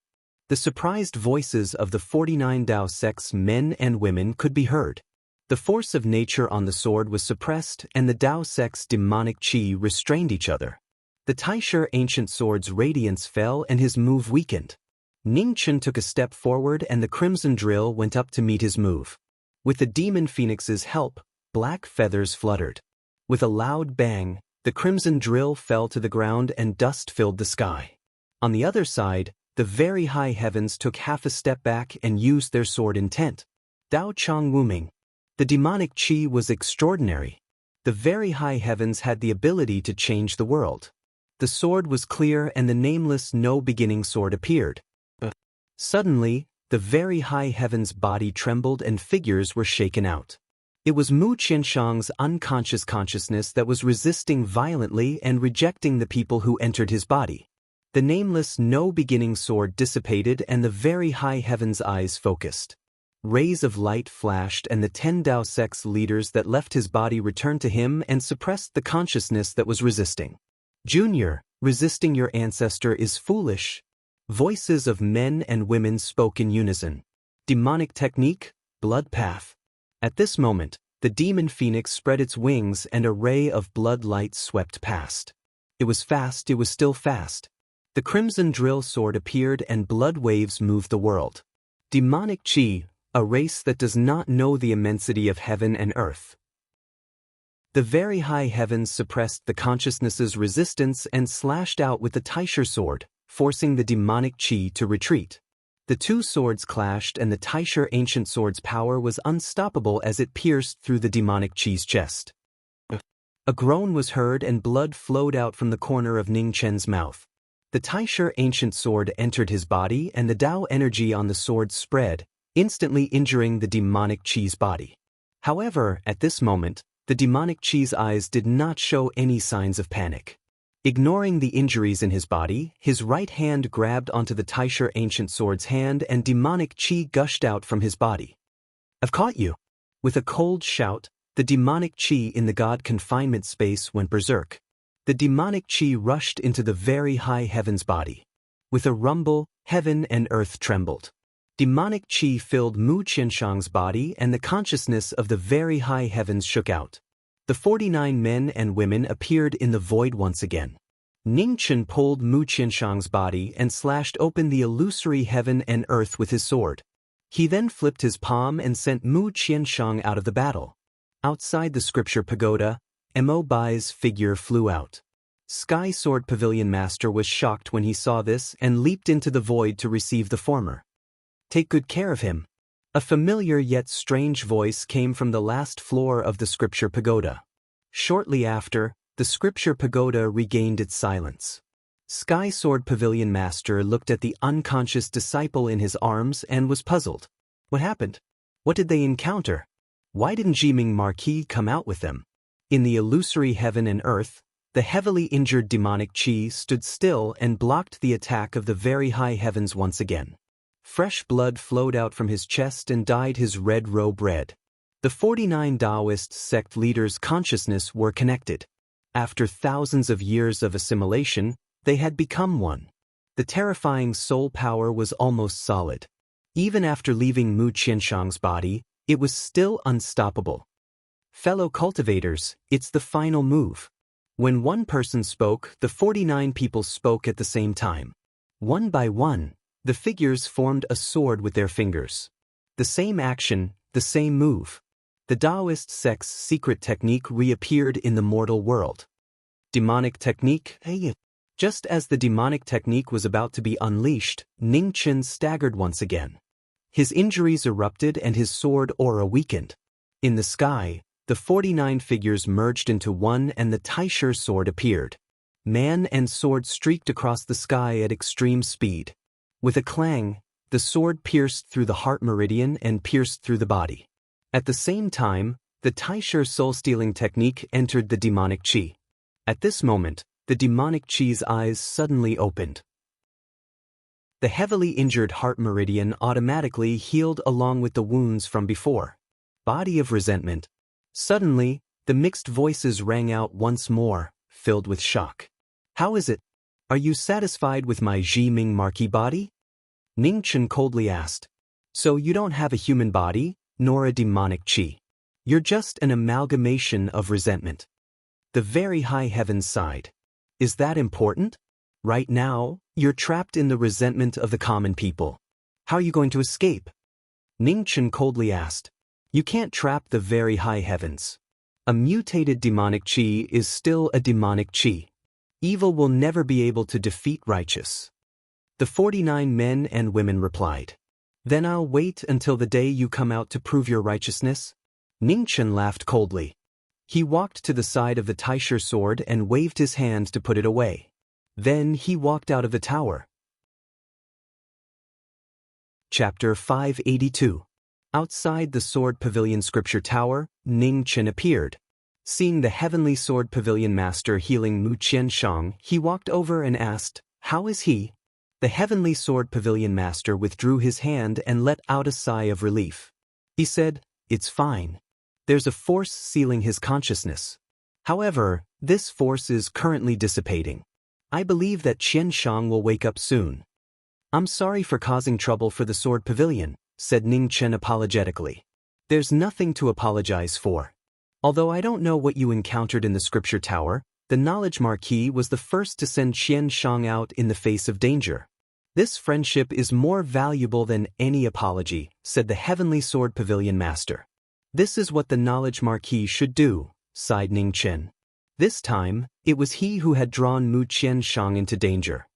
The surprised voices of the 49 Tao sect's men and women could be heard. The force of nature on the sword was suppressed and the Tao sect's demonic chi restrained each other. The Taisher ancient sword's radiance fell and his move weakened. Ning Chen took a step forward and the crimson drill went up to meet his move. With the demon phoenix's help, black feathers fluttered. With a loud bang, the crimson drill fell to the ground and dust filled the sky. On the other side, the very high heavens took half a step back and used their sword intent. Dao Chang Wuming. The demonic chi was extraordinary. The very high heavens had the ability to change the world. The sword was clear and the nameless no-beginning sword appeared. Suddenly, the very high heavens body trembled and figures were shaken out. It was Mu Qianshang's unconscious consciousness that was resisting violently and rejecting the people who entered his body. The nameless no-beginning sword dissipated and the very high heavens' eyes focused. Rays of light flashed and the 10 Tao sect's leaders that left his body returned to him and suppressed the consciousness that was resisting. Junior, resisting your ancestor is foolish. Voices of men and women spoke in unison. Demonic technique, blood path. At this moment, the demon phoenix spread its wings and a ray of blood light swept past. It was fast, it was still fast. The crimson drill sword appeared and blood waves moved the world. Demonic chi, a race that does not know the immensity of heaven and earth. The very high heavens suppressed the consciousness's resistance and slashed out with the Taisher sword, forcing the demonic chi to retreat. The two swords clashed and the Taisher ancient sword's power was unstoppable as it pierced through the demonic chi's chest. A groan was heard and blood flowed out from the corner of Ning Chen's mouth. The Taisher ancient sword entered his body and the Tao energy on the sword spread, instantly injuring the demonic chi's body. However, at this moment, the demonic chi's eyes did not show any signs of panic. Ignoring the injuries in his body, his right hand grabbed onto the Taisher ancient sword's hand and demonic chi gushed out from his body. I've caught you! With a cold shout, the demonic chi in the god confinement space went berserk. The demonic chi rushed into the very high heavens body. With a rumble, heaven and earth trembled. Demonic chi filled Mu Qianshang's body and the consciousness of the very high heavens shook out. The 49 men and women appeared in the void once again. Ning Chen pulled Mu Qianshang's body and slashed open the illusory heaven and earth with his sword. He then flipped his palm and sent Mu Qianshang out of the battle. Outside the scripture pagoda, Mo Bai's figure flew out. Sky Sword Pavilion Master was shocked when he saw this and leaped into the void to receive the former. Take good care of him. A familiar yet strange voice came from the last floor of the scripture pagoda. Shortly after, the scripture pagoda regained its silence. Sky Sword Pavilion Master looked at the unconscious disciple in his arms and was puzzled. What happened? What did they encounter? Why didn't Jiming Marquis come out with them? In the illusory heaven and earth, the heavily injured demonic Qi stood still and blocked the attack of the very high heavens once again. Fresh blood flowed out from his chest and dyed his red robe red. The 49 Taoist sect leaders' consciousness were connected. After thousands of years of assimilation, they had become one. The terrifying soul power was almost solid. Even after leaving Mu Qianshang's body, it was still unstoppable. Fellow cultivators, it's the final move. When one person spoke, the 49 people spoke at the same time. One by one, the figures formed a sword with their fingers. The same action, the same move. The Taoist sect's secret technique reappeared in the mortal world. Demonic technique? Just as the demonic technique was about to be unleashed, Ning Chen staggered once again. His injuries erupted and his sword aura weakened. In the sky, the 49 figures merged into one and the Taisher sword appeared. Man and sword streaked across the sky at extreme speed. With a clang, the sword pierced through the heart meridian and pierced through the body. At the same time, the Taisher soul-stealing technique entered the demonic Qi. At this moment, the demonic Qi's eyes suddenly opened. The heavily injured heart meridian automatically healed along with the wounds from before. Body of resentment. Suddenly, the mixed voices rang out once more, filled with shock. How is it? Are you satisfied with my Jiming Marquis body? Ning Chen coldly asked. So you don't have a human body, nor a demonic Qi. You're just an amalgamation of resentment. The very high heavens sighed. Is that important? Right now, you're trapped in the resentment of the common people. How are you going to escape? Ning Chen coldly asked. You can't trap the very high heavens. A mutated demonic Qi is still a demonic Qi. Evil will never be able to defeat righteous. The 49 men and women replied. Then I'll wait until the day you come out to prove your righteousness. Ning Chen laughed coldly. He walked to the side of the Taisher sword and waved his hand to put it away. Then he walked out of the tower. Chapter 582. Outside the Sword Pavilion Scripture Tower, Ning Chen appeared. Seeing the Heavenly Sword Pavilion Master healing Mu Qianshang, he walked over and asked, How is he? The Heavenly Sword Pavilion Master withdrew his hand and let out a sigh of relief. He said, It's fine. There's a force sealing his consciousness. However, this force is currently dissipating. I believe that Qianshang will wake up soon. I'm sorry for causing trouble for the Sword Pavilion, said Ning Chen apologetically. There's nothing to apologize for. Although I don't know what you encountered in the scripture tower, the knowledge Marquis was the first to send Qianshang out in the face of danger. This friendship is more valuable than any apology, said the Heavenly Sword Pavilion Master. This is what the knowledge Marquis should do, sighed Ning Chen. This time, it was he who had drawn Mu Qianshang into danger.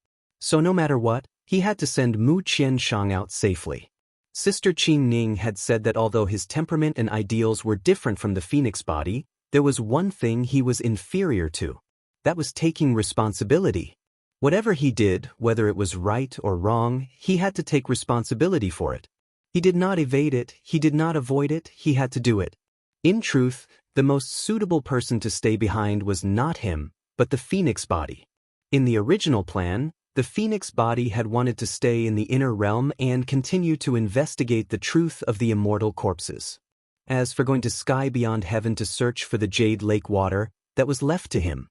So no matter what, he had to send Mu Qianshang out safely. Sister Qing Ning had said that although his temperament and ideals were different from the phoenix body, there was one thing he was inferior to. That was taking responsibility. Whatever he did, whether it was right or wrong, he had to take responsibility for it. He did not evade it, he did not avoid it, he had to do it. In truth, the most suitable person to stay behind was not him, but the phoenix body. In the original plan, the phoenix body had wanted to stay in the inner realm and continue to investigate the truth of the immortal corpses. As for going to sky beyond heaven to search for the Jade Lake water, that was left to him.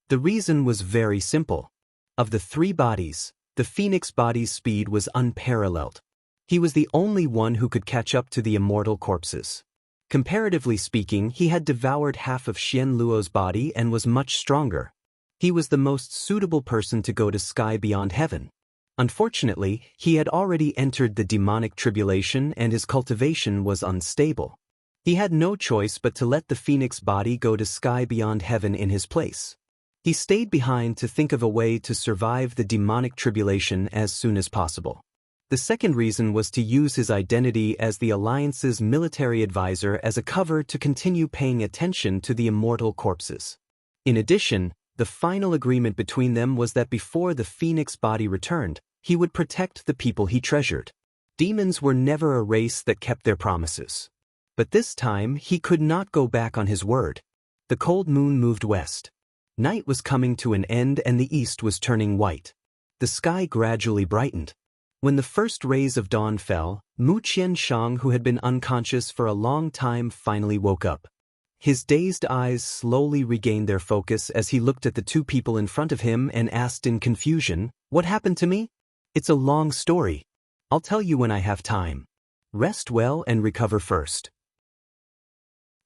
The reason was very simple. Of the three bodies, the phoenix body's speed was unparalleled. He was the only one who could catch up to the immortal corpses. Comparatively speaking, he had devoured half of Xian Luo's body and was much stronger. He was the most suitable person to go to sky beyond heaven. Unfortunately, he had already entered the demonic tribulation and his cultivation was unstable. He had no choice but to let the phoenix body go to sky beyond heaven in his place. He stayed behind to think of a way to survive the demonic tribulation as soon as possible. The second reason was to use his identity as the Alliance's military advisor as a cover to continue paying attention to the immortal corpses. In addition, the final agreement between them was that before the Phoenix body returned, he would protect the people he treasured. Demons were never a race that kept their promises. But this time, he could not go back on his word. The cold moon moved west. Night was coming to an end and the east was turning white. The sky gradually brightened. When the first rays of dawn fell, Mu Qianshang, who had been unconscious for a long time, finally woke up. His dazed eyes slowly regained their focus as he looked at the two people in front of him and asked in confusion, "What happened to me?" "It's a long story. I'll tell you when I have time. Rest well and recover first.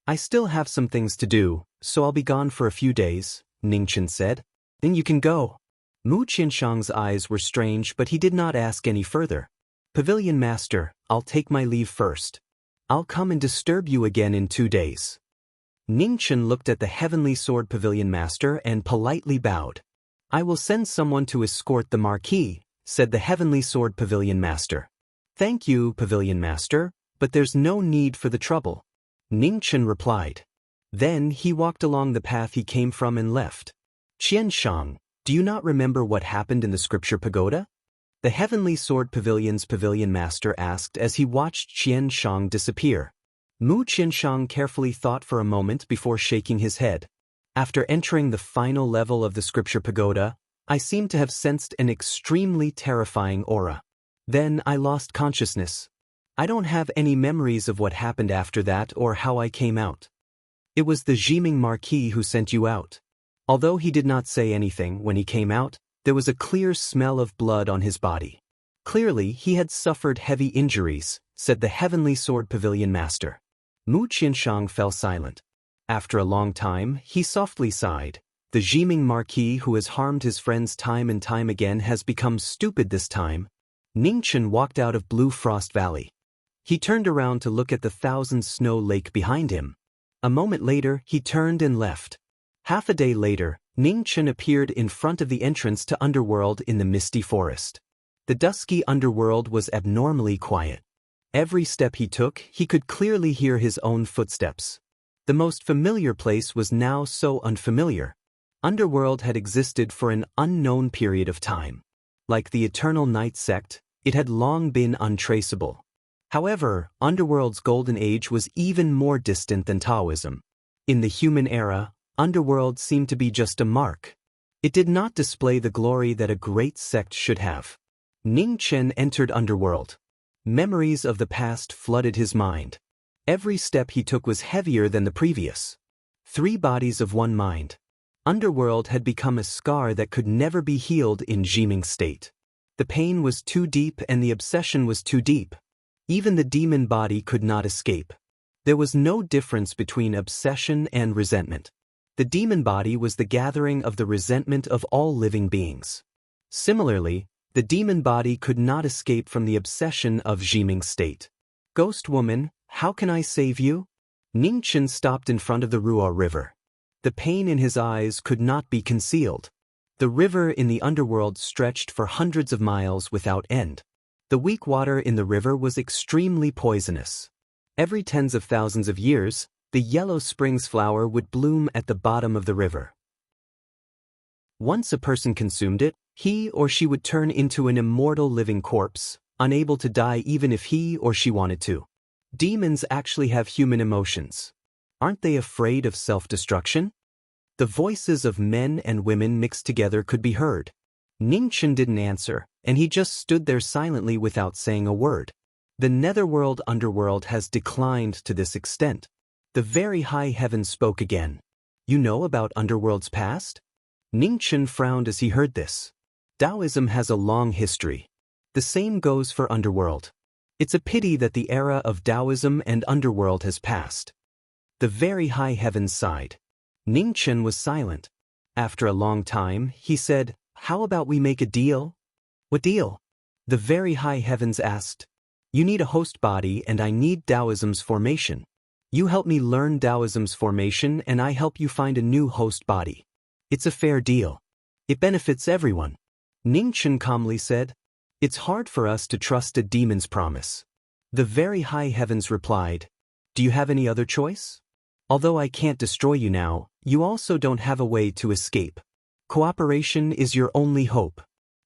I still have some things to do, so I'll be gone for a few days," Ningchen said. "Then you can go." Mu Qianshang's eyes were strange, but he did not ask any further. "Pavilion Master, I'll take my leave first. I'll come and disturb you again in 2 days." Ningchen looked at the Heavenly Sword Pavilion Master and politely bowed. "I will send someone to escort the Marquis," said the Heavenly Sword Pavilion Master. "Thank you, Pavilion Master, but there's no need for the trouble," Ningchen replied. Then he walked along the path he came from and left. "Qianshang, do you not remember what happened in the scripture pagoda?" The Heavenly Sword Pavilion's Pavilion Master asked as he watched Qianshang disappear. Mu Qianshang carefully thought for a moment before shaking his head. "After entering the final level of the scripture pagoda, I seem to have sensed an extremely terrifying aura. Then I lost consciousness. I don't have any memories of what happened after that or how I came out." "It was the Jiming Marquis who sent you out." Although he did not say anything when he came out, there was a clear smell of blood on his body. "Clearly he had suffered heavy injuries," said the Heavenly Sword Pavilion Master. Mu Qianshang fell silent. After a long time, he softly sighed. "The Jiming Marquis who has harmed his friends time and time again has become stupid this time." Ningchen walked out of Blue Frost Valley. He turned around to look at the Thousand Snow Lake behind him. A moment later, he turned and left. Half a day later, Ningchen appeared in front of the entrance to Underworld in the misty forest. The dusky Underworld was abnormally quiet. Every step he took, he could clearly hear his own footsteps. The most familiar place was now so unfamiliar. Underworld had existed for an unknown period of time. Like the Eternal Night sect, it had long been untraceable. However, Underworld's golden age was even more distant than Taoism. In the human era, Underworld seemed to be just a mark. It did not display the glory that a great sect should have. Ningchen entered Underworld. Memories of the past flooded his mind. Every step he took was heavier than the previous. 3 bodies of one mind. Underworld had become a scar that could never be healed in Jiming's state. The pain was too deep and the obsession was too deep. Even the demon body could not escape. There was no difference between obsession and resentment. The demon body was the gathering of the resentment of all living beings. Similarly, the demon body could not escape from the obsession of Jiming's state. "Ghost woman, how can I save you?" Ningchen stopped in front of the Ruo River. The pain in his eyes could not be concealed. The river in the underworld stretched for hundreds of miles without end. The weak water in the river was extremely poisonous. Every tens of thousands of years, the yellow springs flower would bloom at the bottom of the river. Once a person consumed it, he or she would turn into an immortal living corpse, unable to die even if he or she wanted to. Demons actually have human emotions. Aren't they afraid of self-destruction? The voices of men and women mixed together could be heard. Ningchen didn't answer, and he just stood there silently without saying a word. The netherworld underworld has declined to this extent. The very high heavens spoke again. "You know about Underworld's past?" Ningchen frowned as he heard this. Taoism has a long history. The same goes for Underworld. It's a pity that the era of Taoism and Underworld has passed. The very high heavens sighed. Ningchen was silent. After a long time, he said, "How about we make a deal?" "What deal?" The very high heavens asked. "You need a host body and I need Taoism's formation. You help me learn Taoism's formation and I help you find a new host body." It's a fair deal. It benefits everyone. Ning Chen calmly said. It's hard for us to trust a demon's promise. The very high heavens replied. Do you have any other choice? Although I can't destroy you now, you also don't have a way to escape. Cooperation is your only hope.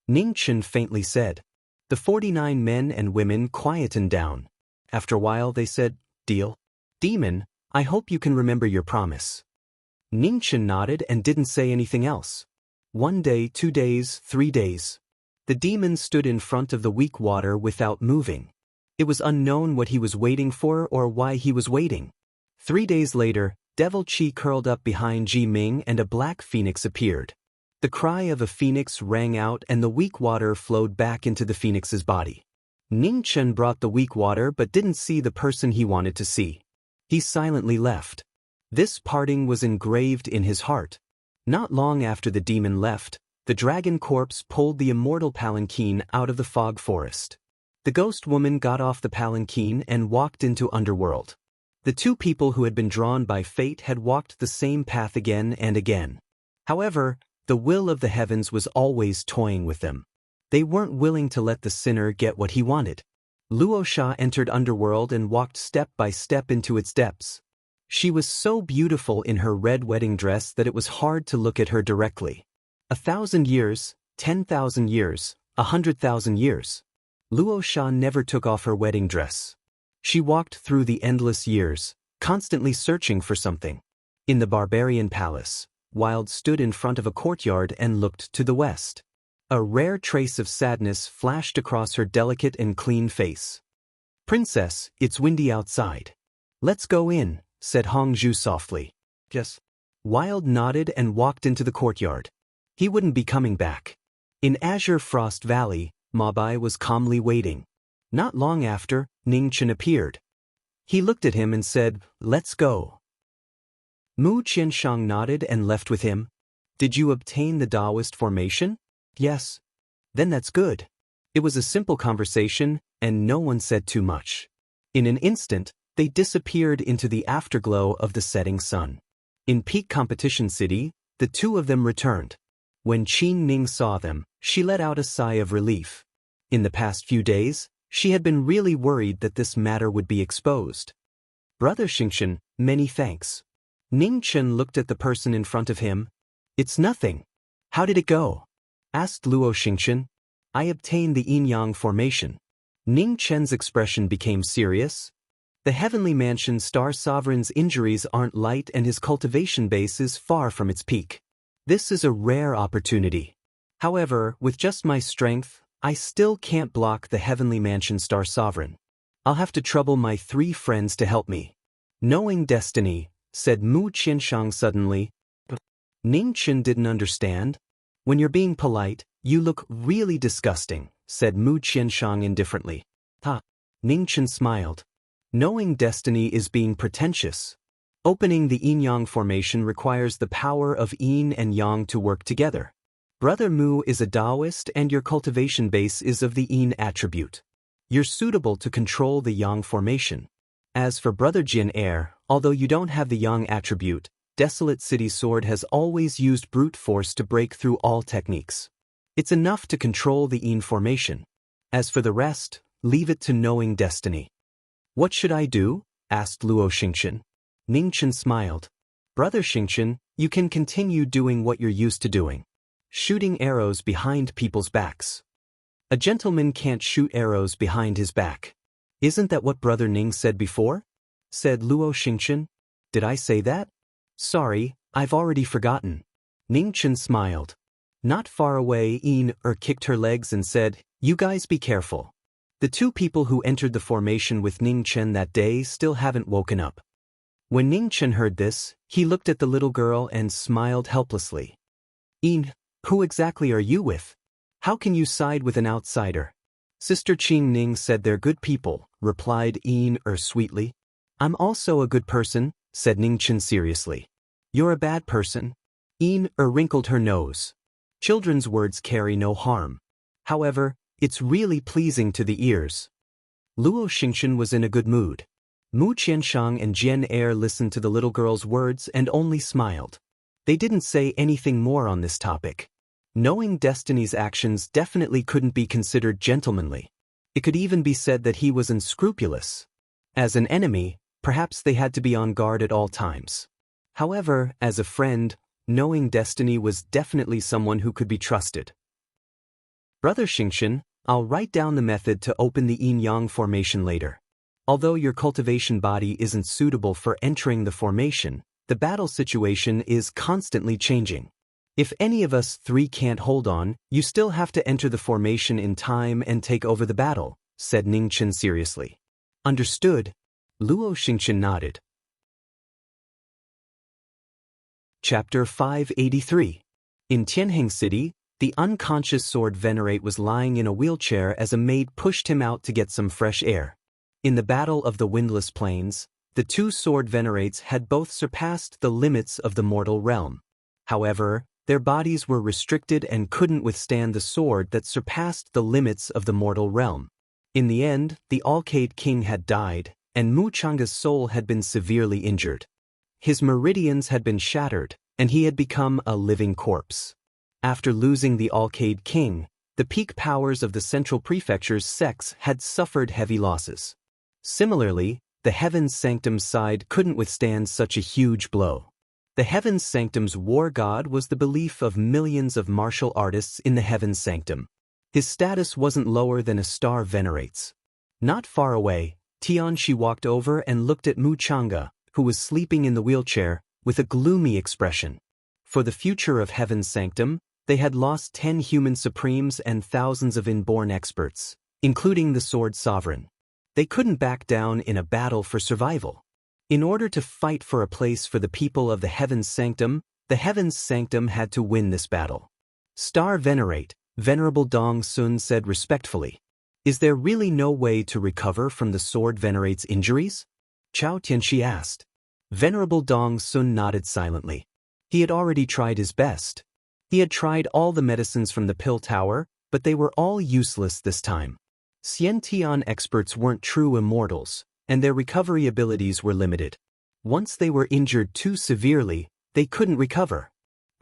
Ning Chen faintly said. The 49 men and women quietened down. After a while they said, Deal. Demon, I hope you can remember your promise. Ning Chen nodded and didn't say anything else. 1 day, 2 days, 3 days. The demon stood in front of the weak water without moving. It was unknown what he was waiting for or why he was waiting. 3 days later, Devil Chi curled up behind Ji Ming and a black phoenix appeared. The cry of a phoenix rang out and the weak water flowed back into the phoenix's body. Ning Chen brought the weak water but didn't see the person he wanted to see. He silently left. This parting was engraved in his heart. Not long after the demon left, the dragon corpse pulled the immortal palanquin out of the fog forest. The ghost woman got off the palanquin and walked into underworld. The two people who had been drawn by fate had walked the same path again and again. However, the will of the heavens was always toying with them. They weren't willing to let the sinner get what he wanted. Luo Sha entered underworld and walked step by step into its depths. She was so beautiful in her red wedding dress that it was hard to look at her directly. 1,000 years, 10,000 years, 100,000 years. Luo Sha never took off her wedding dress. She walked through the endless years, constantly searching for something. In the barbarian palace, Wild stood in front of a courtyard and looked to the west. A rare trace of sadness flashed across her delicate and clean face. Princess, it's windy outside. Let's go in, said Hongzhu softly. Yes. Wild nodded and walked into the courtyard. He wouldn't be coming back. In Azure Frost Valley, Mabai was calmly waiting. Not long after, Ning Chen appeared. He looked at him and said, Let's go. Mu Qianshang nodded and left with him. Did you obtain the Taoist formation? Yes. Then that's good. It was a simple conversation, and no one said too much. In an instant, they disappeared into the afterglow of the setting sun. In Peak Competition City, the two of them returned. When Qin Ning saw them, she let out a sigh of relief. In the past few days, she had been really worried that this matter would be exposed. Brother Xingqian, many thanks. Ning Chen looked at the person in front of him. It's nothing. How did it go? Asked Luo Xingqian. I obtained the yin-yang formation. Ning Chen's expression became serious. The heavenly mansion Star Sovereign's injuries aren't light and his cultivation base is far from its peak. This is a rare opportunity. However, with just my strength, I still can't block the heavenly mansion Star Sovereign. I'll have to trouble my 3 friends to help me. Knowing destiny, said Mu Qianshang suddenly. Ning Chen didn't understand. When you're being polite, you look really disgusting, said Mu Qianshang indifferently. Ha! Ning Chen smiled. Knowing destiny is being pretentious. Opening the yin-yang formation requires the power of yin and yang to work together. Brother Mu is a Taoist and your cultivation base is of the yin attribute. You're suitable to control the yang formation. As for Brother Jin Air, although you don't have the yang attribute, Desolate City Sword has always used brute force to break through all techniques. It's enough to control the yin formation. As for the rest, leave it to knowing destiny. What should I do? Asked Luo Xingqian. Ning Chen smiled. Brother Xingqian, you can continue doing what you're used to doing. Shooting arrows behind people's backs. A gentleman can't shoot arrows behind his back. Isn't that what Brother Ning said before? Said Luo Xingqian. Did I say that? Sorry, I've already forgotten. Ning Chen smiled. Not far away, Yin kicked her legs and said, You guys be careful. The 2 people who entered the formation with Ning Chen that day still haven't woken up. When Ning Chen heard this, he looked at the little girl and smiled helplessly. Yin, who exactly are you with? How can you side with an outsider? Sister Qing Ning said they're good people, replied Yin sweetly. I'm also a good person, said Ning Chen seriously. You're a bad person. Yin wrinkled her nose. Children's words carry no harm. However, it's really pleasing to the ears. Luo Xingqian was in a good mood. Mu Qianshang and Jian Air listened to the little girl's words and only smiled. They didn't say anything more on this topic. Knowing Destiny's actions definitely couldn't be considered gentlemanly. It could even be said that he was unscrupulous. As an enemy, perhaps they had to be on guard at all times. However, as a friend, knowing Destiny was definitely someone who could be trusted. Brother Xingqian, I'll write down the method to open the yin-yang formation later. Although your cultivation body isn't suitable for entering the formation, the battle situation is constantly changing. If any of us three can't hold on, you still have to enter the formation in time and take over the battle, said Ningqian seriously. Understood. Luo Xingqian nodded. Chapter 583. In Tianheng City, the unconscious sword venerate was lying in a wheelchair as a maid pushed him out to get some fresh air. In the Battle of the Windless Plains, the two sword venerates had both surpassed the limits of the mortal realm. However, their bodies were restricted and couldn't withstand the sword that surpassed the limits of the mortal realm. In the end, the Alcade King had died, and Mu Changa's soul had been severely injured. His meridians had been shattered, and he had become a living corpse. After losing the Alcade King, the peak powers of the Central Prefecture's sects had suffered heavy losses. Similarly, the Heaven's Sanctum's side couldn't withstand such a huge blow. The Heaven's Sanctum's war god was the belief of millions of martial artists in the Heaven's Sanctum. His status wasn't lower than a star venerate's. Not far away, Tianxi walked over and looked at Mu Changa, who was sleeping in the wheelchair, with a gloomy expression. For the future of Heaven's Sanctum, they had lost 10 human supremes and thousands of inborn experts, including the Sword Sovereign. They couldn't back down in a battle for survival. In order to fight for a place for the people of the Heaven's Sanctum, the Heaven's Sanctum had to win this battle. Star Venerate, Venerable Dong Sun said respectfully. Is there really no way to recover from the Sword Venerate's injuries? Chao Tianxi asked. Venerable Dong Sun nodded silently. He had already tried his best. He had tried all the medicines from the pill tower, but they were all useless this time. Xian experts weren't true immortals, and their recovery abilities were limited. Once they were injured too severely, they couldn't recover.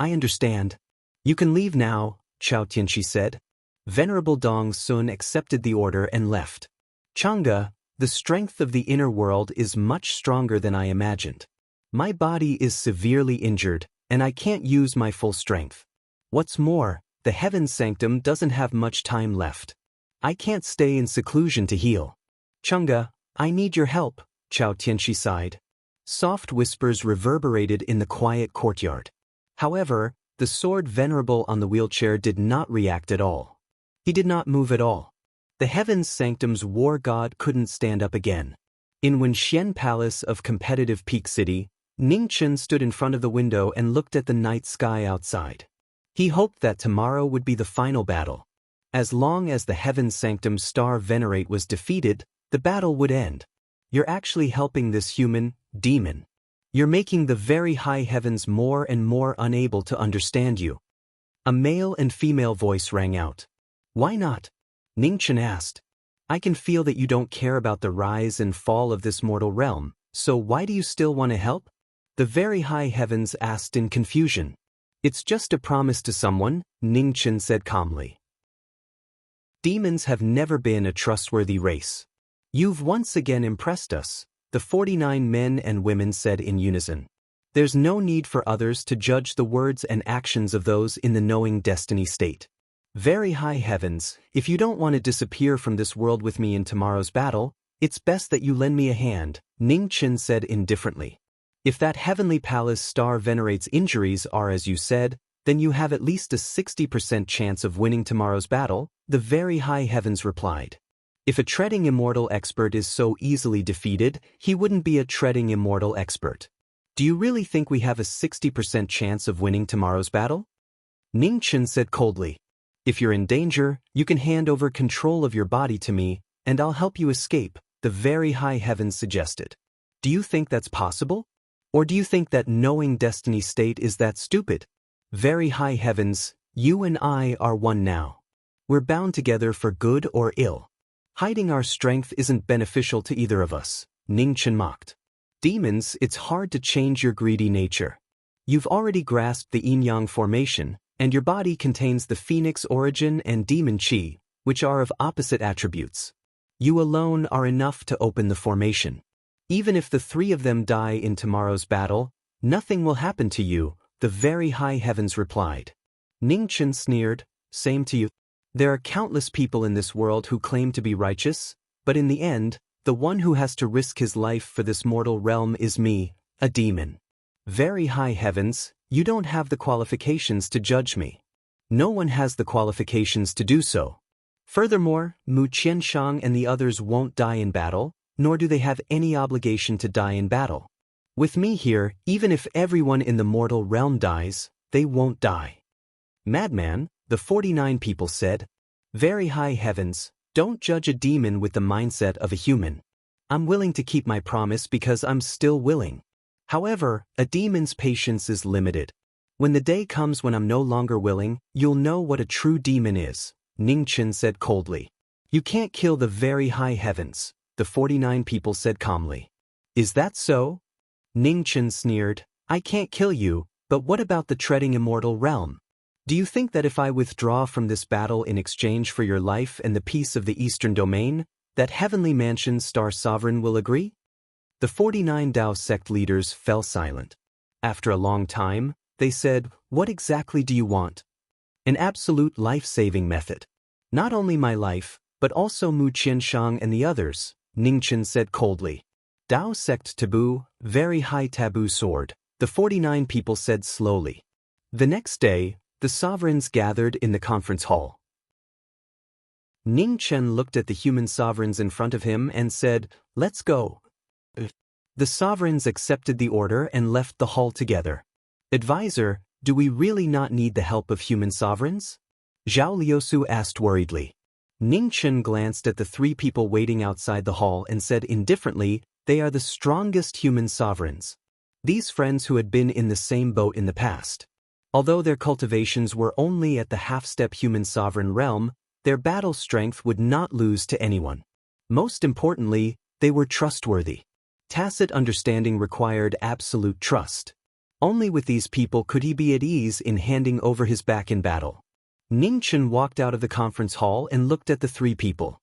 I understand. You can leave now, Chao Tianxi said. Venerable Dong Sun accepted the order and left. Chang'e, the strength of the inner world is much stronger than I imagined. My body is severely injured, and I can't use my full strength. What's more, the Heaven's Sanctum doesn't have much time left. I can't stay in seclusion to heal. Chang'e, I need your help, Chao Tianxi sighed. Soft whispers reverberated in the quiet courtyard. However, the sword venerable on the wheelchair did not react at all. He did not move at all. The Heaven's Sanctum's war god couldn't stand up again. In Wenxian Palace of competitive Peak City, Ningqian stood in front of the window and looked at the night sky outside. He hoped that tomorrow would be the final battle. As long as the Heaven's Sanctum Star Venerate was defeated, the battle would end. You're actually helping this human, demon. You're making the very high heavens more and more unable to understand you. A male and female voice rang out. Why not? Ningqian asked. I can feel that you don't care about the rise and fall of this mortal realm, so why do you still want to help? The very high heavens asked in confusion. It's just a promise to someone, Ningqian said calmly. Demons have never been a trustworthy race. You've once again impressed us, the 49 men and women said in unison. There's no need for others to judge the words and actions of those in the knowing destiny state. Very high heavens, if you don't want to disappear from this world with me in tomorrow's battle, it's best that you lend me a hand, Ningqian said indifferently. If that heavenly palace star venerate's injuries are as you said, then you have at least a 60% chance of winning tomorrow's battle, the very high heavens replied. If a treading immortal expert is so easily defeated, he wouldn't be a treading immortal expert. Do you really think we have a 60% chance of winning tomorrow's battle? Ningqian said coldly. If you're in danger, you can hand over control of your body to me, and I'll help you escape, the very high heavens suggested. Do you think that's possible? Or do you think that knowing destiny state is that stupid? Very high heavens, you and I are one now. We're bound together for good or ill. Hiding our strength isn't beneficial to either of us, Ningqian mocked. Demons, it's hard to change your greedy nature. You've already grasped the yin-yang formation, and your body contains the phoenix origin and demon chi, which are of opposite attributes. You alone are enough to open the formation. Even if the three of them die in tomorrow's battle, nothing will happen to you, the very high heavens replied. Ning Chen sneered, same to you. There are countless people in this world who claim to be righteous, but in the end, the one who has to risk his life for this mortal realm is me, a demon. Very high heavens, you don't have the qualifications to judge me. No one has the qualifications to do so. Furthermore, Mu Qianshang and the others won't die in battle, nor do they have any obligation to die in battle. With me here, even if everyone in the mortal realm dies, they won't die. Madman, the 49 people said. Very high heavens, don't judge a demon with the mindset of a human. I'm willing to keep my promise because I'm still willing. However, a demon's patience is limited. When the day comes when I'm no longer willing, you'll know what a true demon is, Ning Chen said coldly. You can't kill the very high heavens, the 49 people said calmly. Is that so? Ning Chen sneered, I can't kill you, but what about the treading immortal realm? Do you think that if I withdraw from this battle in exchange for your life and the peace of the Eastern Domain, that Heavenly Mansion's Star Sovereign will agree? The 49 Dao sect leaders fell silent. After a long time, they said, what exactly do you want? An absolute life-saving method. Not only my life, but also Mu Qianshang and the others, Ning Chen said coldly. Dao sect taboo, very high taboo sword, the 49 people said slowly. The next day, the sovereigns gathered in the conference hall. Ning Chen looked at the human sovereigns in front of him and said, let's go. The sovereigns accepted the order and left the hall together. Advisor, do we really not need the help of human sovereigns? Zhao Liusu asked worriedly. Ning Chen glanced at the three people waiting outside the hall and said indifferently, they are the strongest human sovereigns. These friends who had been in the same boat in the past. Although their cultivations were only at the half-step human sovereign realm, their battle strength would not lose to anyone. Most importantly, they were trustworthy. Tacit understanding required absolute trust. Only with these people could he be at ease in handing over his back in battle. Ning Chen walked out of the conference hall and looked at the three people.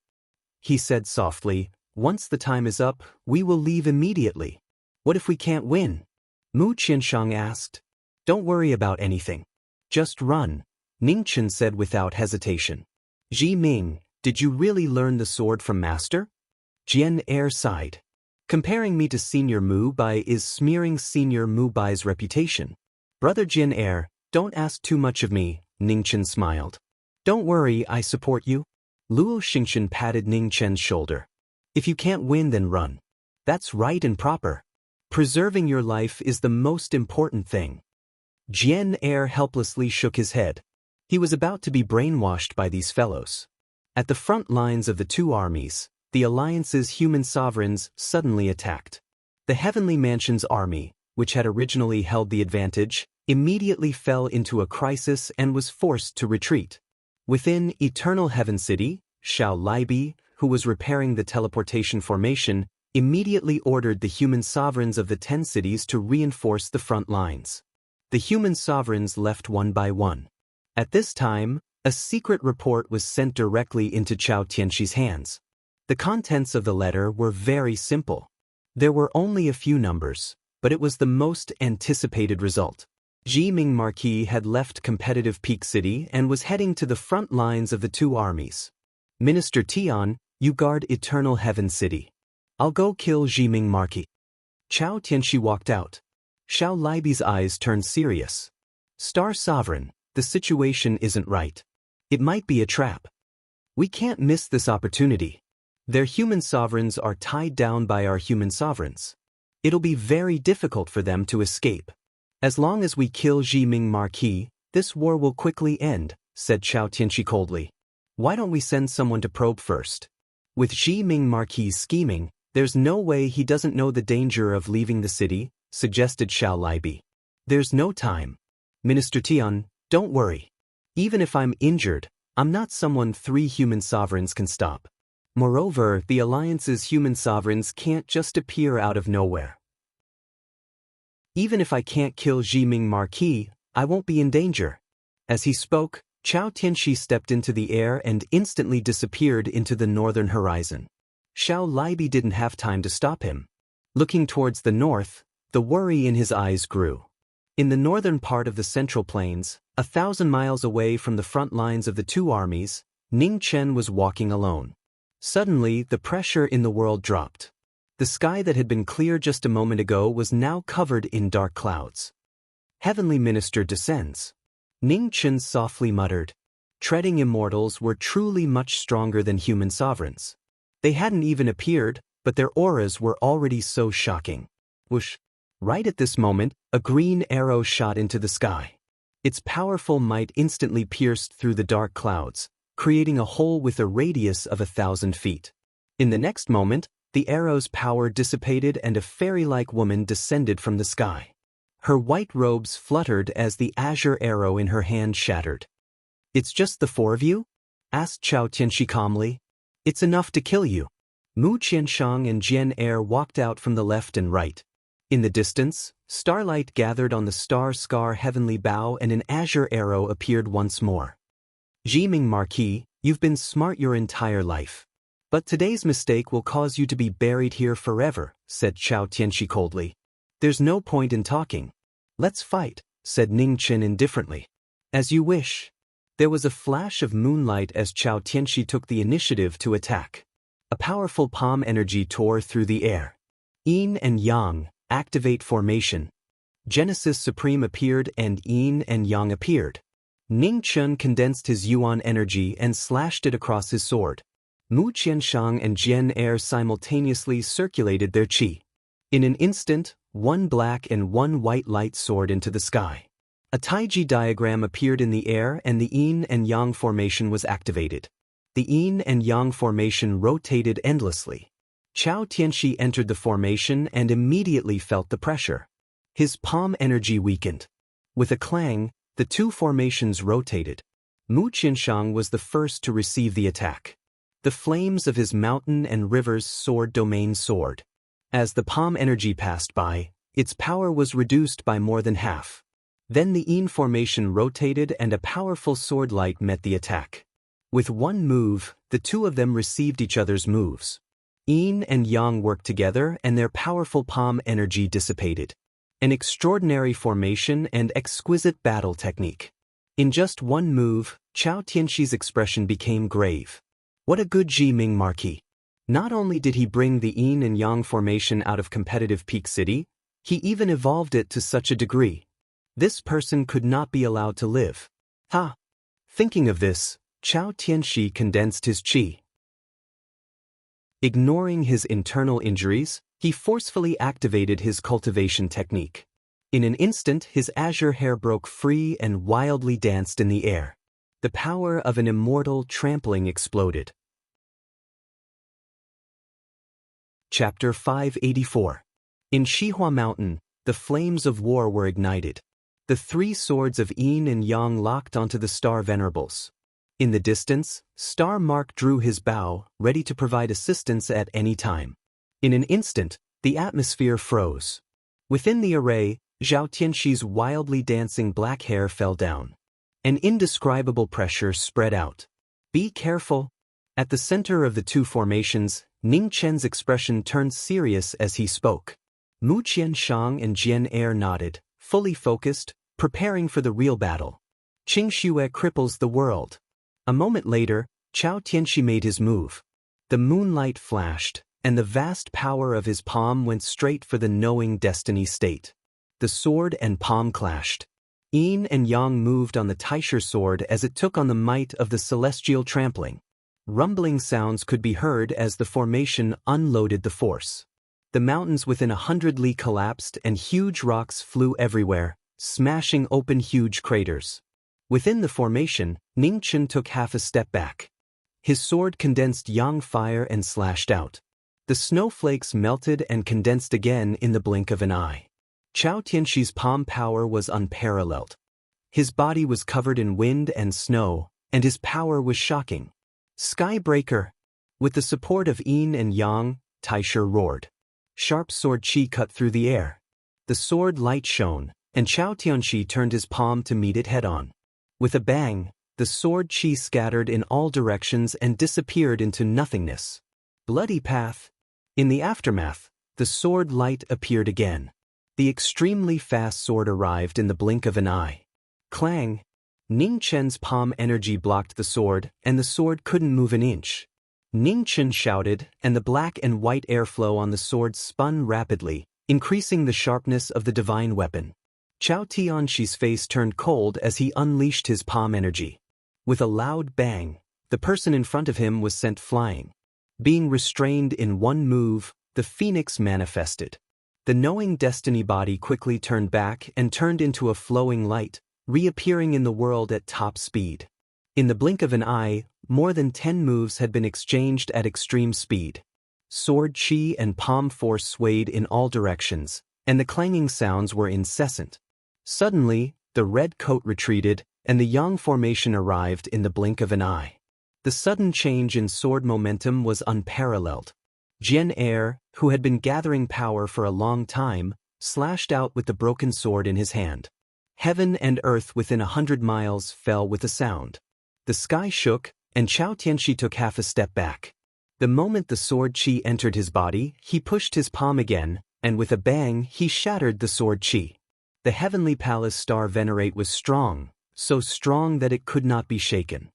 He said softly, once the time is up, we will leave immediately. What if we can't win? Mu Qianshang asked. Don't worry about anything. Just run, Ning Chen said without hesitation. Ji Ming, did you really learn the sword from Master? Jian Er sighed. Comparing me to Senior Mu Bai is smearing Senior Mu Bai's reputation. Brother Jian Er, don't ask too much of me, Ning Chen smiled. Don't worry, I support you. Luo Xingchen patted Ning Chen's shoulder. If you can't win, then run. That's right and proper. Preserving your life is the most important thing. Jian Er helplessly shook his head. He was about to be brainwashed by these fellows. At the front lines of the two armies, the Alliance's human sovereigns suddenly attacked. The Heavenly Mansion's army, which had originally held the advantage, immediately fell into a crisis and was forced to retreat. Within Eternal Heaven City, Xiao Laibi, who was repairing the teleportation formation, immediately ordered the human sovereigns of the 10 cities to reinforce the front lines. The human sovereigns left one by one. At this time, a secret report was sent directly into Chao Tianxi's hands. The contents of the letter were very simple. There were only a few numbers, but it was the most anticipated result. Ji Ming Marquis had left competitive Peak City and was heading to the front lines of the two armies. Minister Tian, you guard Eternal Heaven City. I'll go kill Ji Ming Marquis. Chao Tianxi walked out. Xiao Laibi's eyes turned serious. Star Sovereign, the situation isn't right. It might be a trap. We can't miss this opportunity. Their human sovereigns are tied down by our human sovereigns. It'll be very difficult for them to escape. As long as we kill Ji Ming Marquis, this war will quickly end, said Chao Tianxi coldly. Why don't we send someone to probe first? With Ji Ming Marquis scheming, there's no way he doesn't know the danger of leaving the city, suggested Xiao Laibi. There's no time. Minister Tian, don't worry. Even if I'm injured, I'm not someone 3 human sovereigns can stop. Moreover, the Alliance's human sovereigns can't just appear out of nowhere. Even if I can't kill Jiming Marquis, I won't be in danger. As he spoke, Chao Tianxi stepped into the air and instantly disappeared into the northern horizon. Xiao Libi didn't have time to stop him. Looking towards the north, the worry in his eyes grew. In the northern part of the Central Plains, 1,000 miles away from the front lines of the two armies, Ning Chen was walking alone. Suddenly, the pressure in the world dropped. The sky that had been clear just a moment ago was now covered in dark clouds. Heavenly Minister descends. Ning Chen softly muttered. Treading immortals were truly much stronger than human sovereigns. They hadn't even appeared, but their auras were already so shocking. Whoosh! Right at this moment, a green arrow shot into the sky. Its powerful might instantly pierced through the dark clouds, creating a hole with a radius of 1,000 feet. In the next moment, the arrow's power dissipated and a fairy-like woman descended from the sky. Her white robes fluttered as the azure arrow in her hand shattered. "It's just the four of you?" asked Chao Tianxi calmly. "It's enough to kill you." Mu Qianshang and Jian Er walked out from the left and right. In the distance, starlight gathered on the star-scar heavenly bow and an azure arrow appeared once more. "Jiming Marquis, you've been smart your entire life. But today's mistake will cause you to be buried here forever," said Chao Tianxi coldly. "There's no point in talking. Let's fight," said Ning Chen indifferently. "As you wish." There was a flash of moonlight as Chao Tianxi took the initiative to attack. A powerful palm energy tore through the air. Yin and Yang, activate formation. Genesis Supreme appeared and Yin and Yang appeared. Ning Chen condensed his Yuan energy and slashed it across his sword. Mu Qianshang and Jian Er simultaneously circulated their qi. In an instant, one black and one white light soared into the sky. A Taiji diagram appeared in the air and the Yin and Yang formation was activated. The Yin and Yang formation rotated endlessly. Chao Tianxi entered the formation and immediately felt the pressure. His palm energy weakened. With a clang, the two formations rotated. Mu Qianshang was the first to receive the attack. The flames of his mountain and river's sword domain soared. As the palm energy passed by, its power was reduced by more than half. Then the Yin formation rotated and a powerful sword light met the attack. With one move, the two of them received each other's moves. Yin and Yang worked together and their powerful palm energy dissipated. An extraordinary formation and exquisite battle technique. In just one move, Chao Tianxi's expression became grave. What a good Jiming Marquis. Not only did he bring the Yin and Yang formation out of competitive Peak City, he even evolved it to such a degree. This person could not be allowed to live. Ha! Thinking of this, Chao Tianxi condensed his qi. Ignoring his internal injuries, he forcefully activated his cultivation technique. In an instant, his azure hair broke free and wildly danced in the air. The power of an immortal trampling exploded. Chapter 584. In Shihua Mountain, the flames of war were ignited. The three swords of Yin and Yang locked onto the Star Venerables. In the distance, Star Mark drew his bow, ready to provide assistance at any time. In an instant, the atmosphere froze. Within the array, Zhao Tianxi's wildly dancing black hair fell down. An indescribable pressure spread out. "Be careful." At the center of the two formations, Ning Chen's expression turned serious as he spoke. Mu Qianshang and Jian Er nodded, fully focused, preparing for the real battle. Qing Xue cripples the world. A moment later, Chao Tianxi made his move. The moonlight flashed, and the vast power of his palm went straight for the knowing destiny state. The sword and palm clashed. Yin and Yang moved on the Taisher sword as it took on the might of the celestial trampling. Rumbling sounds could be heard as the formation unloaded the force. The mountains within 100 li collapsed and huge rocks flew everywhere, smashing open huge craters. Within the formation, Ning Chen took half a step back. His sword condensed yang fire and slashed out. The snowflakes melted and condensed again in the blink of an eye. Chao Tianxi's palm power was unparalleled. His body was covered in wind and snow, and his power was shocking. Skybreaker! With the support of Yin and Yang, Taisher roared. Sharp sword qi cut through the air. The sword light shone, and Chao Tianxi turned his palm to meet it head-on. With a bang, the sword chi scattered in all directions and disappeared into nothingness. Bloody path. In the aftermath, the sword light appeared again. The extremely fast sword arrived in the blink of an eye. Clang! Ning Chen's palm energy blocked the sword, and the sword couldn't move an inch. Ning Chen shouted, and the black and white airflow on the sword spun rapidly, increasing the sharpness of the divine weapon. Chao Tianxi's face turned cold as he unleashed his palm energy. With a loud bang, the person in front of him was sent flying. Being restrained in one move, the phoenix manifested. The knowing destiny body quickly turned back and turned into a flowing light, reappearing in the world at top speed. In the blink of an eye, more than 10 moves had been exchanged at extreme speed. Sword chi and palm force swayed in all directions, and the clanging sounds were incessant. Suddenly, the red coat retreated, and the yang formation arrived in the blink of an eye. The sudden change in sword momentum was unparalleled. Jian Er, who had been gathering power for a long time, slashed out with the broken sword in his hand. Heaven and earth within 100 miles fell with a sound. The sky shook, and Chao Tianxi took half a step back. The moment the sword chi entered his body, he pushed his palm again, and with a bang he shattered the sword chi. The heavenly palace star venerate was strong, so strong that it could not be shaken.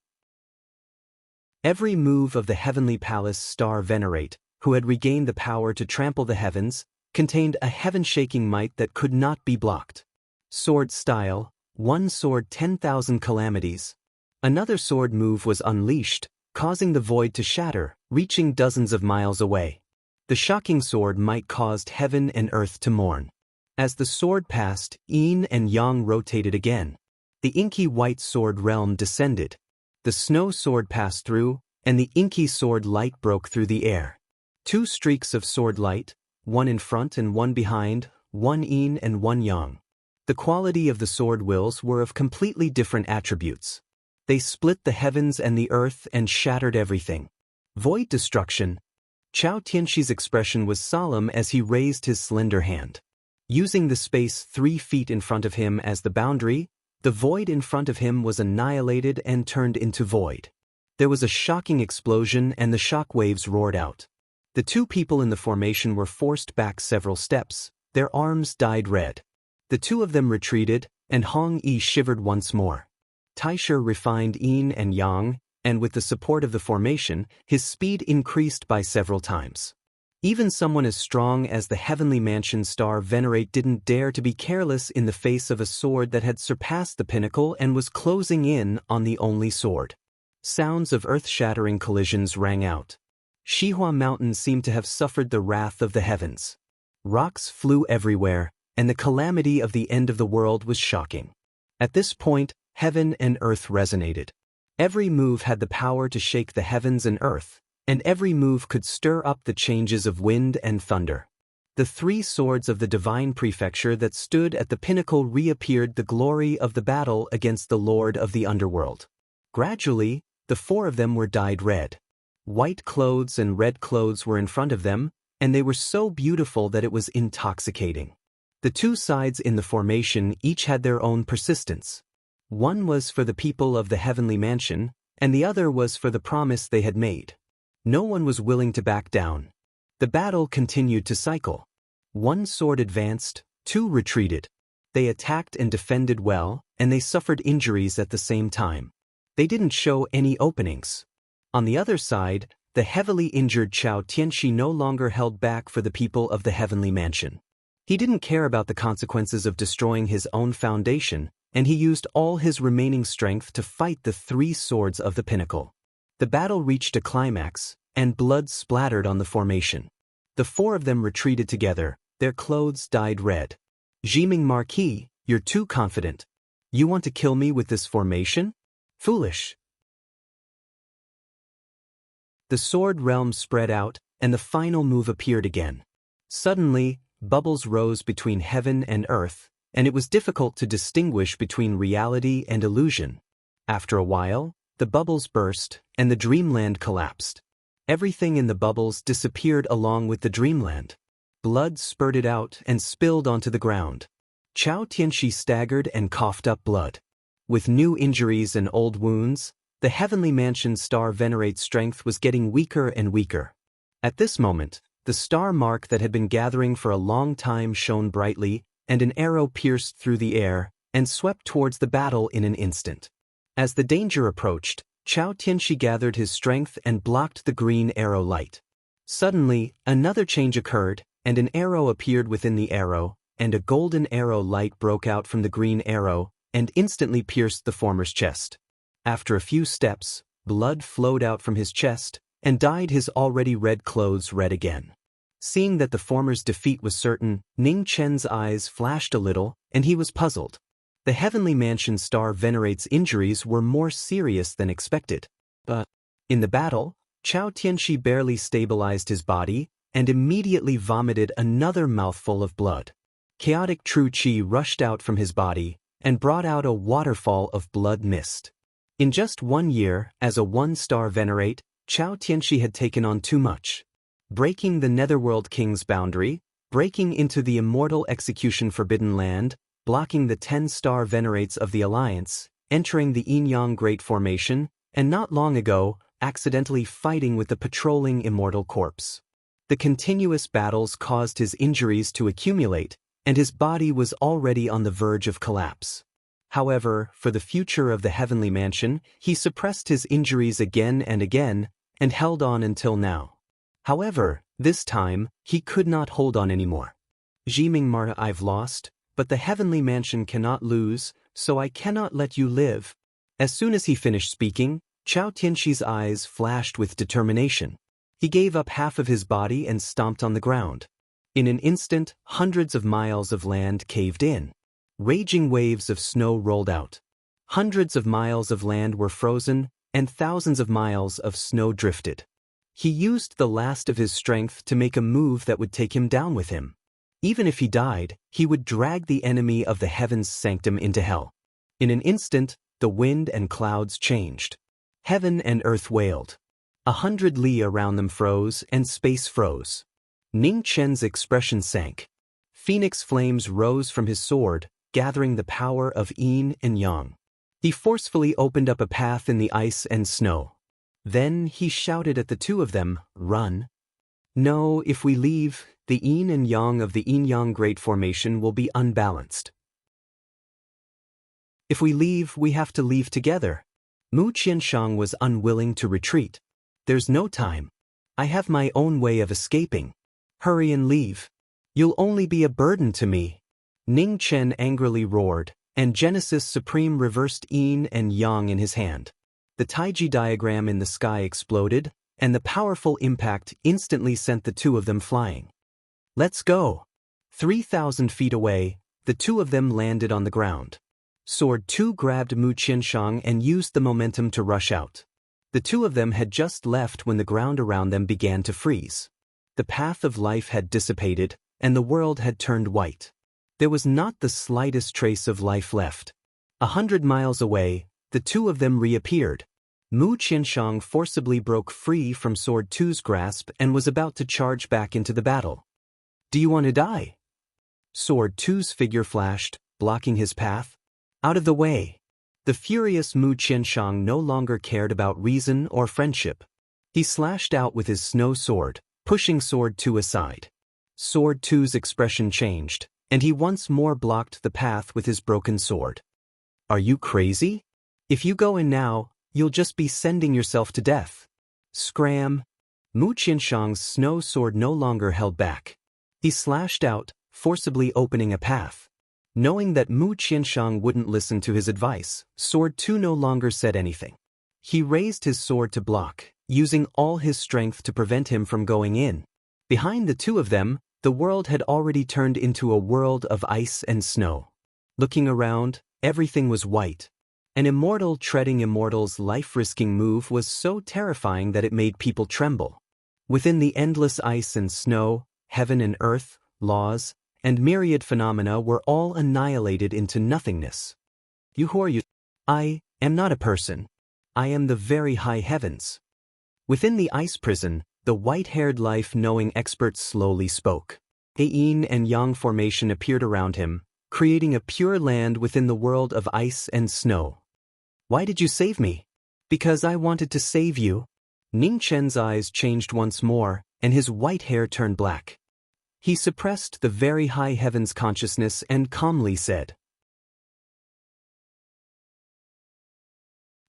Every move of the heavenly palace star venerate, who had regained the power to trample the heavens, contained a heaven-shaking might that could not be blocked. Sword style, one sword 10,000 calamities. Another sword move was unleashed, causing the void to shatter, reaching dozens of miles away. The shocking sword might caused heaven and earth to mourn. As the sword passed, yin and yang rotated again. The inky white sword realm descended. The snow sword passed through, and the inky sword light broke through the air. 2 streaks of sword light, one in front and one behind, one yin and one yang. The quality of the sword wills were of completely different attributes. They split the heavens and the earth and shattered everything. Void destruction. Chao Tianxi's expression was solemn as he raised his slender hand. Using the space 3 feet in front of him as the boundary, the void in front of him was annihilated and turned into void. There was a shocking explosion and the shock waves roared out. The 2 people in the formation were forced back several steps. Their arms dyed red. The 2 of them retreated, and Hong Yi shivered once more. Taisher refined yin and yang, and with the support of the formation, his speed increased by several times. Even someone as strong as the heavenly mansion star venerate didn't dare to be careless in the face of a sword that had surpassed the pinnacle and was closing in on the only sword. Sounds of earth-shattering collisions rang out. Shihua Mountain seemed to have suffered the wrath of the heavens. Rocks flew everywhere, and the calamity of the end of the world was shocking. At this point, heaven and earth resonated. Every move had the power to shake the heavens and earth, and every move could stir up the changes of wind and thunder. The 3 swords of the divine prefecture that stood at the pinnacle reappeared, the glory of the battle against the lord of the underworld. Gradually, the 4 of them were dyed red. White clothes and red clothes were in front of them, and they were so beautiful that it was intoxicating. The 2 sides in the formation each had their own persistence. One was for the people of the heavenly mansion, and the other was for the promise they had made. No one was willing to back down. The battle continued to cycle. 1 sword advanced, 2 retreated. They attacked and defended well, and they suffered injuries at the same time. They didn't show any openings. On the other side, the heavily injured Chao Tianxi no longer held back for the people of the heavenly mansion. He didn't care about the consequences of destroying his own foundation, and he used all his remaining strength to fight the 3 swords of the pinnacle. The battle reached a climax, and blood splattered on the formation. The 4 of them retreated together, their clothes dyed red. Jiming Marquis, you're too confident. You want to kill me with this formation? Foolish. The sword realm spread out, and the final move appeared again. Suddenly, bubbles rose between heaven and earth, and it was difficult to distinguish between reality and illusion. After a while, the bubbles burst, and the dreamland collapsed. Everything in the bubbles disappeared along with the dreamland. blood spurted out and spilled onto the ground. Chao Tianxi staggered and coughed up blood. With new injuries and old wounds, the heavenly mansion's star venerate's strength was getting weaker and weaker. At this moment, the star mark that had been gathering for a long time shone brightly, and an arrow pierced through the air and swept towards the battle in an instant. As the danger approached, Chao Tianxi gathered his strength and blocked the green arrow light. Suddenly, another change occurred, and an arrow appeared within the arrow, and a golden arrow light broke out from the green arrow and instantly pierced the former's chest. After a few steps, blood flowed out from his chest and dyed his already red clothes red again. Seeing that the former's defeat was certain, Ning Chen's eyes flashed a little, and he was puzzled. The heavenly mansion star venerate's injuries were more serious than expected. But in the battle, Chao Tianxi barely stabilized his body and immediately vomited another mouthful of blood. Chaotic true qi rushed out from his body and brought out a waterfall of blood mist. In just 1 year, as a one-star venerate, Chao Tianxi had taken on too much. Breaking the Netherworld King's boundary, breaking into the immortal execution forbidden land, blocking the 10-star venerates of the Alliance, entering the Yin-Yang Great Formation, and not long ago, accidentally fighting with the patrolling immortal corpse. The continuous battles caused his injuries to accumulate, and his body was already on the verge of collapse. However, for the future of the heavenly mansion, he suppressed his injuries again and held on until now. However, this time, he could not hold on anymore. Jiming Marta, I've lost, but the heavenly mansion cannot lose, so I cannot let you live. As soon as he finished speaking, Chao Tianxi's eyes flashed with determination. He gave up half of his body and stomped on the ground. In an instant, hundreds of miles of land caved in. Raging waves of snow rolled out. Hundreds of miles of land were frozen, and thousands of miles of snow drifted. He used the last of his strength to make a move that would take him down with him. Even if he died, he would drag the enemy of the heaven's sanctum into hell. In an instant, the wind and clouds changed. Heaven and earth wailed. 100 li around them froze, and space froze. Ning Chen's expression sank. Phoenix flames rose from his sword, gathering the power of yin and yang. He forcefully opened up a path in the ice and snow. Then he shouted at the two of them, "Run." No, if we leave, the yin and yang of the yin-yang Great Formation will be unbalanced. If we leave, we have to leave together. Mu Qianshang was unwilling to retreat. There's no time. I have my own way of escaping. Hurry and leave. You'll only be a burden to me. Ning Chen angrily roared, and Genesis Supreme reversed yin and yang in his hand. The Taiji diagram in the sky exploded, and the powerful impact instantly sent the two of them flying. Let's go. 3,000 feet away, the two of them landed on the ground. Sword 2 grabbed Mu Qianshang and used the momentum to rush out. The two of them had just left when the ground around them began to freeze. The path of life had dissipated, and the world had turned white. There was not the slightest trace of life left. 100 miles away, the two of them reappeared. Mu Qianshang forcibly broke free from Sword 2's grasp and was about to charge back into the battle. Do you want to die? Sword 2's figure flashed, blocking his path. Out of the way. The furious Mu Qianshang no longer cared about reason or friendship. He slashed out with his snow sword, pushing Sword 2 aside. Sword 2's expression changed, and he once more blocked the path with his broken sword. Are you crazy? If you go in now, you'll just be sending yourself to death. Scram! Mu Qianshang's snow sword no longer held back. He slashed out, forcibly opening a path. Knowing that Mu Qianshang wouldn't listen to his advice, Sword 2 no longer said anything. He raised his sword to block, using all his strength to prevent him from going in. Behind the two of them, the world had already turned into a world of ice and snow. Looking around, everything was white. An immortal treading immortal's life-risking move was so terrifying that it made people tremble. Within the endless ice and snow, heaven and earth, laws, and myriad phenomena were all annihilated into nothingness. You who are you? I am not a person. I am the very high heavens. Within the ice prison, the white-haired life-knowing expert slowly spoke. A yin and yang formation appeared around him, creating a pure land within the world of ice and snow. Why did you save me? Because I wanted to save you. Ning Chen's eyes changed once more, and his white hair turned black. He suppressed the very high heavens consciousness and calmly said.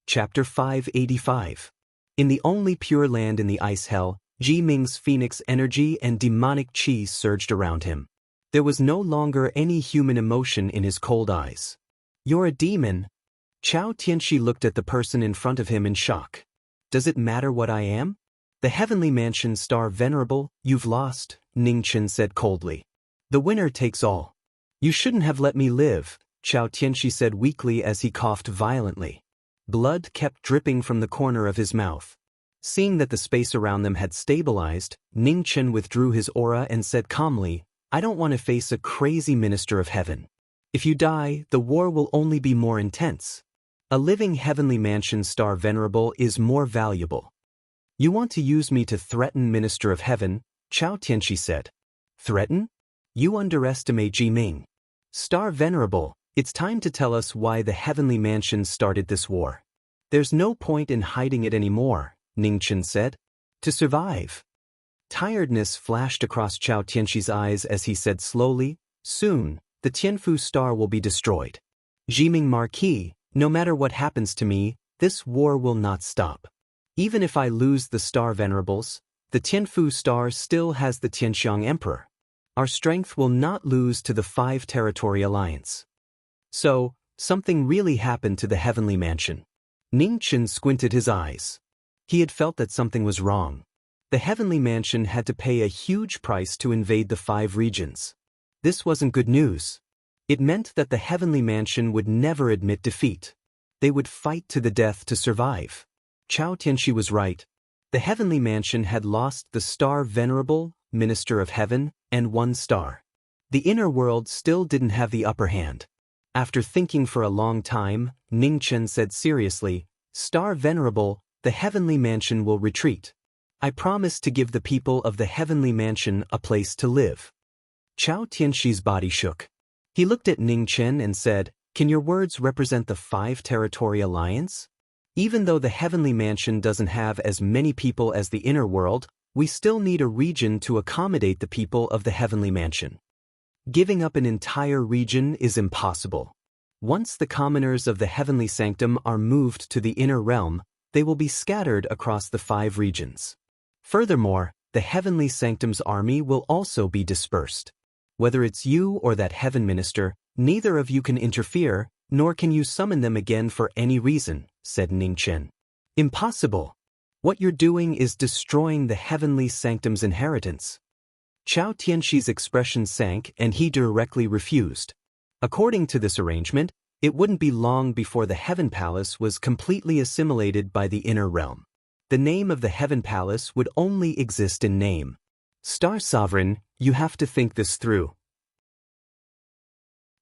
Chapter 585. In the only pure land in the ice hell, Ji Ming's phoenix energy and demonic qi surged around him. There was no longer any human emotion in his cold eyes. You're a demon. Chao Tianxi looked at the person in front of him in shock. Does it matter what I am? The heavenly mansion star venerable, you've lost, Ning Chen said coldly. The winner takes all. You shouldn't have let me live, Chao Tianxi said weakly as he coughed violently. Blood kept dripping from the corner of his mouth. Seeing that the space around them had stabilized, Ning Chen withdrew his aura and said calmly, I don't want to face a crazy minister of heaven. If you die, the war will only be more intense. A living heavenly mansion star venerable is more valuable. You want to use me to threaten minister of heaven, Chao Tianxi said. Threaten? You underestimate Ji Ming. Star venerable, it's time to tell us why the heavenly mansion started this war. There's no point in hiding it anymore, Ning Chen said. To survive. Tiredness flashed across Chao Tianxi's eyes as he said slowly, soon, the Tianfu star will be destroyed. Ji Ming Marquis, no matter what happens to me, this war will not stop. Even if I lose the star venerables, the Tianfu star still has the Tianxiang emperor. Our strength will not lose to the 5 territory alliance. So, something really happened to the heavenly mansion. Ning Chen squinted his eyes. He had felt that something was wrong. The heavenly mansion had to pay a huge price to invade the 5 regions. This wasn't good news. It meant that the heavenly mansion would never admit defeat. They would fight to the death to survive. Chao Tianxi was right. The heavenly mansion had lost the star venerable, minister of heaven, and 1 star. The inner world still didn't have the upper hand. After thinking for a long time, Ning Chen said seriously, Star venerable, the heavenly mansion will retreat. I promise to give the people of the heavenly mansion a place to live. Chao Tianxi's body shook. He looked at Ning Chen and said, Can your words represent the 5 territory alliance? Even though the heavenly mansion doesn't have as many people as the inner world, we still need a region to accommodate the people of the heavenly mansion. Giving up an entire region is impossible. Once the commoners of the heavenly sanctum are moved to the inner realm, they will be scattered across the 5 regions. Furthermore, the heavenly sanctum's army will also be dispersed. Whether it's you or that heaven minister, neither of you can interfere, nor can you summon them again for any reason, said Ning Chen. Impossible. What you're doing is destroying the heavenly sanctum's inheritance. Chao Tianxi's expression sank and he directly refused. According to this arrangement, it wouldn't be long before the Heaven Palace was completely assimilated by the inner realm. The name of the Heaven Palace would only exist in name. Star Sovereign, you have to think this through.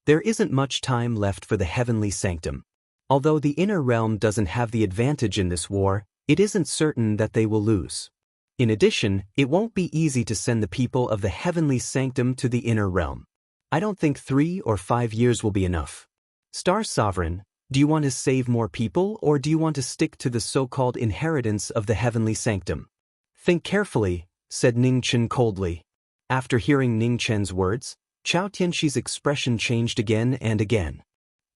There isn't much time left for the heavenly sanctum. Although the inner realm doesn't have the advantage in this war, it isn't certain that they will lose. In addition, it won't be easy to send the people of the heavenly sanctum to the inner realm. I don't think 3 or 5 years will be enough. Star Sovereign, do you want to save more people or do you want to stick to the so-called inheritance of the heavenly sanctum? Think carefully, said Ning Chen coldly. After hearing Ning Chen's words, Chao Tianxi's expression changed again and again.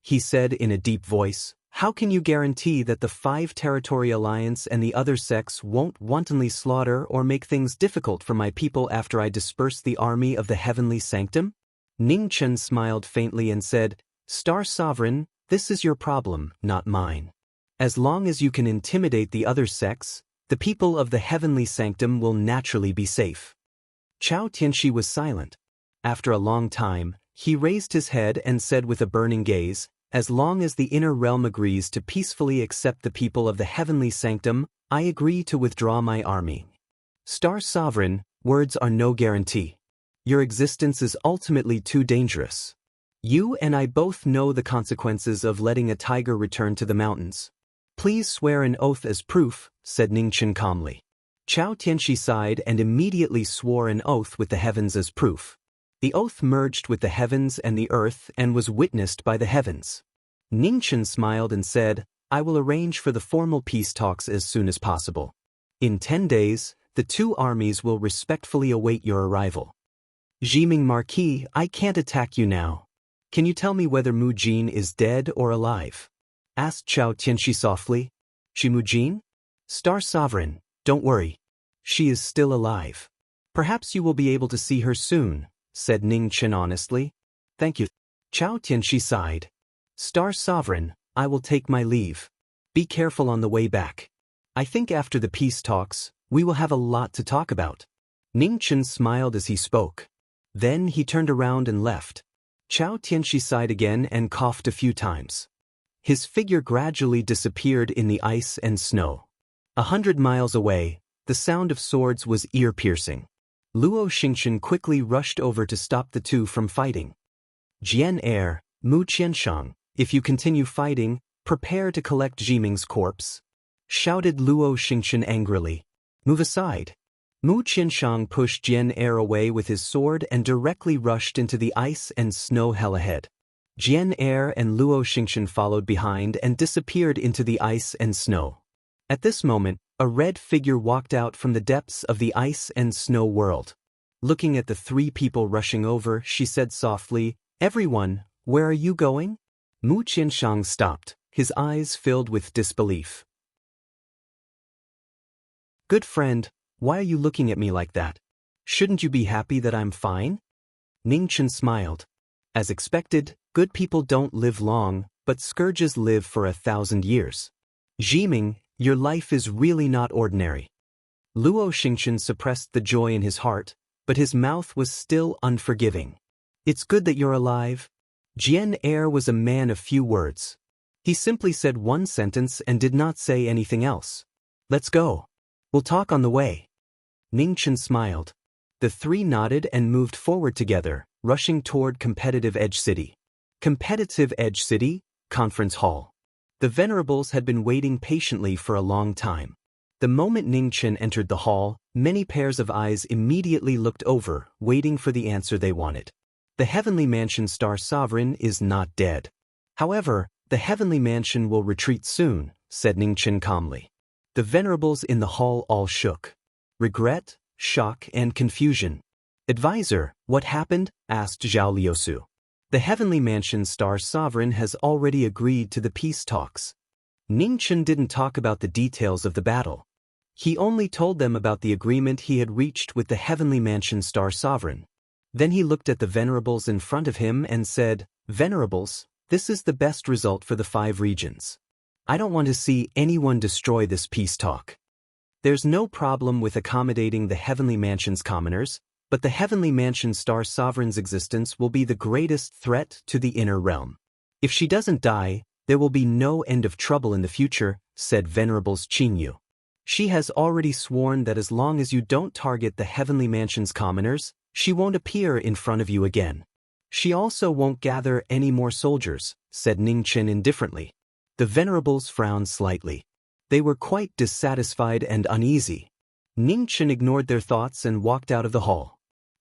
He said in a deep voice, How can you guarantee that the 5 territory alliance and the other sects won't wantonly slaughter or make things difficult for my people after I disperse the army of the heavenly sanctum? Ning Chen smiled faintly and said, Star Sovereign, this is your problem, not mine. As long as you can intimidate the other sects, the people of the heavenly sanctum will naturally be safe. Chao Tianxi was silent. After a long time, he raised his head and said with a burning gaze, As long as the inner realm agrees to peacefully accept the people of the heavenly sanctum, I agree to withdraw my army. Star Sovereign, words are no guarantee. Your existence is ultimately too dangerous. You and I both know the consequences of letting a tiger return to the mountains. Please swear an oath as proof, said Ning Chen calmly. Chao Tianxi sighed and immediately swore an oath with the heavens as proof. The oath merged with the heavens and the earth and was witnessed by the heavens. Ningchen smiled and said, I will arrange for the formal peace talks as soon as possible. In 10 days, the two armies will respectfully await your arrival. Jiming Marquis, I can't attack you now. Can you tell me whether Mu Jin is dead or alive? Asked Chao Tianxi softly. She Mu Jin? Star Sovereign, don't worry. She is still alive. Perhaps you will be able to see her soon, said Ningchen honestly. Thank you. Chao Tianxi sighed. Star Sovereign, I will take my leave. Be careful on the way back. I think after the peace talks, we will have a lot to talk about. Ningchen smiled as he spoke. Then he turned around and left. Chao Tianxi sighed again and coughed a few times. His figure gradually disappeared in the ice and snow. 100 miles away, the sound of swords was ear-piercing. Luo Xingchen quickly rushed over to stop the two from fighting. Jian Er, Mu Qianshang, if you continue fighting, prepare to collect Jiming's corpse, shouted Luo Xingchen angrily. Move aside. Mu Qianshang pushed Jian Er away with his sword and directly rushed into the ice and snow hell ahead. Jian Er and Luo Xingchen followed behind and disappeared into the ice and snow. At this moment, a red figure walked out from the depths of the ice and snow world. Looking at the three people rushing over, she said softly, Everyone, where are you going? Mu Qianshang stopped, his eyes filled with disbelief. Good friend, why are you looking at me like that? Shouldn't you be happy that I'm fine? Ningchen smiled. As expected, good people don't live long, but scourges live for 1,000 years. Jiming, your life is really not ordinary. Luo Xingchen suppressed the joy in his heart, but his mouth was still unforgiving. It's good that you're alive. Jian Er was a man of few words. He simply said one sentence and did not say anything else. Let's go. We'll talk on the way. Ningchen smiled. The three nodded and moved forward together, rushing toward Competitive Edge City. Competitive Edge City, Conference Hall. The venerables had been waiting patiently for a long time. The moment Ningchen entered the hall, many pairs of eyes immediately looked over, waiting for the answer they wanted. The Heavenly Mansion Star Sovereign is not dead. However, the Heavenly Mansion will retreat soon, said Ningchen calmly. The venerables in the hall all shook. Regret, shock, and confusion. Advisor, what happened? Asked Zhao Liusu. The Heavenly Mansion Star Sovereign has already agreed to the peace talks. Ningchen didn't talk about the details of the battle. He only told them about the agreement he had reached with the Heavenly Mansion Star Sovereign. Then he looked at the venerables in front of him and said, Venerables, this is the best result for the 5 regions. I don't want to see anyone destroy this peace talk. There's no problem with accommodating the Heavenly Mansion's commoners, but the Heavenly Mansion Star Sovereign's existence will be the greatest threat to the inner realm. If she doesn't die, there will be no end of trouble in the future, said Venerables Qingyu. She has already sworn that as long as you don't target the Heavenly Mansion's commoners, she won't appear in front of you again. She also won't gather any more soldiers, said Ningchen indifferently. The Venerables frowned slightly. They were quite dissatisfied and uneasy. Ningchen ignored their thoughts and walked out of the hall.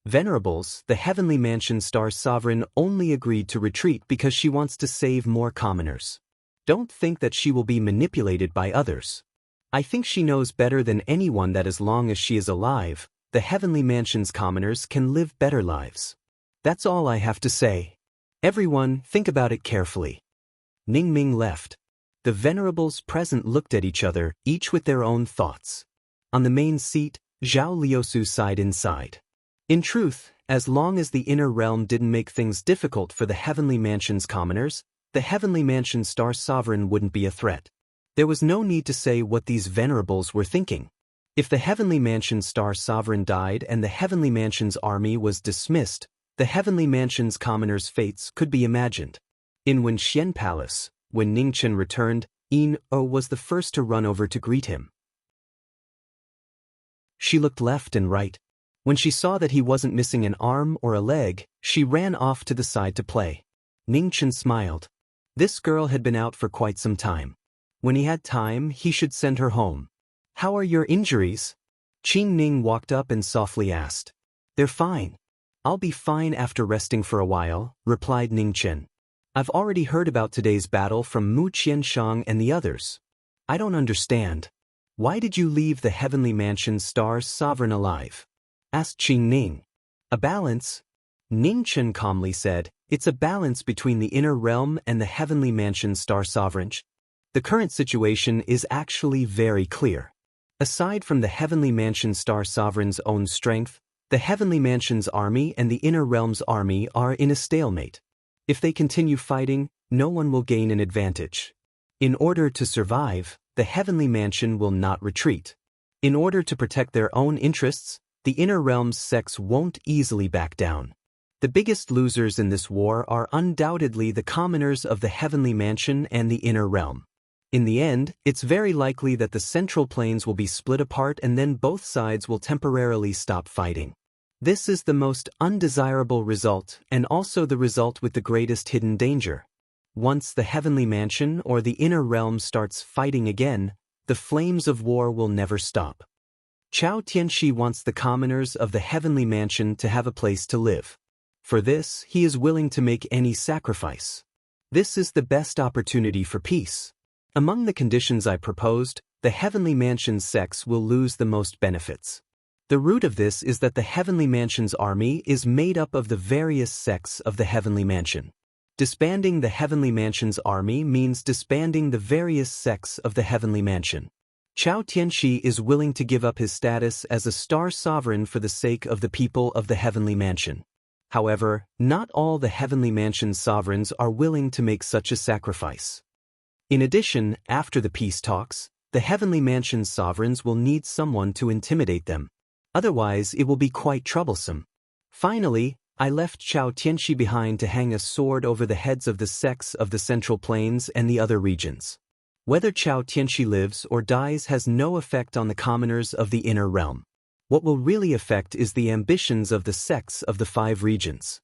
Venerables, the Heavenly Mansion Star Sovereign only agreed to retreat because she wants to save more commoners. Don't think that she will be manipulated by others. I think she knows better than anyone that as long as she is alive, the Heavenly Mansion's commoners can live better lives. That's all I have to say. Everyone, think about it carefully. Ningming left. The venerables present looked at each other, each with their own thoughts. On the main seat, Zhao Liusu sighed inside. In truth, as long as the inner realm didn't make things difficult for the Heavenly Mansion's commoners, the Heavenly Mansion Star Sovereign wouldn't be a threat. There was no need to say what these venerables were thinking. If the Heavenly Mansion Star Sovereign died and the Heavenly Mansion's army was dismissed, the Heavenly Mansion's commoners' fates could be imagined. In Wenxian Palace, when Ningchen returned, Yin-O was the first to run over to greet him. She looked left and right. When she saw that he wasn't missing an arm or a leg, she ran off to the side to play. Ningchen smiled. This girl had been out for quite some time. When he had time, he should send her home. How are your injuries? Qing Ning walked up and softly asked. They're fine. I'll be fine after resting for a while, replied Ningchen. I've already heard about today's battle from Mu Qianshang and the others. I don't understand. Why did you leave the heavenly mansion Star's sovereign alive? Asked Qing Ning. A balance? Ningchen calmly said, it's a balance between the inner realm and the heavenly mansion Star Sovereign. The current situation is actually very clear. Aside from the heavenly mansion Star Sovereign's own strength, the heavenly mansion's army and the inner realm's army are in a stalemate. If they continue fighting, no one will gain an advantage. In order to survive, the heavenly mansion will not retreat. In order to protect their own interests, the inner realm's sects won't easily back down. The biggest losers in this war are undoubtedly the commoners of the heavenly mansion and the inner realm. In the end, it's very likely that the central plains will be split apart and then both sides will temporarily stop fighting. This is the most undesirable result and also the result with the greatest hidden danger. Once the heavenly mansion or the inner realm starts fighting again, the flames of war will never stop. Chao Tianxi wants the commoners of the heavenly mansion to have a place to live. For this, he is willing to make any sacrifice. This is the best opportunity for peace. Among the conditions I proposed, the heavenly mansion's sects will lose the most benefits. The root of this is that the heavenly mansion's army is made up of the various sects of the heavenly mansion. Disbanding the heavenly mansion's army means disbanding the various sects of the heavenly mansion. Chao Tianxi is willing to give up his status as a star sovereign for the sake of the people of the heavenly mansion. However, not all the heavenly mansion's sovereigns are willing to make such a sacrifice. In addition, after the peace talks, the heavenly mansion's sovereigns will need someone to intimidate them. Otherwise, it will be quite troublesome. Finally, I left Chao Tianxi behind to hang a sword over the heads of the sects of the Central Plains and the other regions. Whether Chao Tianxi lives or dies has no effect on the commoners of the inner realm. What will really affect is the ambitions of the sects of the 5 regions.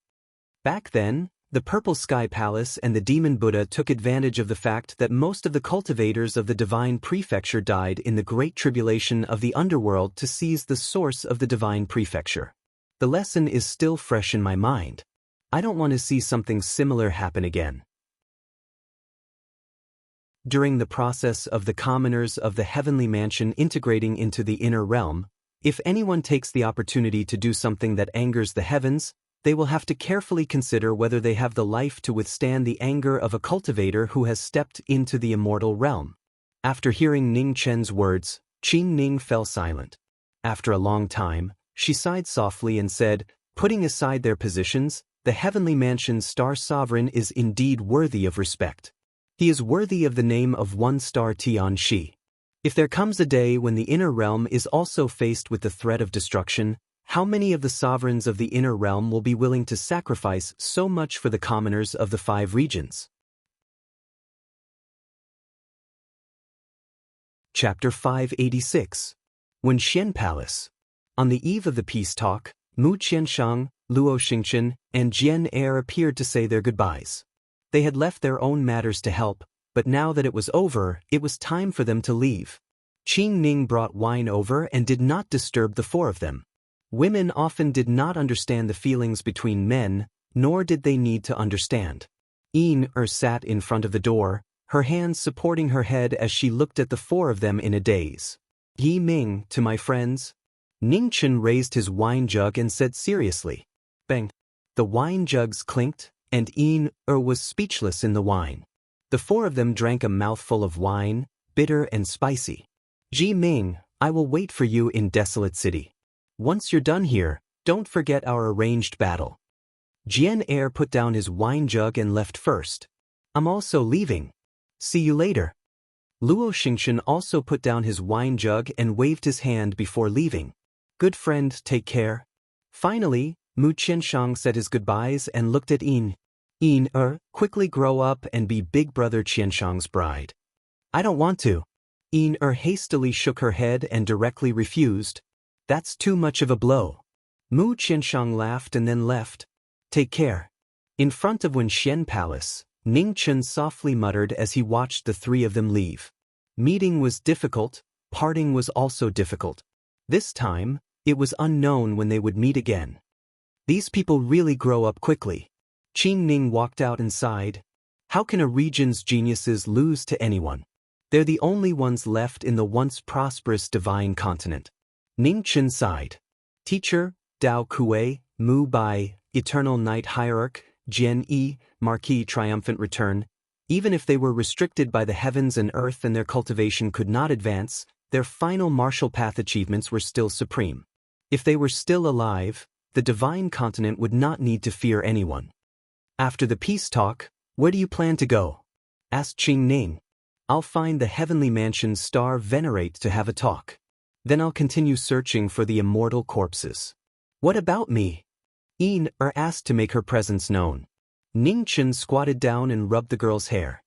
Back then, the Purple Sky Palace and the Demon Buddha took advantage of the fact that most of the cultivators of the Divine Prefecture died in the Great Tribulation of the Underworld to seize the source of the Divine Prefecture. The lesson is still fresh in my mind. I don't want to see something similar happen again. During the process of the commoners of the heavenly mansion integrating into the inner realm, if anyone takes the opportunity to do something that angers the heavens, they will have to carefully consider whether they have the life to withstand the anger of a cultivator who has stepped into the immortal realm. After hearing Ning Chen's words, Qing Ning fell silent. After a long time, she sighed softly and said, putting aside their positions, the heavenly mansion's star sovereign is indeed worthy of respect. He is worthy of the name of one-star Tianxi. If there comes a day when the inner realm is also faced with the threat of destruction, how many of the sovereigns of the inner realm will be willing to sacrifice so much for the commoners of the 5 regions? Chapter 586. Wenxian Palace. On the eve of the peace talk, Mu Qianshang, Luo Xingchen, and Jian Er appeared to say their goodbyes. They had left their own matters to help, but now that it was over, it was time for them to leave. Qing Ning brought wine over and did not disturb the 4 of them. Women often did not understand the feelings between men, nor did they need to understand. Yin sat in front of the door, her hands supporting her head as she looked at the 4 of them in a daze. Yi Ming, to my friends. Ningchen raised his wine jug and said seriously. Bang! The wine jugs clinked, and Yin was speechless in the wine. The 4 of them drank a mouthful of wine, bitter and spicy. Ji Ming, I will wait for you in Desolate City. Once you're done here, don't forget our arranged battle. Jian Er put down his wine jug and left first. I'm also leaving. See you later. Luo Xingchen also put down his wine jug and waved his hand before leaving. Good friend, take care. Finally, Mu Qianshang said his goodbyes and looked at Yin. Yin, quickly grow up and be big brother Qianshang's bride. I don't want to. Yin hastily shook her head and directly refused. That's too much of a blow. Mu Qianshang laughed and then left. Take care. In front of Wenxian Palace, Ning Chen softly muttered as he watched the 3 of them leave. Meeting was difficult, parting was also difficult. This time, it was unknown when they would meet again. These people really grow up quickly. Qing Ning walked out and sighed. How can a region's geniuses lose to anyone? They're the only ones left in the once prosperous divine continent. Ning Chen sighed. Teacher, Dao Kuei, Mu Bai, Eternal Knight Hierarch, Jian Yi, Marquis Triumphant Return. Even if they were restricted by the heavens and earth and their cultivation could not advance, their final martial path achievements were still supreme. If they were still alive, the divine continent would not need to fear anyone. After the peace talk, where do you plan to go? Asked Qing Ning. I'll find the heavenly mansion's star venerate to have a talk. Then I'll continue searching for the immortal corpses. What about me? Yin asked to make her presence known. Ning Chen squatted down and rubbed the girl's hair.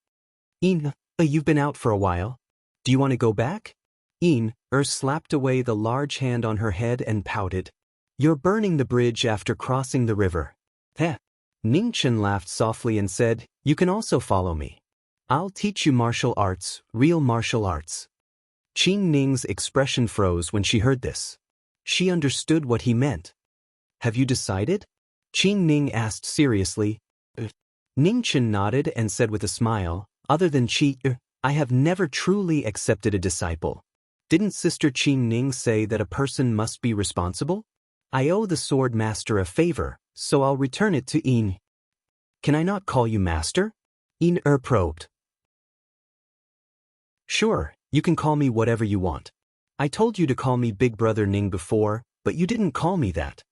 Yin, you've been out for a while. Do you want to go back? Yin slapped away the large hand on her head and pouted. You're burning the bridge after crossing the river. Heh. Ning Chen laughed softly and said, you can also follow me. I'll teach you martial arts, real martial arts. Qing Ning's expression froze when she heard this. She understood what he meant. Have you decided? Qing Ning asked seriously. Ning Chen nodded and said with a smile, other than I have never truly accepted a disciple. Didn't Sister Qing Ning say that a person must be responsible? I owe the sword master a favor, so I'll return it to Yin. Can I not call you master? Yin probed. Sure, you can call me whatever you want. I told you to call me Big Brother Ning before, but you didn't call me that.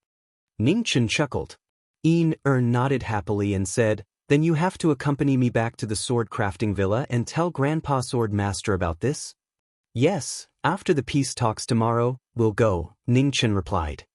Ning Chen chuckled. Yin nodded happily and said, then you have to accompany me back to the sword crafting villa and tell Grandpa Sword Master about this? Yes, after the peace talks tomorrow, we'll go, Ning Chen replied.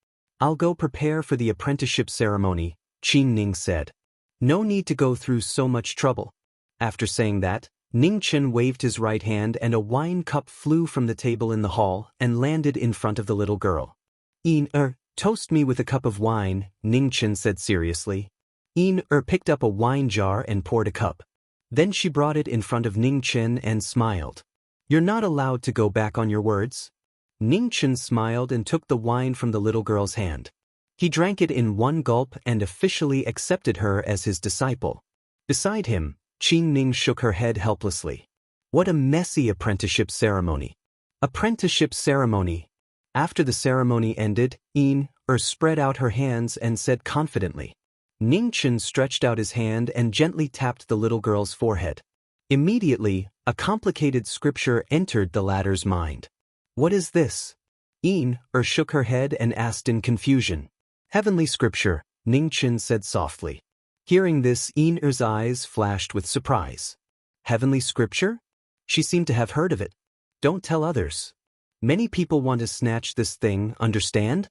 I'll go prepare for the apprenticeship ceremony, Qing Ning said. No need to go through so much trouble. After saying that, Ning Chen waved his right hand and a wine cup flew from the table in the hall and landed in front of the little girl. Yin toast me with a cup of wine, Ning Chen said seriously. Yin picked up a wine jar and poured a cup. Then she brought it in front of Ning Chen and smiled. You're not allowed to go back on your words. Ning Chen smiled and took the wine from the little girl's hand. He drank it in one gulp and officially accepted her as his disciple. Beside him, Qing Ning shook her head helplessly. What a messy apprenticeship ceremony. Apprenticeship ceremony. After the ceremony ended, Yin spread out her hands and said confidently. Ning Chen stretched out his hand and gently tapped the little girl's forehead. Immediately, a complicated scripture entered the latter's mind. What is this? Yin shook her head and asked in confusion. Heavenly scripture, Ning Chen said softly. Hearing this, Yin's eyes flashed with surprise. Heavenly scripture? She seemed to have heard of it. Don't tell others. Many people want to snatch this thing, understand?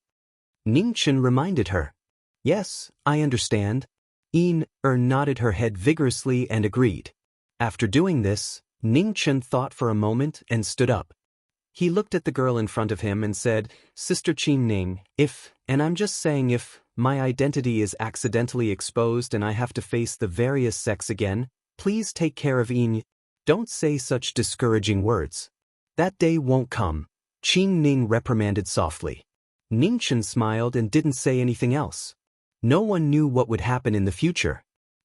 Ning Chen reminded her. Yes, I understand. Yin nodded her head vigorously and agreed. After doing this, Ning Chen thought for a moment and stood up. He looked at the girl in front of him and said, Sister Qing Ning, if, and I'm just saying if, my identity is accidentally exposed and I have to face the various sects again, please take care of Yin. Don't say such discouraging words. That day won't come, Qing Ning reprimanded softly. Ning Chen smiled and didn't say anything else. No one knew what would happen in the future.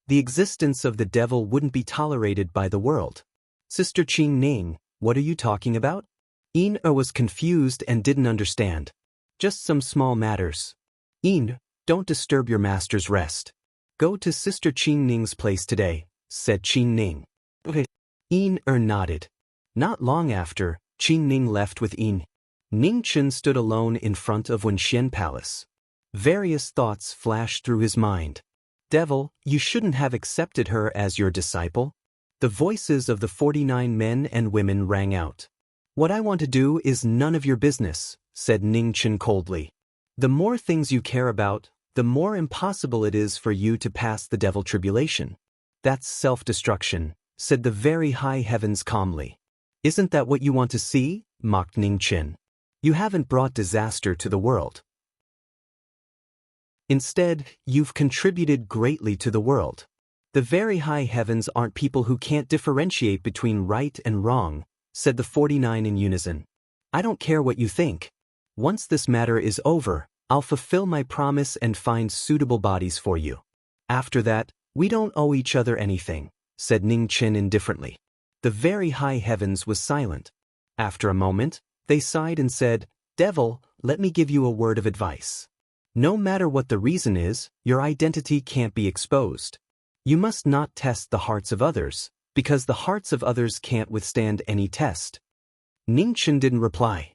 The existence of the devil wouldn't be tolerated by the world. Sister Qing Ning, what are you talking about? Yin was confused and didn't understand. Just some small matters. Yin, don't disturb your master's rest. Go to Sister Qing Ning's place today, said Qing Ning. Okay. Yin nodded. Not long after, Qing Ning left with Yin. Ning Chen stood alone in front of Wenxian Palace. Various thoughts flashed through his mind. Devil, you shouldn't have accepted her as your disciple. The voices of the 49 men and women rang out. What I want to do is none of your business, said Ning Chen coldly. The more things you care about, the more impossible it is for you to pass the devil tribulation. That's self-destruction, said the very high heavens calmly. Isn't that what you want to see? Mocked Ning Chen. You haven't brought disaster to the world. Instead, you've contributed greatly to the world. The very high heavens aren't people who can't differentiate between right and wrong, said the 49 in unison. I don't care what you think. Once this matter is over, I'll fulfill my promise and find suitable bodies for you. After that, we don't owe each other anything, said Ning Chen indifferently. The very high heavens was silent. After a moment, they sighed and said, Devil, let me give you a word of advice. No matter what the reason is, your identity can't be exposed. You must not test the hearts of others, because the hearts of others can't withstand any test. Ning Chen didn't reply.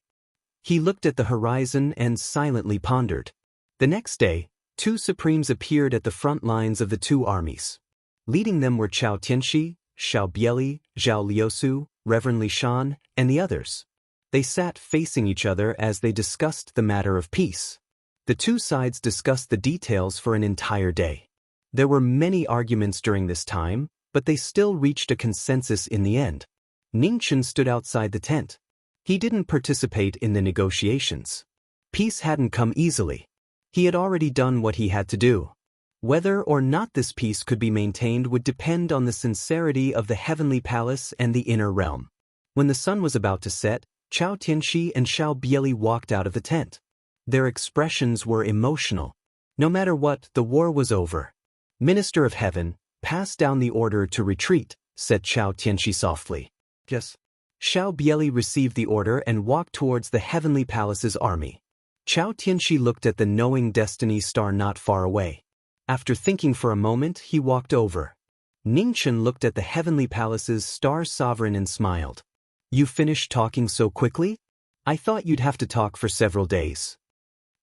He looked at the horizon and silently pondered. The next day, two supremes appeared at the front lines of the two armies. Leading them were Chao Tianxi, Xiao Bieli, Zhao Liusu, Reverend Li Shan, and the others. They sat facing each other as they discussed the matter of peace. The two sides discussed the details for an entire day. There were many arguments during this time, but they still reached a consensus in the end. Ning Chen stood outside the tent. He didn't participate in the negotiations. Peace hadn't come easily. He had already done what he had to do. Whether or not this peace could be maintained would depend on the sincerity of the heavenly palace and the inner realm. When the sun was about to set, Chao Tianxi and Xiao Bieli walked out of the tent. Their expressions were emotional. No matter what, the war was over. Minister of Heaven, pass down the order to retreat, said Chao Tianxi softly. Yes. Xiao Bieli received the order and walked towards the heavenly palace's army. Chao Tianxi looked at the knowing destiny star not far away. After thinking for a moment, he walked over. Ning Chen looked at the heavenly palace's star sovereign and smiled. You finished talking so quickly? I thought you'd have to talk for several days.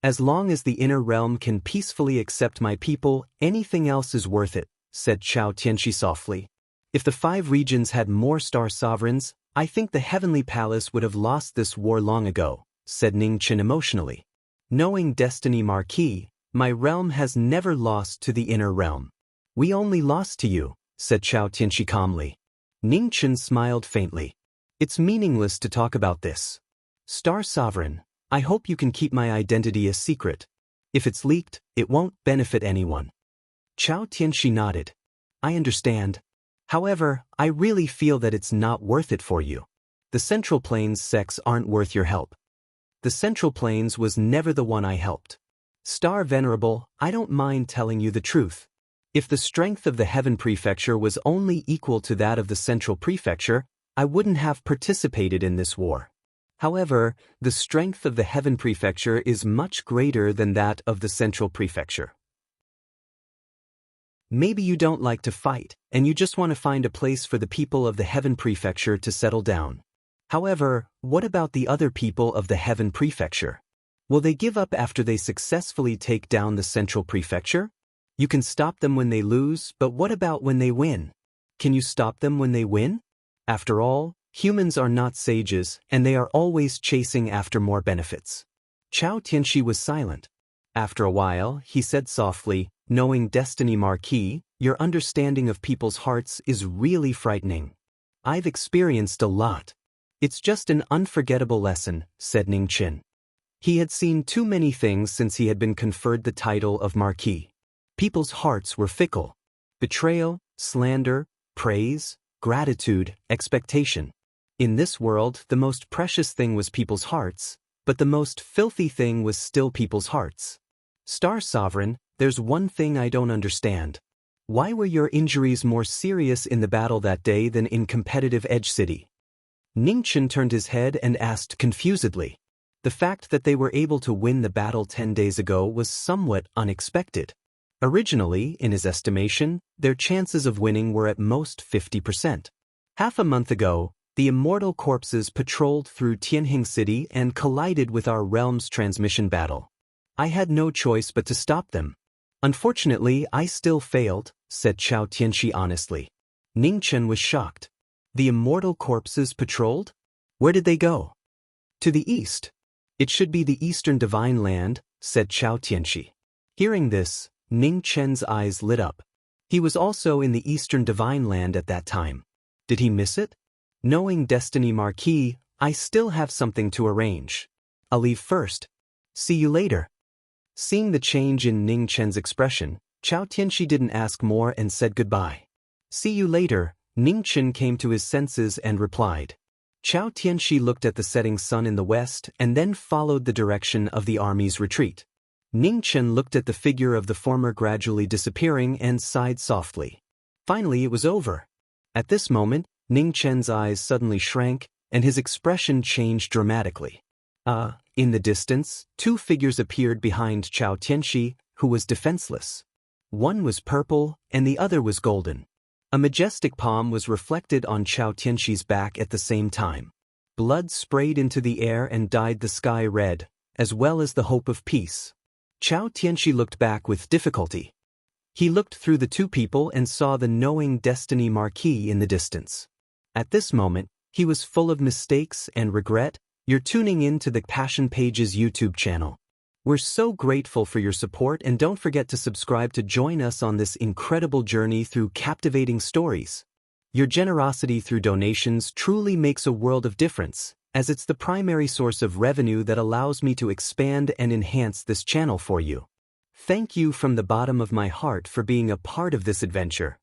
As long as the inner realm can peacefully accept my people, anything else is worth it, said Chao Tianxi softly. If the 5 regions had more star sovereigns, I think the heavenly palace would have lost this war long ago, said Ning Chen emotionally. Knowing destiny Marquis, my realm has never lost to the inner realm. We only lost to you, said Chao Tianxi calmly. Ning Chen smiled faintly. It's meaningless to talk about this. Star Sovereign, I hope you can keep my identity a secret. If it's leaked, it won't benefit anyone. Chao Tianxi nodded. I understand. However, I really feel that it's not worth it for you. The Central Plains sects aren't worth your help. The Central Plains was never the one I helped. Star Venerable, I don't mind telling you the truth. If the strength of the Heaven Prefecture was only equal to that of the Central Prefecture, I wouldn't have participated in this war. However, the strength of the Heaven Prefecture is much greater than that of the Central Prefecture. Maybe you don't like to fight, and you just want to find a place for the people of the Heaven Prefecture to settle down. However, what about the other people of the Heaven Prefecture? Will they give up after they successfully take down the Central Prefecture? You can stop them when they lose, but what about when they win? Can you stop them when they win? After all, humans are not sages, and they are always chasing after more benefits. Chao Tianxi was silent. After a while, he said softly, knowing destiny Marquis, your understanding of people's hearts is really frightening. I've experienced a lot. It's just an unforgettable lesson, said Ning Chen. He had seen too many things since he had been conferred the title of Marquis. People's hearts were fickle. Betrayal, slander, praise, gratitude, expectation. In this world, the most precious thing was people's hearts, but the most filthy thing was still people's hearts. Star Sovereign, there's one thing I don't understand. Why were your injuries more serious in the battle that day than in competitive Edge City? Ning Chen turned his head and asked confusedly. The fact that they were able to win the battle 10 days ago was somewhat unexpected. Originally, in his estimation, their chances of winning were at most 50%. Half a month ago, the immortal corpses patrolled through Tianhing City and collided with our realm's transmission battle. I had no choice but to stop them. Unfortunately, I still failed, said Chao Tianxi honestly. Ning Chen was shocked. The immortal corpses patrolled? Where did they go? To the east. It should be the Eastern Divine Land, said Chao Tianxi. Hearing this, Ning Chen's eyes lit up. He was also in the Eastern Divine Land at that time. Did he miss it? Knowing destiny Marquis, I still have something to arrange. I'll leave first. See you later. Seeing the change in Ning Chen's expression, Chao Tianxi didn't ask more and said goodbye. See you later. Ning Chen came to his senses and replied. Chao Tianxi looked at the setting sun in the west and then followed the direction of the army's retreat. Ning Chen looked at the figure of the former gradually disappearing and sighed softly. Finally it was over. At this moment, Ning Chen's eyes suddenly shrank, and his expression changed dramatically. In the distance, two figures appeared behind Chao Tianxi, who was defenseless. One was purple, and the other was golden. A majestic palm was reflected on Chao Tianxi's back at the same time. Blood sprayed into the air and dyed the sky red, as well as the hope of peace. Chao Tianxi looked back with difficulty. He looked through the two people and saw the knowing destiny Marquis in the distance. At this moment, he was full of mistakes and regret. You're tuning in to the Passion Pages YouTube channel. We're so grateful for your support, and don't forget to subscribe to join us on this incredible journey through captivating stories. Your generosity through donations truly makes a world of difference, as it's the primary source of revenue that allows me to expand and enhance this channel for you. Thank you from the bottom of my heart for being a part of this adventure.